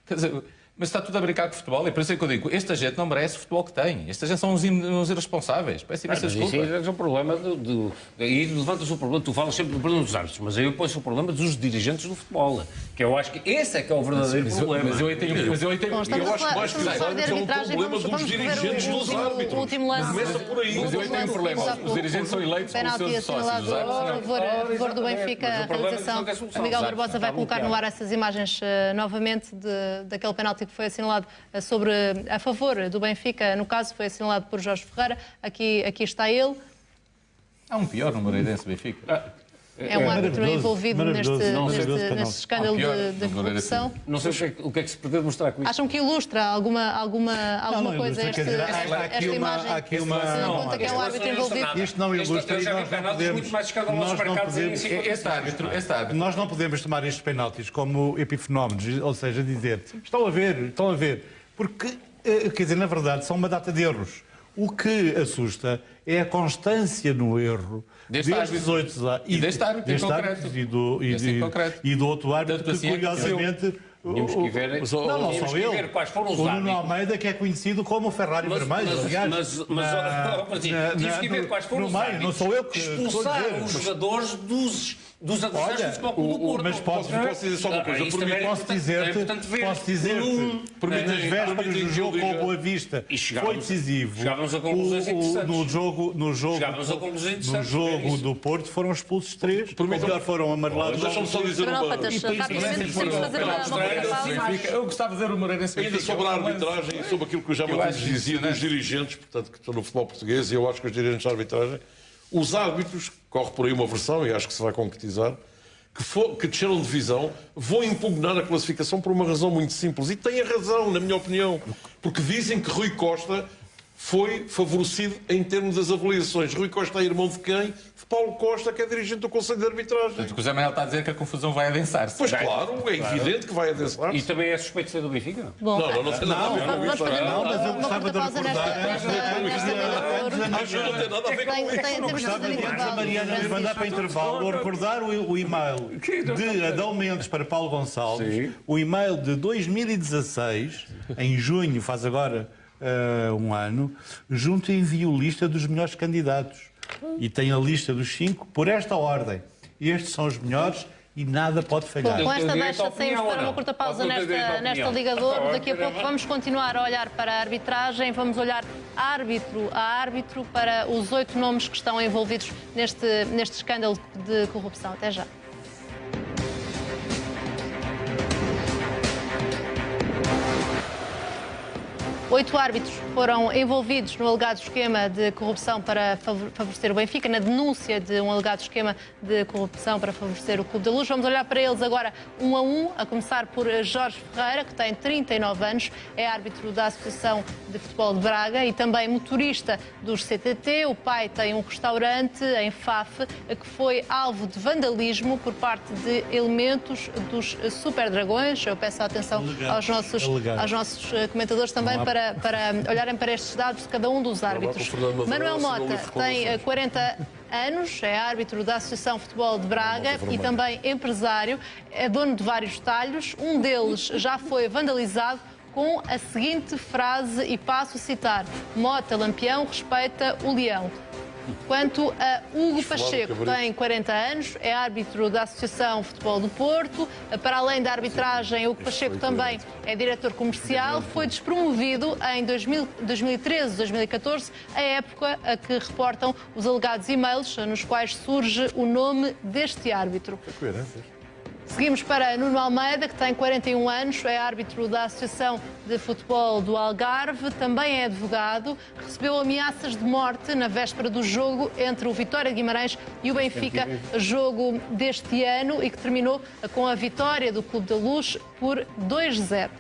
Quer dizer, mas está tudo a brincar com futebol. E por isso é que eu digo, esta gente não merece o futebol que tem. Esta gente são uns irresponsáveis. Peço imensa desculpa. Isso é o problema e levantas o problema, tu falas sempre do problema dos árbitros, mas aí eu ponho o problema dos dirigentes do futebol. Que eu acho que esse é que é o verdadeiro problema. Mas eu entendo. Eu acho que mais que os árbitros é um problema dos dirigentes dos árbitros. Começa por aí. Mas eu entendo um problema. Os dirigentes são eleitos pelos seus sócios. Os árbitros a favor do Benfica, a realização. Miguel Barbosa vai colocar no ar essas imagens novamente daquele penalti que foi assinalado a favor do Benfica. No caso, foi assinalado por Jorge Ferreira. Aqui está ele. Há um pior no Moreirense-Benfica. É um árbitro envolvido neste escândalo de corrupção. Não sei o que é que se pretende mostrar com isso. Acham que ilustra alguma coisa esta imagem? Há aqui uma... conta que é um árbitro envolvido. Isto não ilustra e nós não podemos tomar estes penaltis como epifenómenos, ou seja, dizer, estão a ver, porque, quer dizer, na verdade, são uma data de erros. O que assusta é a constância no erro destes 8 anos e do outro árbitro que, curiosamente... Tínhamos que ver, não só ele. Quais foram os o Nuno Almeida, que é conhecido como o Ferrari vermelho, aliás. Tínhamos que ver quais foram os árbitros. Não sou eu que expulsaram os jogadores dos adversários do Futebol Clube do Porto. Mas posso dizer só uma coisa. Posso dizer-te, nas vésperas do jogo com o Boa Vista, foi decisivo. Chegávamos a conclusões interessantes. No jogo do Porto foram expulsos 3, ou melhor, foram amarelados. Deixa-me só dizer uma... Eu gostava de ver o Moreirense. Ainda sobre a arbitragem e sobre aquilo que eu já me dizia dos dirigentes, portanto, que estão no futebol português, e eu acho que os dirigentes de arbitragem, os árbitros, corre por aí uma versão, e acho que se vai concretizar, que desceram de divisão, vão impugnar a classificação por uma razão muito simples. E têm a razão, na minha opinião, porque dizem que Rui Costa foi favorecido em termos das avaliações. Rui Costa é irmão de quem? De Paulo Costa, que é dirigente do Conselho de Arbitragem. Portanto, o José Manuel está a dizer que a confusão vai adensar-se. Pois claro, é evidente que vai adensar-se. E também é suspeito de ser do Benfica? Bom, não tem nada a ver com isso. Não, mas eu gostava de recordar... Acho que não tem nada a ver com isso. Gostava de a Mariana me mandar para intervalo ou recordar o e-mail de Adão Mendes para Paulo Gonçalves, o e-mail de 2016, em junho, faz agora um ano, junto envio lista dos melhores candidatos. E tem a lista dos 5 por esta ordem. Estes são os melhores e nada pode falhar. Com esta deixa, saímos para uma curta pausa nesta Ligador. Daqui a pouco vamos continuar a olhar para a arbitragem, vamos olhar árbitro a árbitro para os 8 nomes que estão envolvidos neste escândalo de corrupção. Até já. Oito árbitros foram envolvidos no alegado esquema de corrupção para favorecer o Benfica, na denúncia de um alegado esquema de corrupção para favorecer o Clube da Luz. Vamos olhar para eles agora um a um, a começar por Jorge Ferreira, que tem 39 anos, é árbitro da Associação de Futebol de Braga e também motorista dos CTT. O pai tem um restaurante em Faf que foi alvo de vandalismo por parte de elementos dos Super Dragões. Eu peço a atenção aos nossos comentadores também para olharem para estes dados de cada um dos árbitros. Manuel Mota tem 40 anos, é árbitro da Associação Futebol de Braga e também empresário, é dono de vários talhos. Um deles já foi vandalizado com a seguinte frase, e passo a citar: Mota, Lampião, respeita o leão. Quanto a Hugo Pacheco, tem 40 anos, é árbitro da Associação Futebol do Porto. Para além da arbitragem, Hugo Pacheco também é diretor comercial. Foi despromovido em 2013-2014, a época a que reportam os alegados e-mails nos quais surge o nome deste árbitro. Seguimos para Nuno Almeida, que tem 41 anos, é árbitro da Associação de Futebol do Algarve, também é advogado, recebeu ameaças de morte na véspera do jogo entre o Vitória de Guimarães e o Benfica, jogo deste ano e que terminou com a vitória do Clube da Luz por 2-0.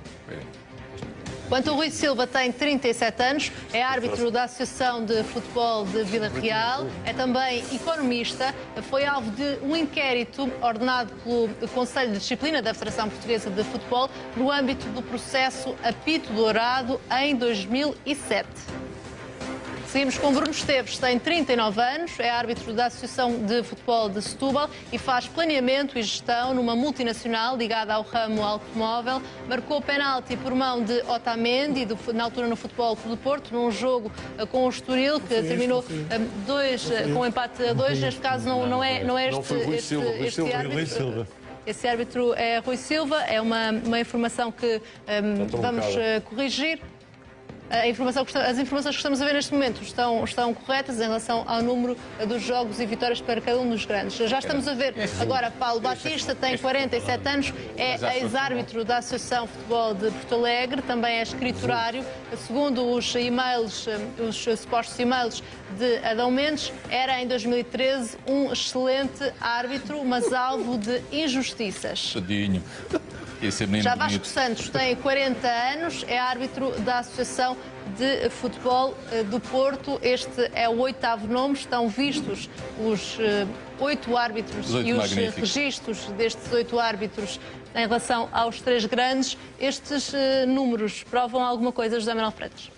Quanto ao Rui Silva, tem 37 anos, é árbitro da Associação de Futebol de Vila Real, é também economista, foi alvo de um inquérito ordenado pelo Conselho de Disciplina da Federação Portuguesa de Futebol no âmbito do processo Apito Dourado em 2007. Seguimos com Bruno Esteves, tem 39 anos, é árbitro da Associação de Futebol de Setúbal e faz planeamento e gestão numa multinacional ligada ao ramo automóvel. Marcou penalti por mão de Otamendi, na altura no Futebol Clube do Porto, num jogo com o Estoril, que terminou com empate a 2. Neste caso não é este árbitro. Esse árbitro é Rui Silva, é uma informação que vamos corrigir. as informações que estamos a ver neste momento estão corretas em relação ao número dos jogos e vitórias para cada um dos grandes. Já estamos a ver agora Paulo Batista, tem 47 anos, é ex-árbitro da Associação de Futebol de Porto Alegre, também é escriturário. Segundo os e-mails, os supostos e-mails de Adão Mendes, era em 2013 um excelente árbitro, mas alvo de injustiças. Tadinho. Já Vasco Santos tem 40 anos, é árbitro da Associação de Futebol do Porto. Este é o 8º nome. Estão vistos os 8 árbitros e os registros destes 8 árbitros em relação aos 3 grandes. Estes números provam alguma coisa, José Manuel Freitas?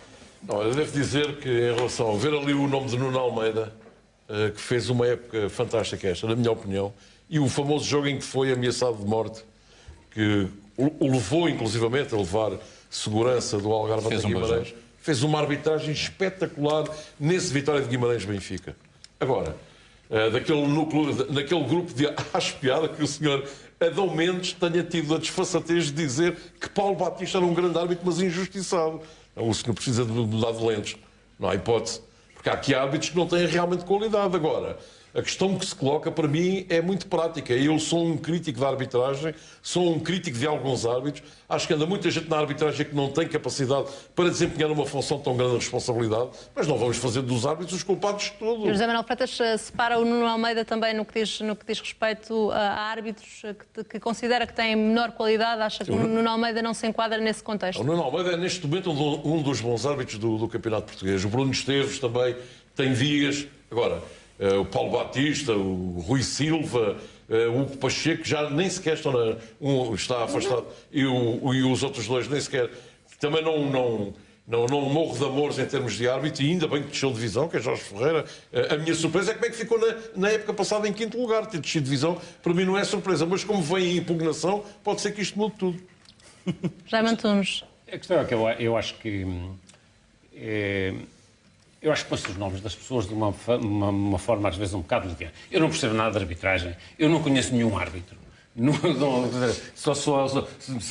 Não, eu devo dizer que, em relação a ver ali o nome de Nuno Almeida, que fez uma época fantástica esta, na minha opinião, e o famoso jogo em que foi ameaçado de morte, que o levou, inclusivamente, a levar segurança do Algarve até Guimarães, fez uma arbitragem espetacular nesse Vitória de Guimarães-Benfica. Agora, naquele grupo de acho piada que o senhor Adão Mendes tenha tido a desfaçatez de dizer que Paulo Batista era um grande árbitro, mas injustiçado. O senhor precisa de mudar de lentes. Não há hipótese. Porque há aqui árbitros que não têm realmente qualidade. Agora, a questão que se coloca para mim é muito prática. Eu sou um crítico da arbitragem, sou um crítico de alguns árbitros. Acho que anda muita gente na arbitragem que não tem capacidade para desempenhar uma função tão grande de responsabilidade, mas não vamos fazer dos árbitros os culpados de tudo. José Manuel Freitas separa o Nuno Almeida também no que diz respeito a árbitros que considera que têm menor qualidade. Acha que o Nuno Almeida não se enquadra nesse contexto? O Nuno Almeida é neste momento um dos bons árbitros do Campeonato Português. O Bruno Esteves também tem vias. Agora, o Paulo Batista, o Rui Silva, o Hugo Pacheco, já nem sequer está afastado, e os outros dois nem sequer. Também não morro de amores em termos de árbitro, e ainda bem que desceu de divisão, que é Jorge Ferreira. A minha surpresa é como é que ficou na época passada em 5º lugar. Ter descido de divisão, para mim não é surpresa, mas como vem em impugnação, pode ser que isto mude tudo. Jaime Antunes. A questão é que eu acho que... Eu acho que põe-se os nomes das pessoas de uma forma, às vezes, um bocado leviana. Eu não percebo nada de arbitragem. Eu não conheço nenhum árbitro. Se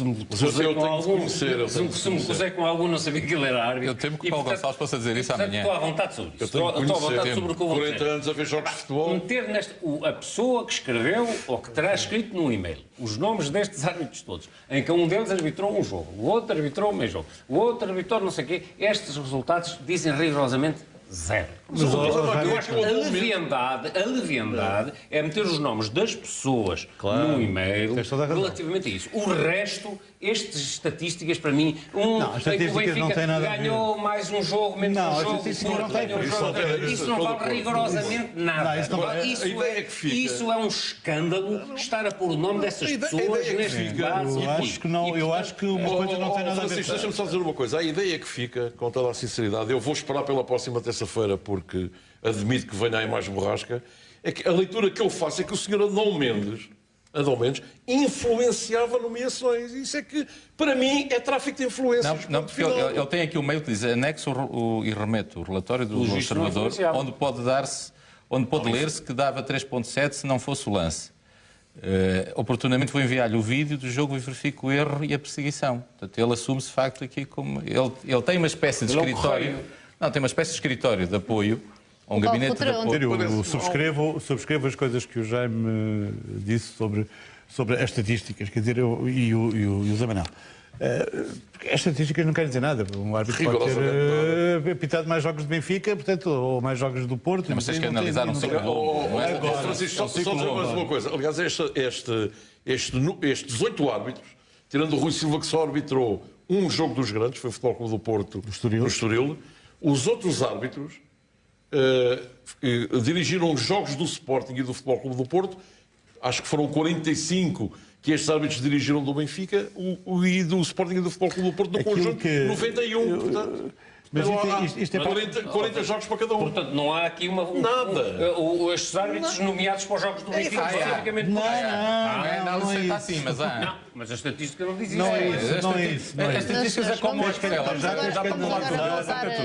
me pusei com algum, não sabia que ele era árbitro. Eu temo que o Paulo Gonçalves possa dizer isso amanhã. Estou à vontade sobre isso. Estou à vontade sobre o que eu vou dizer. 40 anos a ver jogos de futebol. Meter a pessoa que escreveu ou que terá escrito no e-mail os nomes destes árbitros todos, em que um deles arbitrou um jogo, o outro arbitrou o meio jogo, o outro arbitrou não sei o quê, estes resultados dizem rigorosamente zero. Eu acho que a leviandade é meter os nomes das pessoas no e-mail relativamente a isso. O resto, estas estatísticas, para mim, as estatísticas não têm nada a ver. Ganhou mais um jogo, menos um jogo. Isso não vale rigorosamente nada. Isso é um escândalo estar a pôr o nome dessas pessoas neste debate. Eu acho que uma coisa não tem nada a ver. Deixa-me só dizer uma coisa. A ideia que fica, com toda a sinceridade, eu vou esperar pela próxima terça-feira, porque admito que venha aí mais borrasca, é que a leitura que eu faço é que o senhor Adão Mendes influenciava nomeações. Isso é que, para mim, é tráfico de influências. Não, porque ele tem aqui um meio que diz anexo e remete o relatório do observador, onde pode ler-se que dava 3.7 se não fosse o lance. Oportunamente vou enviar-lhe o vídeo do jogo e verifico o erro e a perseguição. Portanto, ele assume-se de facto aqui como... Ele tem uma espécie de escritório... Tem uma espécie de escritório de apoio, um gabinete de apoio. Eu subscrevo as coisas que o Jaime disse sobre as estatísticas, quer dizer, e o Zé Manuel. As estatísticas não querem dizer nada. Um árbitro pode ter apitado mais jogos de Benfica, portanto, ou mais jogos do Porto. Mas tens que analisar um ciclo longo. Francisco, só dizer mais uma coisa. Aliás, estes 18 árbitros, tirando o Rui Silva, que só arbitrou um jogo dos grandes, foi o Futebol Clube do Porto, do Estoril. Os outros árbitros dirigiram os jogos do Sporting e do Futebol Clube do Porto. Acho que foram 45 que estes árbitros dirigiram do Benfica e do Sporting e do Futebol Clube do Porto no conjunto, 91. Portanto, mas isto é 40 jogos para cada um. Portanto, não há aqui nada. Estes árbitros nomeados para os jogos do Benfica especificamente. Não é análise assim, mas há. Não, mas a estatística não diz isso. Não é isso. As estatísticas é como as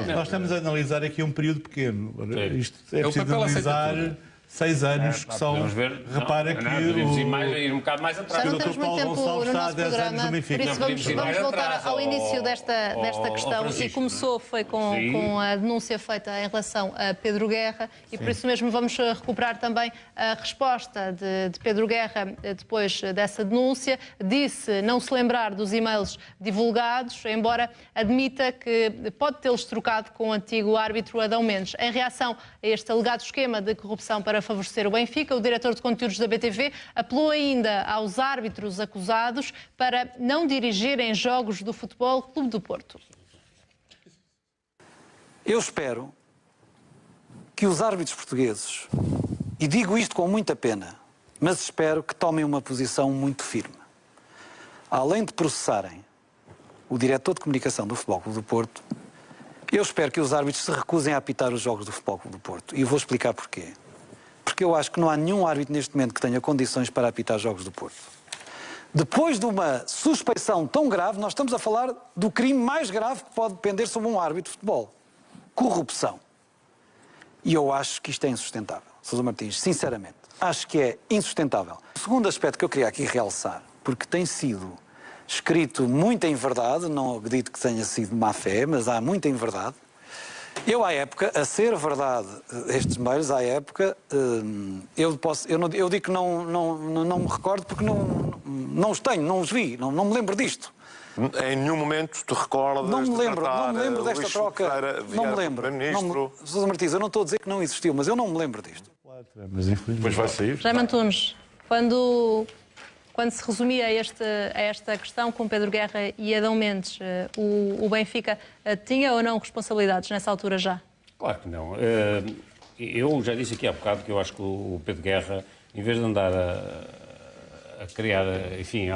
Nós estamos a analisar aqui um período pequeno. Isto é preciso analisar 6 anos que são... Podemos ver. Repara não, que podemos ir um bocado mais atrás. Já não temos muito tempo no nosso programa, por isso vamos voltar ao início desta questão. E começou foi com a denúncia feita em relação a Pedro Guerra e por isso mesmo vamos recuperar também a resposta de Pedro Guerra depois dessa denúncia. Disse não se lembrar dos e-mails divulgados, embora admita que pode tê-los trocado com o antigo árbitro Adão Mendes. Em reação a este alegado esquema de corrupção para favorecer o Benfica, o diretor de conteúdos da BTV apelou ainda aos árbitros acusados para não dirigirem jogos do Futebol Clube do Porto. Eu espero que os árbitros portugueses, e digo isto com muita pena, mas espero que tomem uma posição muito firme. Além de processarem o diretor de comunicação do Futebol Clube do Porto, eu espero que os árbitros se recusem a apitar os jogos do Futebol Clube do Porto. E vou explicar porquê. Porque eu acho que não há nenhum árbitro neste momento que tenha condições para apitar jogos do Porto. Depois de uma suspeição tão grave, nós estamos a falar do crime mais grave que pode pender sobre um árbitro de futebol. Corrupção. E eu acho que isto é insustentável. Sousa Martins, sinceramente, acho que é insustentável. O segundo aspecto que eu queria aqui realçar, porque tem sido escrito muito em verdade, não acredito que tenha sido má fé, mas há muito em verdade. Eu, à época, a ser verdade estes mails, à época, eu digo que não me recordo porque não os tenho, não os vi, não me lembro disto. Em nenhum momento te recordas não me lembro desta Luís troca. Ferreira, Não me lembro. Sousa Martins, eu não estou a dizer que não existiu, mas eu não me lembro disto. Mas infelizmente vai sair. Jaime Antunes, quando se resumia a esta questão com Pedro Guerra e Adão Mendes, o Benfica tinha ou não responsabilidades nessa altura já? Claro que não. Eu já disse aqui há bocado que eu acho que o Pedro Guerra, em vez de andar a criar, enfim,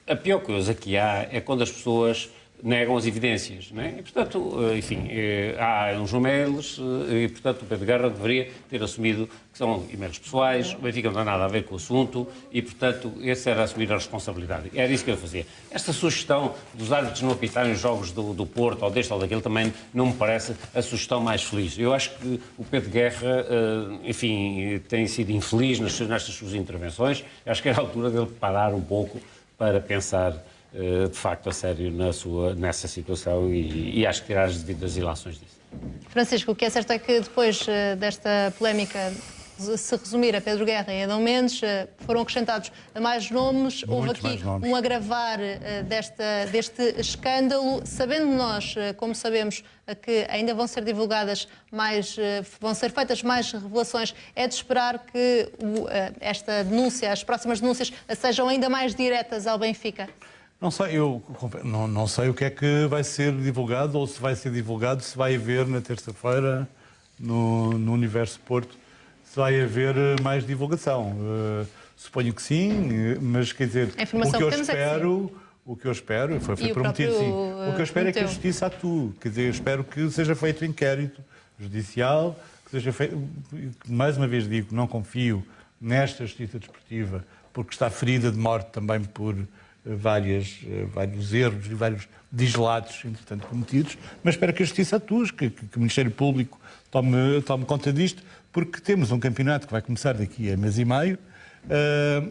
a pior coisa que há é quando as pessoas negam as evidências, não é? E, portanto, enfim, há uns e-mails e, portanto, o Pedro Guerra deveria ter assumido que são e-mails pessoais, o Benfica não tem nada a ver com o assunto e, portanto, esse era assumir a responsabilidade. Era isso que eu fazia. Esta sugestão dos árbitros não apitarem os jogos do Porto ou deste ou daquele também não me parece a sugestão mais feliz. Eu acho que o Pedro Guerra, enfim, tem sido infeliz nestas suas intervenções. Eu acho que era a altura dele parar um pouco para pensar de facto a sério nessa situação e acho que tirar as devidas ilações disso. Francisco, o que é certo é que depois desta polémica se resumir a Pedro Guerra e Adão Mendes, foram acrescentados mais nomes, houve aqui um agravar deste escândalo, sabendo nós, como sabemos, que ainda vão ser divulgadas vão ser feitas mais revelações, é de esperar que esta denúncia, as próximas denúncias, sejam ainda mais diretas ao Benfica? Não sei, eu não sei o que é que vai ser divulgado ou se vai ser divulgado, se vai haver na terça-feira no Universo Porto, se vai haver mais divulgação. Suponho que sim, mas quer dizer, o que eu espero, foi prometido sim, o que eu espero é que a Justiça atue, quer dizer, eu espero que seja feito inquérito judicial, que seja feito, mais uma vez digo, não confio nesta Justiça Desportiva, porque está ferida de morte também por vários erros e vários dislatos, entretanto, cometidos, mas espero que a Justiça atue, que o Ministério Público tome conta disto, porque temos um campeonato que vai começar daqui a mês e meio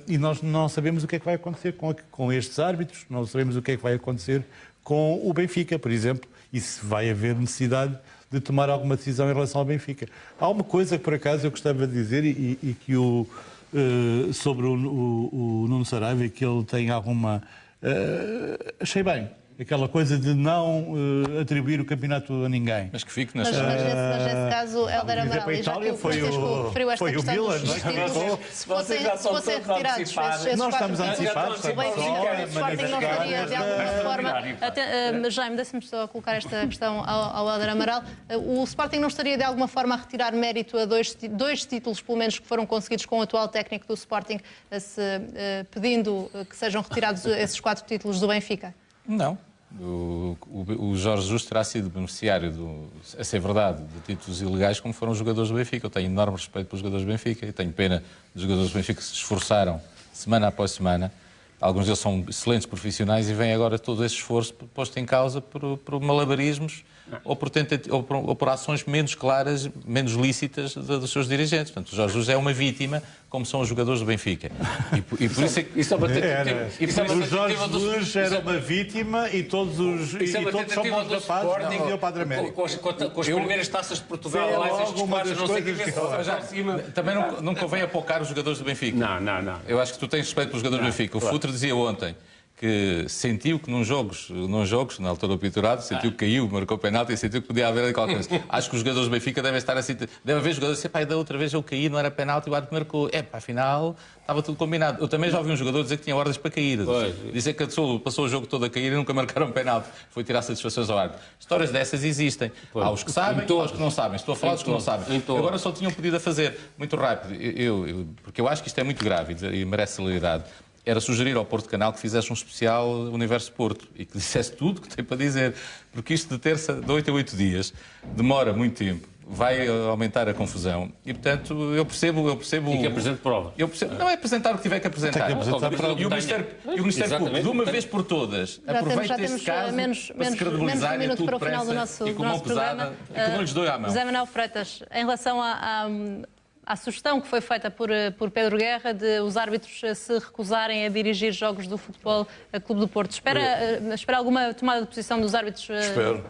e nós não sabemos o que é que vai acontecer com estes árbitros, não sabemos o que é que vai acontecer com o Benfica, por exemplo, e se vai haver necessidade de tomar alguma decisão em relação ao Benfica. Há uma coisa que, por acaso, eu gostava de dizer e que sobre o Nuno Saraiva, que ele tem alguma... achei bem. Aquela coisa de não atribuir o campeonato a ninguém. Mas que fique mas nesse caso, Helder Amaral, e já que o Francisco referiu esta questão dos títulos, se fossem retirados esses 4 títulos, o Benfica, o Sporting não estaria de alguma forma... Jaime, deixa-me só colocar esta questão ao Helder Amaral. O Sporting não estaria de alguma forma a retirar mérito a dois títulos, pelo menos, que foram conseguidos com o atual técnico do Sporting, pedindo que sejam retirados esses 4 títulos do Benfica? Não. O Jorge Jesus terá sido beneficiário, a ser verdade, de títulos ilegais como foram os jogadores do Benfica. Eu tenho enorme respeito pelos jogadores do Benfica e tenho pena dos jogadores do Benfica que se esforçaram semana após semana Alguns deles são excelentes profissionais e vem agora todo esse esforço posto em causa por malabarismos ou por ações menos claras, menos lícitas dos seus dirigentes. Portanto, o Jorge Jesus é uma vítima, como são os jogadores do Benfica. E por isso é que... O Jorge Jesus era uma vítima e todos são bons rapazes, não deu para a América. Com as primeiras taças de Portugal, lá estes quadros, não sei o que Também não convém apocar os jogadores do Benfica. Não. Eu acho que tu tens respeito pelos jogadores do Benfica. O Futre dizia ontem que sentiu que num jogos, na altura do apiturado, sentiu que caiu, marcou penalti e sentiu que podia haver qualquer coisa. Acho que os jogadores do Benfica devem estar assim, deve haver jogadores assim, pá, da outra vez eu caí, não era penalti, o árbitro marcou. Afinal, estava tudo combinado. Eu também já ouvi um jogador dizer que tinha ordens para cair. Dizer que passou o jogo todo a cair e nunca marcaram penalti. Foi tirar satisfações ao árbitro. Histórias dessas existem. Há os que sabem, há os que não sabem. Estou a falar dos que não sabem. Agora só tinham pedido a fazer, muito rápido, porque eu acho que isto é muito grave e merece celeridade. Era sugerir ao Porto Canal que fizesse um especial Universo Porto e que dissesse tudo o que tem para dizer. Porque isto de 8 a 8 dias demora muito tempo, vai aumentar a confusão. E, portanto, eu percebo... E que apresente prova. Não é apresentar o que tiver que apresentar. E o Ministério Público, de uma vez por todas, aproveita este caso para se credibilizar e tudo depressa e com mão pesada e que não lhes dou à mão. José Manuel Freitas, em relação à sugestão que foi feita por Pedro Guerra de os árbitros se recusarem a dirigir jogos do Futebol Clube do Porto. Espera alguma tomada de posição dos árbitros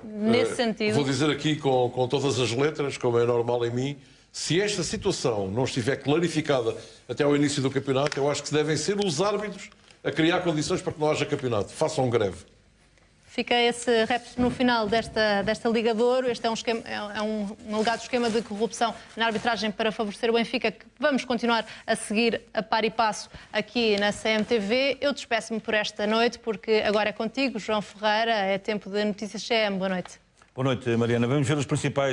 nesse sentido? Vou dizer aqui com todas as letras, como é normal em mim, se esta situação não estiver clarificada até ao início do campeonato, eu acho que devem ser os árbitros a criar condições para que não haja campeonato. Façam greve. Fica esse repto no final desta Liga de Ouro. Este é um alegado esquema de corrupção na arbitragem para favorecer o Benfica, que vamos continuar a seguir a par e passo aqui na CMTV. Eu despeço-me por esta noite, porque agora é contigo, João Ferreira. É tempo de Notícias CM. Boa noite. Boa noite, Mariana. Vamos ver os principais